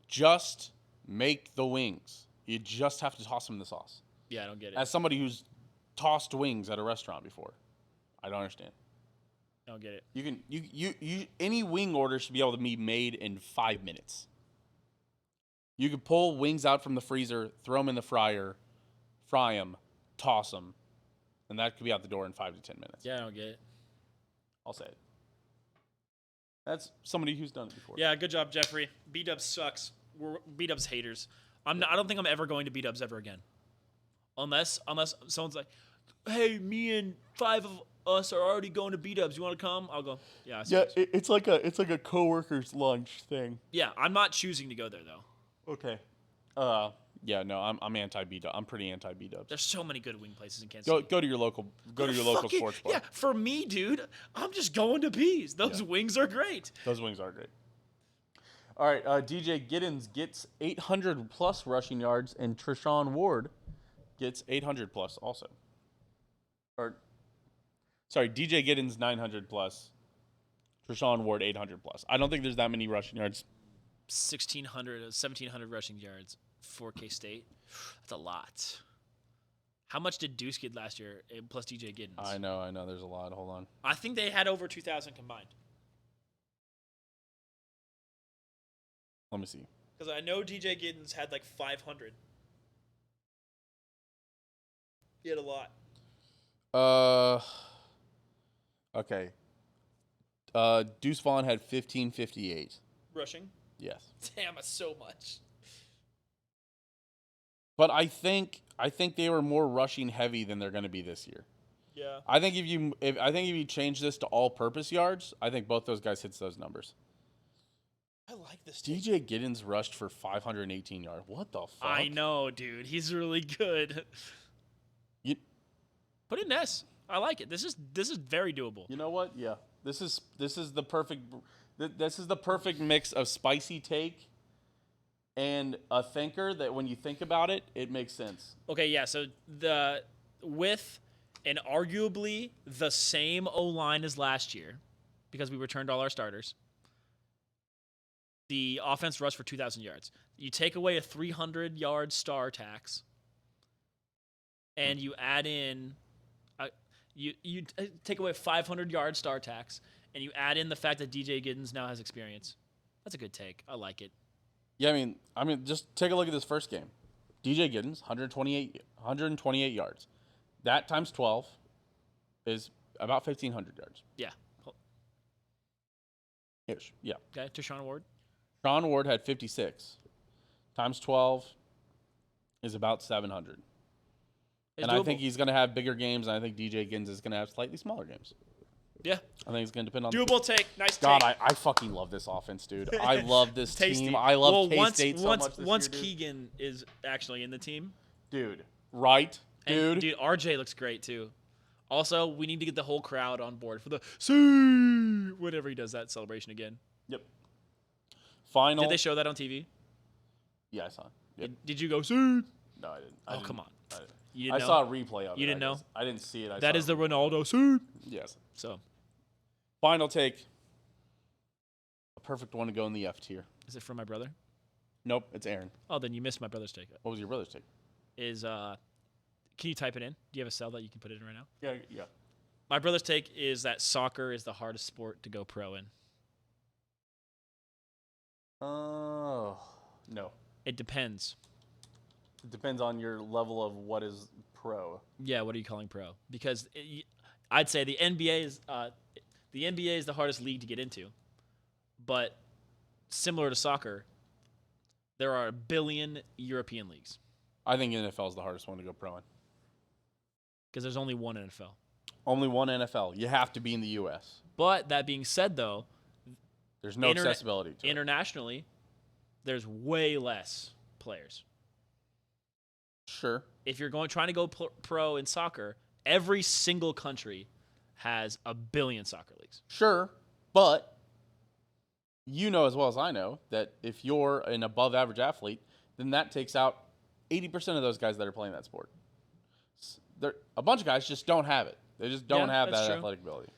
A: Just make the wings. You just have to toss them in the sauce.
B: Yeah, I don't get it.
A: As somebody who's tossed wings at a restaurant before, I don't understand.
B: I don't get it.
A: You any wing order should be able to be made in 5 minutes. You could pull wings out from the freezer, throw them in the fryer, fry them, toss them, and that could be out the door in 5 to 10 minutes.
B: Yeah, I don't get it.
A: I'll say it. That's somebody who's done it before.
B: Yeah, good job, Jeffrey. B-Dubs sucks. We're B-Dubs haters. I don't think I'm ever going to B-Dubs ever again. Unless someone's like, hey, me and 5 of us are already going to B-Dubs. You want to come? I'll go. Yeah.
A: It's like a coworker's lunch thing.
B: Yeah, I'm not choosing to go there though.
A: Okay. Yeah, no, I'm anti B-Dubs. I'm pretty anti B-Dubs.
B: There's so many good wing places in Kansas City.
A: Go to your local sports bar.
B: Yeah, for me, dude, I'm just going to B's. Those wings are great.
A: Those wings are great. All right, DJ Giddens gets 800 plus rushing yards, and Treshaun Ward gets 800 plus also. DJ Giddens 900 plus, Treshaun Ward 800 plus. I don't think there's that many rushing yards.
B: 1,700 rushing yards for K-State. That's a lot. How much did Deuce get last year, plus DJ Giddens?
A: I know. There's a lot. Hold on.
B: I think they had over 2,000 combined.
A: Let me see.
B: Because I know DJ Giddens had like 500. He had a lot.
A: Okay. Deuce Vaughn had 1558.
B: Rushing?
A: Yes.
B: Damn, that's so much.
A: But I think they were more rushing heavy than they're going to be this year.
B: Yeah.
A: I think if you change this to all-purpose yards, I think both those guys hits those numbers.
B: I like this team.
A: DJ Giddens rushed for 518 yards. What the fuck?
B: I know, dude. He's really good. Put in S. I like it. This is very doable.
A: You know what? Yeah. This is the perfect mix of spicy take and a thinker that when you think about it, it makes sense.
B: Okay, yeah. So with and arguably the same O-line as last year, because we returned all our starters, the offense rushed for 2,000 yards. You take away a 300-yard star tax, and you add in you take away a 500-yard star tax, and you add in the fact that DJ Giddens now has experience. That's a good take. I like it.
A: Yeah, I mean, just take a look at this first game. DJ Giddens, 128 yards. That times 12 is about 1,500 yards.
B: Yeah.
A: Ish. Yeah.
B: Okay. Treshaun Ward.
A: Treshaun Ward had 56. Times 12 is about 700.
B: It's
A: And I
B: doable.
A: think he's going to have bigger games, and I think DJ Gins is going to have slightly smaller games.
B: Yeah.
A: I think it's going to depend on
B: Doable take. Nice
A: God,
B: take.
A: I fucking love this offense, dude. I love this
B: Tasty.
A: team. I love
B: well,
A: K-State so much this
B: once
A: year, dude.
B: Keegan is actually in the team.
A: Dude, right?
B: And,
A: Dude.
B: RJ looks great too. Also, we need to get the whole crowd on board for the see whenever he does that celebration again.
A: Yep. Final.
B: Did they show that on TV?
A: Yeah, I saw it. Yep.
B: Did you go see?
A: No, I didn't.
B: Oh, come on.
A: I didn't.
B: You didn't
A: I
B: know?
A: saw a replay of it.
B: You didn't know?
A: I didn't see it.
B: That is the Ronaldo suit.
A: Yes.
B: So,
A: Final take. A perfect one to go in the F tier.
B: is it from my brother?
A: Nope, it's Aaron.
B: Oh, then you missed my brother's take.
A: What was your brother's take?
B: Can you type it in? Do you have a cell that you can put it in right now?
A: Yeah.
B: My brother's take is that soccer is the hardest sport to go pro in.
A: Oh, no.
B: It depends.
A: It depends on your level of what is pro.
B: Yeah, what are you calling pro? Because I'd say the NBA is the hardest league to get into, but similar to soccer, there are a billion European leagues
A: I think NFL is the hardest one to go pro in.
B: because there's only one NFL.
A: Only one NFL. You have to be in the U.S.
B: But that being said, though,
A: There's no accessibility to it.
B: internationally, there's way less players.
A: Sure.
B: If you're trying to go pro in soccer, every single country has a billion soccer leagues.
A: Sure. But you know as well as I know that if you're an above average athlete, then that takes out 80% of those guys that are playing that sport. A bunch of guys just don't have it. They just don't have
B: that's
A: that
B: true.
A: athletic ability.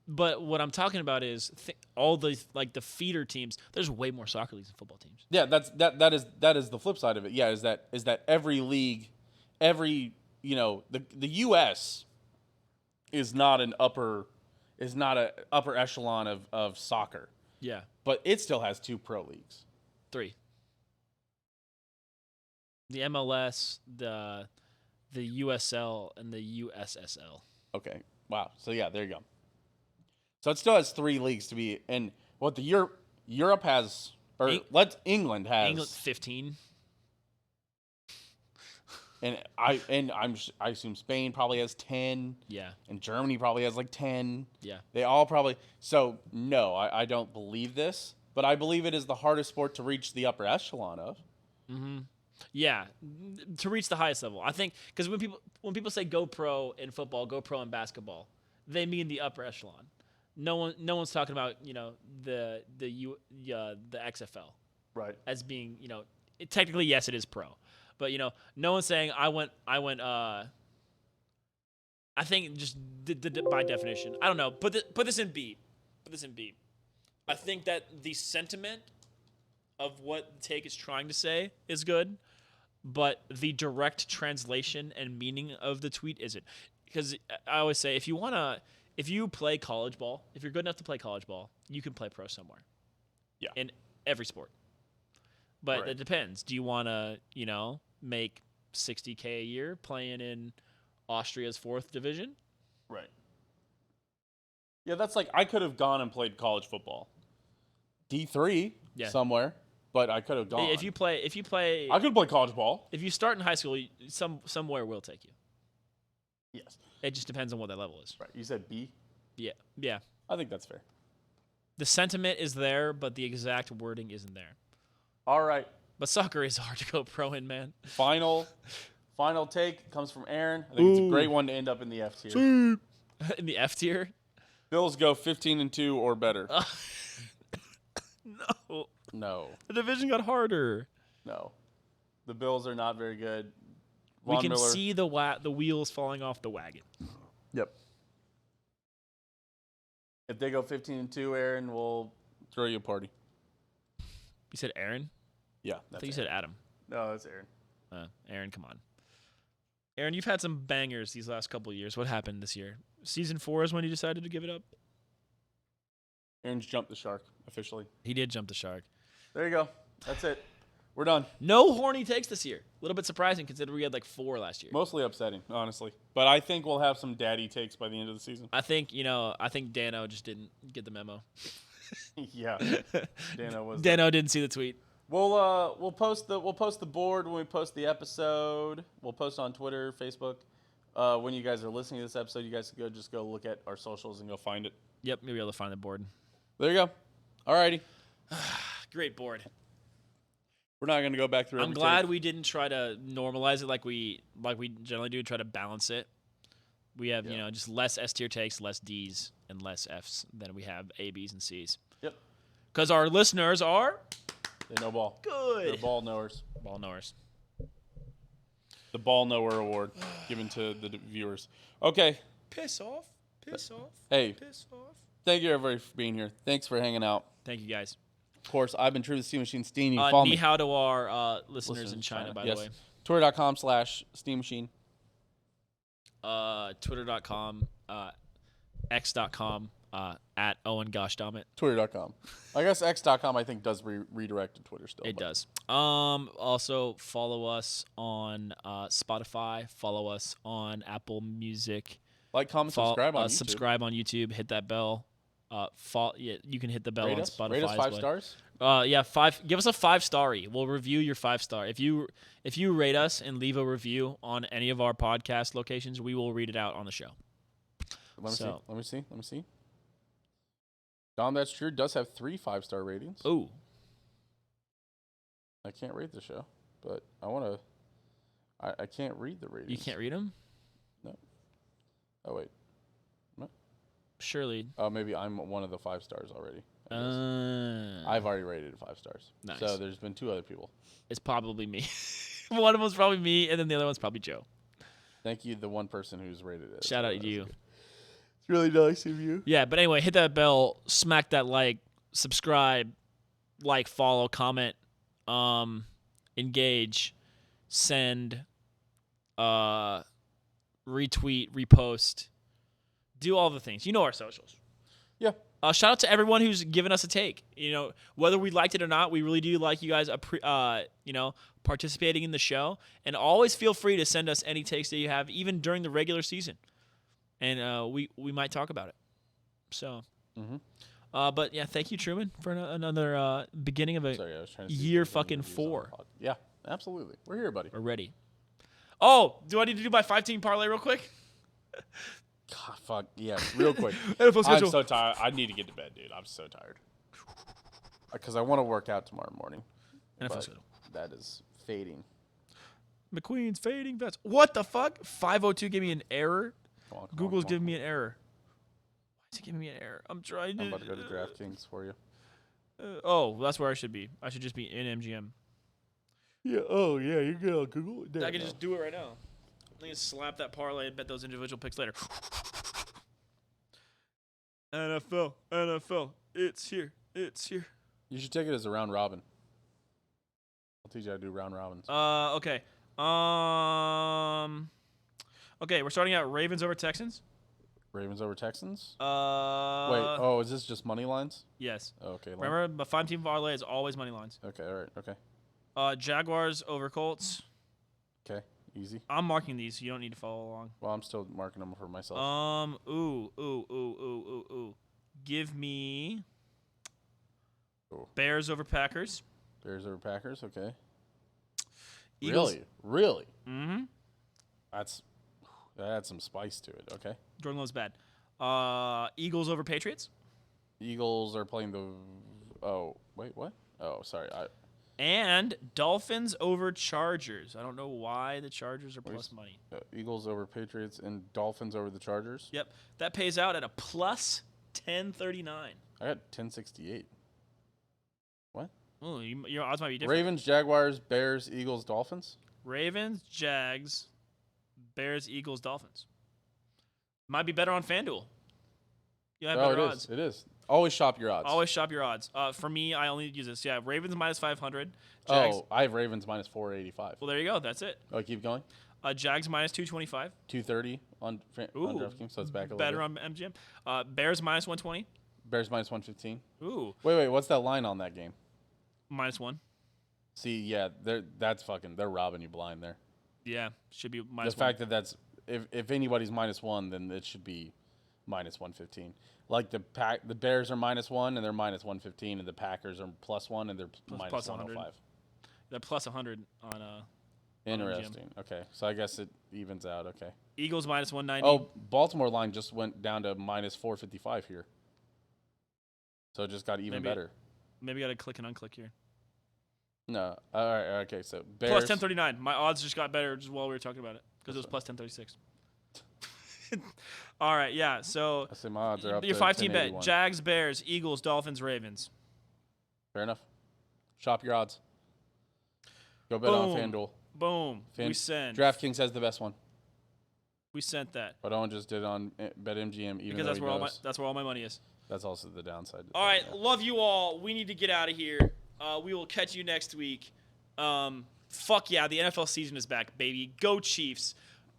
B: But what I'm talking about is all the the feeder teams. There's way more soccer leagues than football teams.
A: Yeah, that is the flip side of it. Yeah, is that every league, the U.S. is not an upper echelon of soccer,
B: Yeah,
A: but it still has 2 pro leagues.
B: 3. The MLS, the USL, and the USSL.
A: Okay, wow. So yeah, there you go. So it still has 3 leagues to be, and what the Europe has, or England has,
B: England 15.
A: and I assume Spain probably has 10.
B: Yeah,
A: And Germany probably has like 10.
B: yeah.
A: They all probably. So, no, I don't believe this, but I believe it is the hardest sport to reach the upper echelon of.
B: Yeah, to reach the highest level. I think because when people say go pro in football, go pro in basketball, they mean the upper echelon. No one's talking about the XFL
A: Right.
B: as being technically yes it is pro, but no one's saying I went. I think just by definition, I don't know. Put this in B. I think that the sentiment of what the take is trying to say is good, but the direct translation and meaning of the tweet isn't. Because I always say if you play college ball, if you're good enough to play college ball, you can play pro somewhere.
A: Yeah.
B: In every sport. But
A: Right.
B: it depends. Do you want to, make $60K a year playing in Austria's 4th division?
A: Right. Yeah, that's like I could have gone and played college football, D3 somewhere, but I could have gone.
B: If you play,
A: I could play college ball.
B: if you start in high school, somewhere will take you.
A: Yes.
B: It just depends on what that level is.
A: Right. You said B.
B: Yeah.
A: I think that's fair.
B: The sentiment is there, but the exact wording isn't there.
A: All right.
B: But soccer is hard to go pro in, man.
A: Final take comes from Aaron. I think it's a great one to end up in the F tier.
B: In the F tier?
A: Bills go 15-2 or better.
B: No.
A: No.
B: The division got harder.
A: No. The Bills are not very good.
B: We
A: Von
B: can
A: Miller.
B: see the wheels falling off the wagon.
A: Yep. If they go 15-2, Aaron, we'll throw you a party.
B: You said Aaron?
A: Yeah.
B: I think you said Adam.
A: No, that's Aaron.
B: Aaron, come on. Aaron, you've had some bangers these last couple of years. What happened this year? Season 4 is when you decided to give it up?
A: Aaron's jumped the shark, officially.
B: He did jump the shark.
A: There you go. That's it. We're done.
B: No horny takes this year. A little bit surprising considering we had like 4 last year.
A: Mostly upsetting, honestly. But I think we'll have some daddy takes by the end of the season.
B: I think Dano just didn't get the memo.
A: Yeah. Dano
B: didn't see the tweet.
A: We'll post the board when we post the episode. We'll post on Twitter, Facebook, When you guys are listening to this episode, you guys can just go look at our socials and go find it.
B: Yep, maybe I'll find the board.
A: There you go. Alrighty.
B: Great board.
A: We're not gonna go back through.
B: I'm glad we didn't try to normalize it like we generally do. Try to balance it. We have just less S tier takes, less D's, and less F's than we have A, B's, and C's.
A: Yep.
B: Because our listeners are
A: they know ball.
B: Good.
A: They're ball knowers.
B: Ball knowers.
A: The Ball Knower Award given to the viewers. Okay.
B: Piss off. Piss off.
A: Hey.
B: Piss off.
A: Thank you everybody for being here. Thanks for hanging out.
B: Thank you guys.
A: Of course, I've been True to Steam Machine Steam. You can follow me.
B: Ni hao to our listeners in China, by the way.
A: Twitter.com/Steam Machine.
B: Twitter.com, X.com, at Owen Gosh Damn It.
A: Twitter.com. I guess X.com I think does redirect to Twitter still.
B: It does. Also follow us on Spotify. Follow us on Apple Music.
A: Like, comment, subscribe on YouTube.
B: Subscribe on YouTube. Hit that bell. You can hit the bell
A: Rate
B: on
A: us.
B: Spotify.
A: Rate us 5 stars.
B: Yeah, 5. Give us a 5-star. We'll review your 5-star. If you rate us and leave a review on any of our podcast locations, we will read it out on the show.
A: Let me see. Dahm, That's True does have 3 5-star ratings.
B: Ooh.
A: I can't rate the show, but I want to. I can't read the ratings.
B: You can't read them?
A: No. Oh wait. No.
B: Surely.
A: Oh, maybe I'm one of the 5 stars already. I've already rated it 5 stars.
B: Nice.
A: So there's been 2 other people.
B: It's probably me. One of them's probably me, and then the other one's probably Joe.
A: Thank you, the one person who's rated it.
B: Shout out to you.
A: It's really nice of you.
B: Yeah, but anyway, hit that bell, smack that like, subscribe, follow, comment, engage, send, retweet, repost, do all the things. You know our socials.
A: Yeah.
B: Shout out to everyone who's given us a take. Whether we liked it or not, we really do like you guys, participating in the show. And always feel free to send us any takes that you have, even during the regular season. And we might talk about it. So, but yeah, thank you, Truman, for another beginning of a year fucking 4.
A: Yeah, absolutely. We're here, buddy.
B: We're ready. Oh, do I need to do my 5-team parlay real quick?
A: God, fuck yeah, real quick.
B: I'm
A: so tired. I need to get to bed, dude. I'm so tired. Because I want to work out tomorrow morning. But that is fading.
B: McQueen's fading vets. What the fuck? 502 gave me an error. Google's giving me an error. Why is it giving me an error? I'm trying to.
A: I'm about to go to DraftKings for you.
B: That's where I should be. I should just be in MGM.
A: Yeah. Oh yeah, you're good on Google.
B: I can just do it right now. I can slap that parlay and bet those individual picks later. NFL, it's here.
A: You should take it as a round robin. I'll teach you how to do round robins.
B: Okay. Okay, we're starting out Ravens over Texans.
A: Ravens over Texans?
B: Wait,
A: is this just money lines?
B: Yes.
A: Oh, okay.
B: Remember, the 5-team parlay is always money lines.
A: Okay, all right, okay.
B: Jaguars over Colts.
A: Okay, easy.
B: I'm marking these, so you don't need to follow along.
A: Well, I'm still marking them for myself.
B: Give me Bears over Packers.
A: Bears over Packers, okay.
B: Eagles.
A: Really?
B: Mm-hmm.
A: That adds some spice to it, okay.
B: Jordan Love's bad. Eagles over Patriots.
A: Eagles are playing the... Oh, wait, what? Oh, sorry.
B: And Dolphins over Chargers. I don't know why the Chargers are plus money.
A: Eagles over Patriots and Dolphins over the Chargers?
B: Yep. That pays out at a plus 1039.
A: I got 1068. What?
B: Oh, your odds might be different.
A: Ravens, Jaguars, Bears, Eagles, Dolphins?
B: Ravens, Jags, Bears, Eagles, Dolphins. Might be better on FanDuel. You have better odds.
A: It is. Always shop your odds.
B: Always shop your odds. For me, I only use this. Yeah, Ravens minus 500.
A: Jags, I have Ravens minus 485.
B: Well, there you go. That's it.
A: Oh, keep going.
B: Jags minus 225.
A: 230 on DraftKings, so it's back a little
B: better on MGM. Bears minus 120.
A: Bears minus 115.
B: Ooh.
A: Wait, what's that line on that game?
B: -1.
A: See, yeah, they're robbing you blind there.
B: Yeah, should be -1.
A: The fact that that's if anybody's -1, then it should be minus 115. Like the Bears are -1 and they're minus 115, and the Packers are +1 and they're minus 105.
B: They're plus 100 on
A: Interesting. Okay, so I guess it evens out. Okay.
B: Eagles minus 190.
A: Oh, Baltimore line just went down to minus 455 here. So it just got even better.
B: Maybe got to click and unclick here.
A: No. All right. Okay. So Bears.
B: Plus 1039. My odds just got better just while we were talking about it because it was plus 1036. All right. Yeah. So
A: I say my odds are up
B: your
A: to
B: 5-team bet:
A: 1081.
B: Jags, Bears, Eagles, Dolphins, Ravens.
A: Fair enough. Shop your odds. Go bet on FanDuel.
B: Boom. We sent.
A: DraftKings has the best one.
B: We sent that.
A: But Owen just did it on BetMGM. Even
B: Because that's where all my money is.
A: That's also the downside.
B: All right. Love you all. We need to get out of here. We will catch you next week. Fuck yeah. The NFL season is back, baby. Go Chiefs.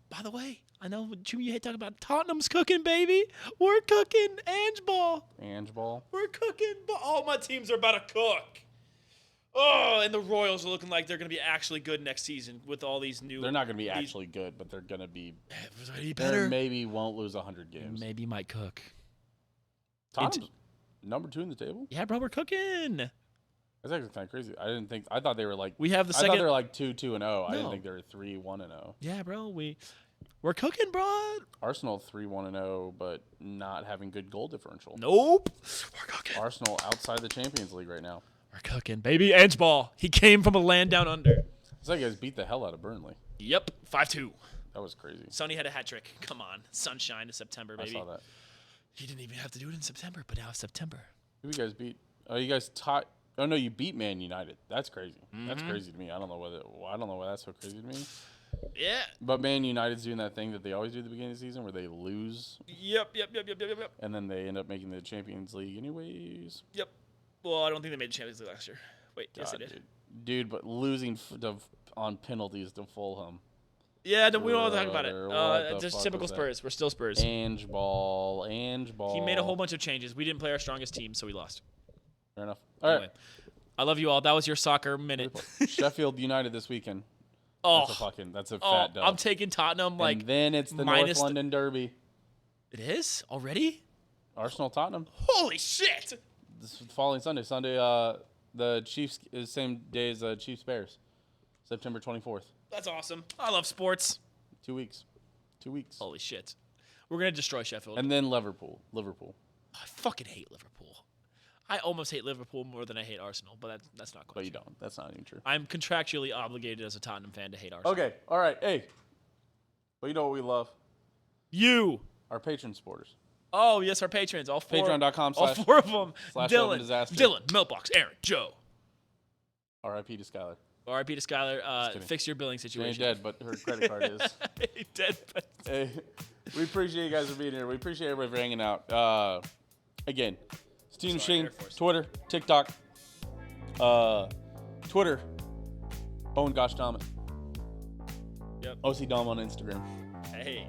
B: By the way, I know you hate talking about Tottenham's cooking, baby. We're cooking. Ange Ball. We're cooking. All my teams are about to cook. Oh, and the Royals are looking like they're going to be actually good next season with all these new.
A: They're not going to be actually good, but they're going to be
B: better.
A: They maybe won't lose 100 games.
B: Maybe might cook.
A: Tottenham's number 2 in the table?
B: Yeah, bro, we're cooking.
A: That's actually kind of crazy. I thought they were like.
B: We have the second.
A: I thought they were like 2-2-0.
B: No.
A: I didn't think they were 3-1-0.
B: Yeah, bro, we're cooking, bro.
A: Arsenal 3-1-0, but not having good goal differential.
B: Nope. We're cooking.
A: Arsenal outside the Champions League right now.
B: We're cooking, baby. Ange Ball. He came from a land down under.
A: It's like you guys beat the hell out of Burnley.
B: Yep, 5-2.
A: That was crazy.
B: Sonny had a hat trick. Come on, sunshine to September, baby.
A: I saw that.
B: He didn't even have to do it in September, but now it's September.
A: Who you guys beat? Oh, you guys taught. Oh no, you beat Man United. That's crazy.
B: Mm-hmm.
A: That's crazy to me. I don't know why that's so crazy to me.
B: Yeah.
A: But Man United's doing that thing that they always do at the beginning of the season where they lose.
B: Yep.
A: And then they end up making the Champions League anyways.
B: Yep. Well, I don't think they made the Champions League last year. Wait, yes, they did.
A: Dude, but losing on penalties to Fulham.
B: Yeah, we don't want to talk about it. Just typical Spurs. We're still Spurs.
A: Ange Ball.
B: He made a whole bunch of changes. We didn't play our strongest team, so we lost.
A: Fair enough. All right.
B: Anyway, I love you all. That was your soccer minute.
A: Sheffield United this weekend.
B: Oh,
A: that's a fat dub.
B: I'm taking Tottenham
A: and then it's the North London Derby.
B: It is already?
A: Arsenal Tottenham.
B: Holy shit!
A: This following Sunday. The Chiefs is the same day as Chiefs Bears. September 24th.
B: That's awesome. I love sports.
A: 2 weeks. 2 weeks.
B: Holy shit. We're going to destroy Sheffield.
A: And then Liverpool.
B: I fucking hate Liverpool. I almost hate Liverpool more than I hate Arsenal, but that's not quite
A: But you
B: true.
A: don't. That's not even true.
B: I'm contractually obligated as a Tottenham fan to hate Arsenal.
A: Okay. All right. Hey. But you know what we love?
B: You.
A: Our patron supporters.
B: Oh, yes, our patrons. All four.
A: Patreon.com/
B: all four of them.
A: Dylan, Disaster.
B: Dylan, Miltbox, Aaron, Joe.
A: R.I.P. to Skylar.
B: R.I.P. to Skylar. Fix your billing situation.
A: She ain't dead, but her credit card is.
B: Dead.
A: Hey, we appreciate you guys for being here. We appreciate everybody for hanging out. Again, Steam Machine, Twitter, TikTok, Twitter, Owen Gosh Thomas.
B: Yep.
A: OC Dahm on Instagram.
B: Hey.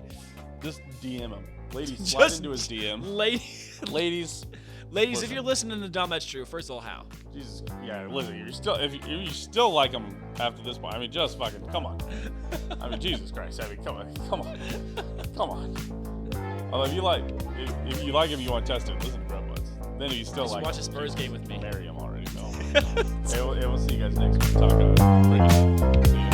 A: Just DM him. Ladies, slide into his DM. Ladies,
B: if you're listening to Dahm, that's true. First of all, how?
A: Jesus, yeah, listen, if you still like him after this point, I mean, just fucking, come on. I mean, Jesus Christ, I mean, come on. Although if you like him, you want to test it, listen to Grub Buds. Then if you still like
B: watch a Spurs game with me.
A: Marry him already, no. Hey, we'll see you guys next week. Talk about it. See you.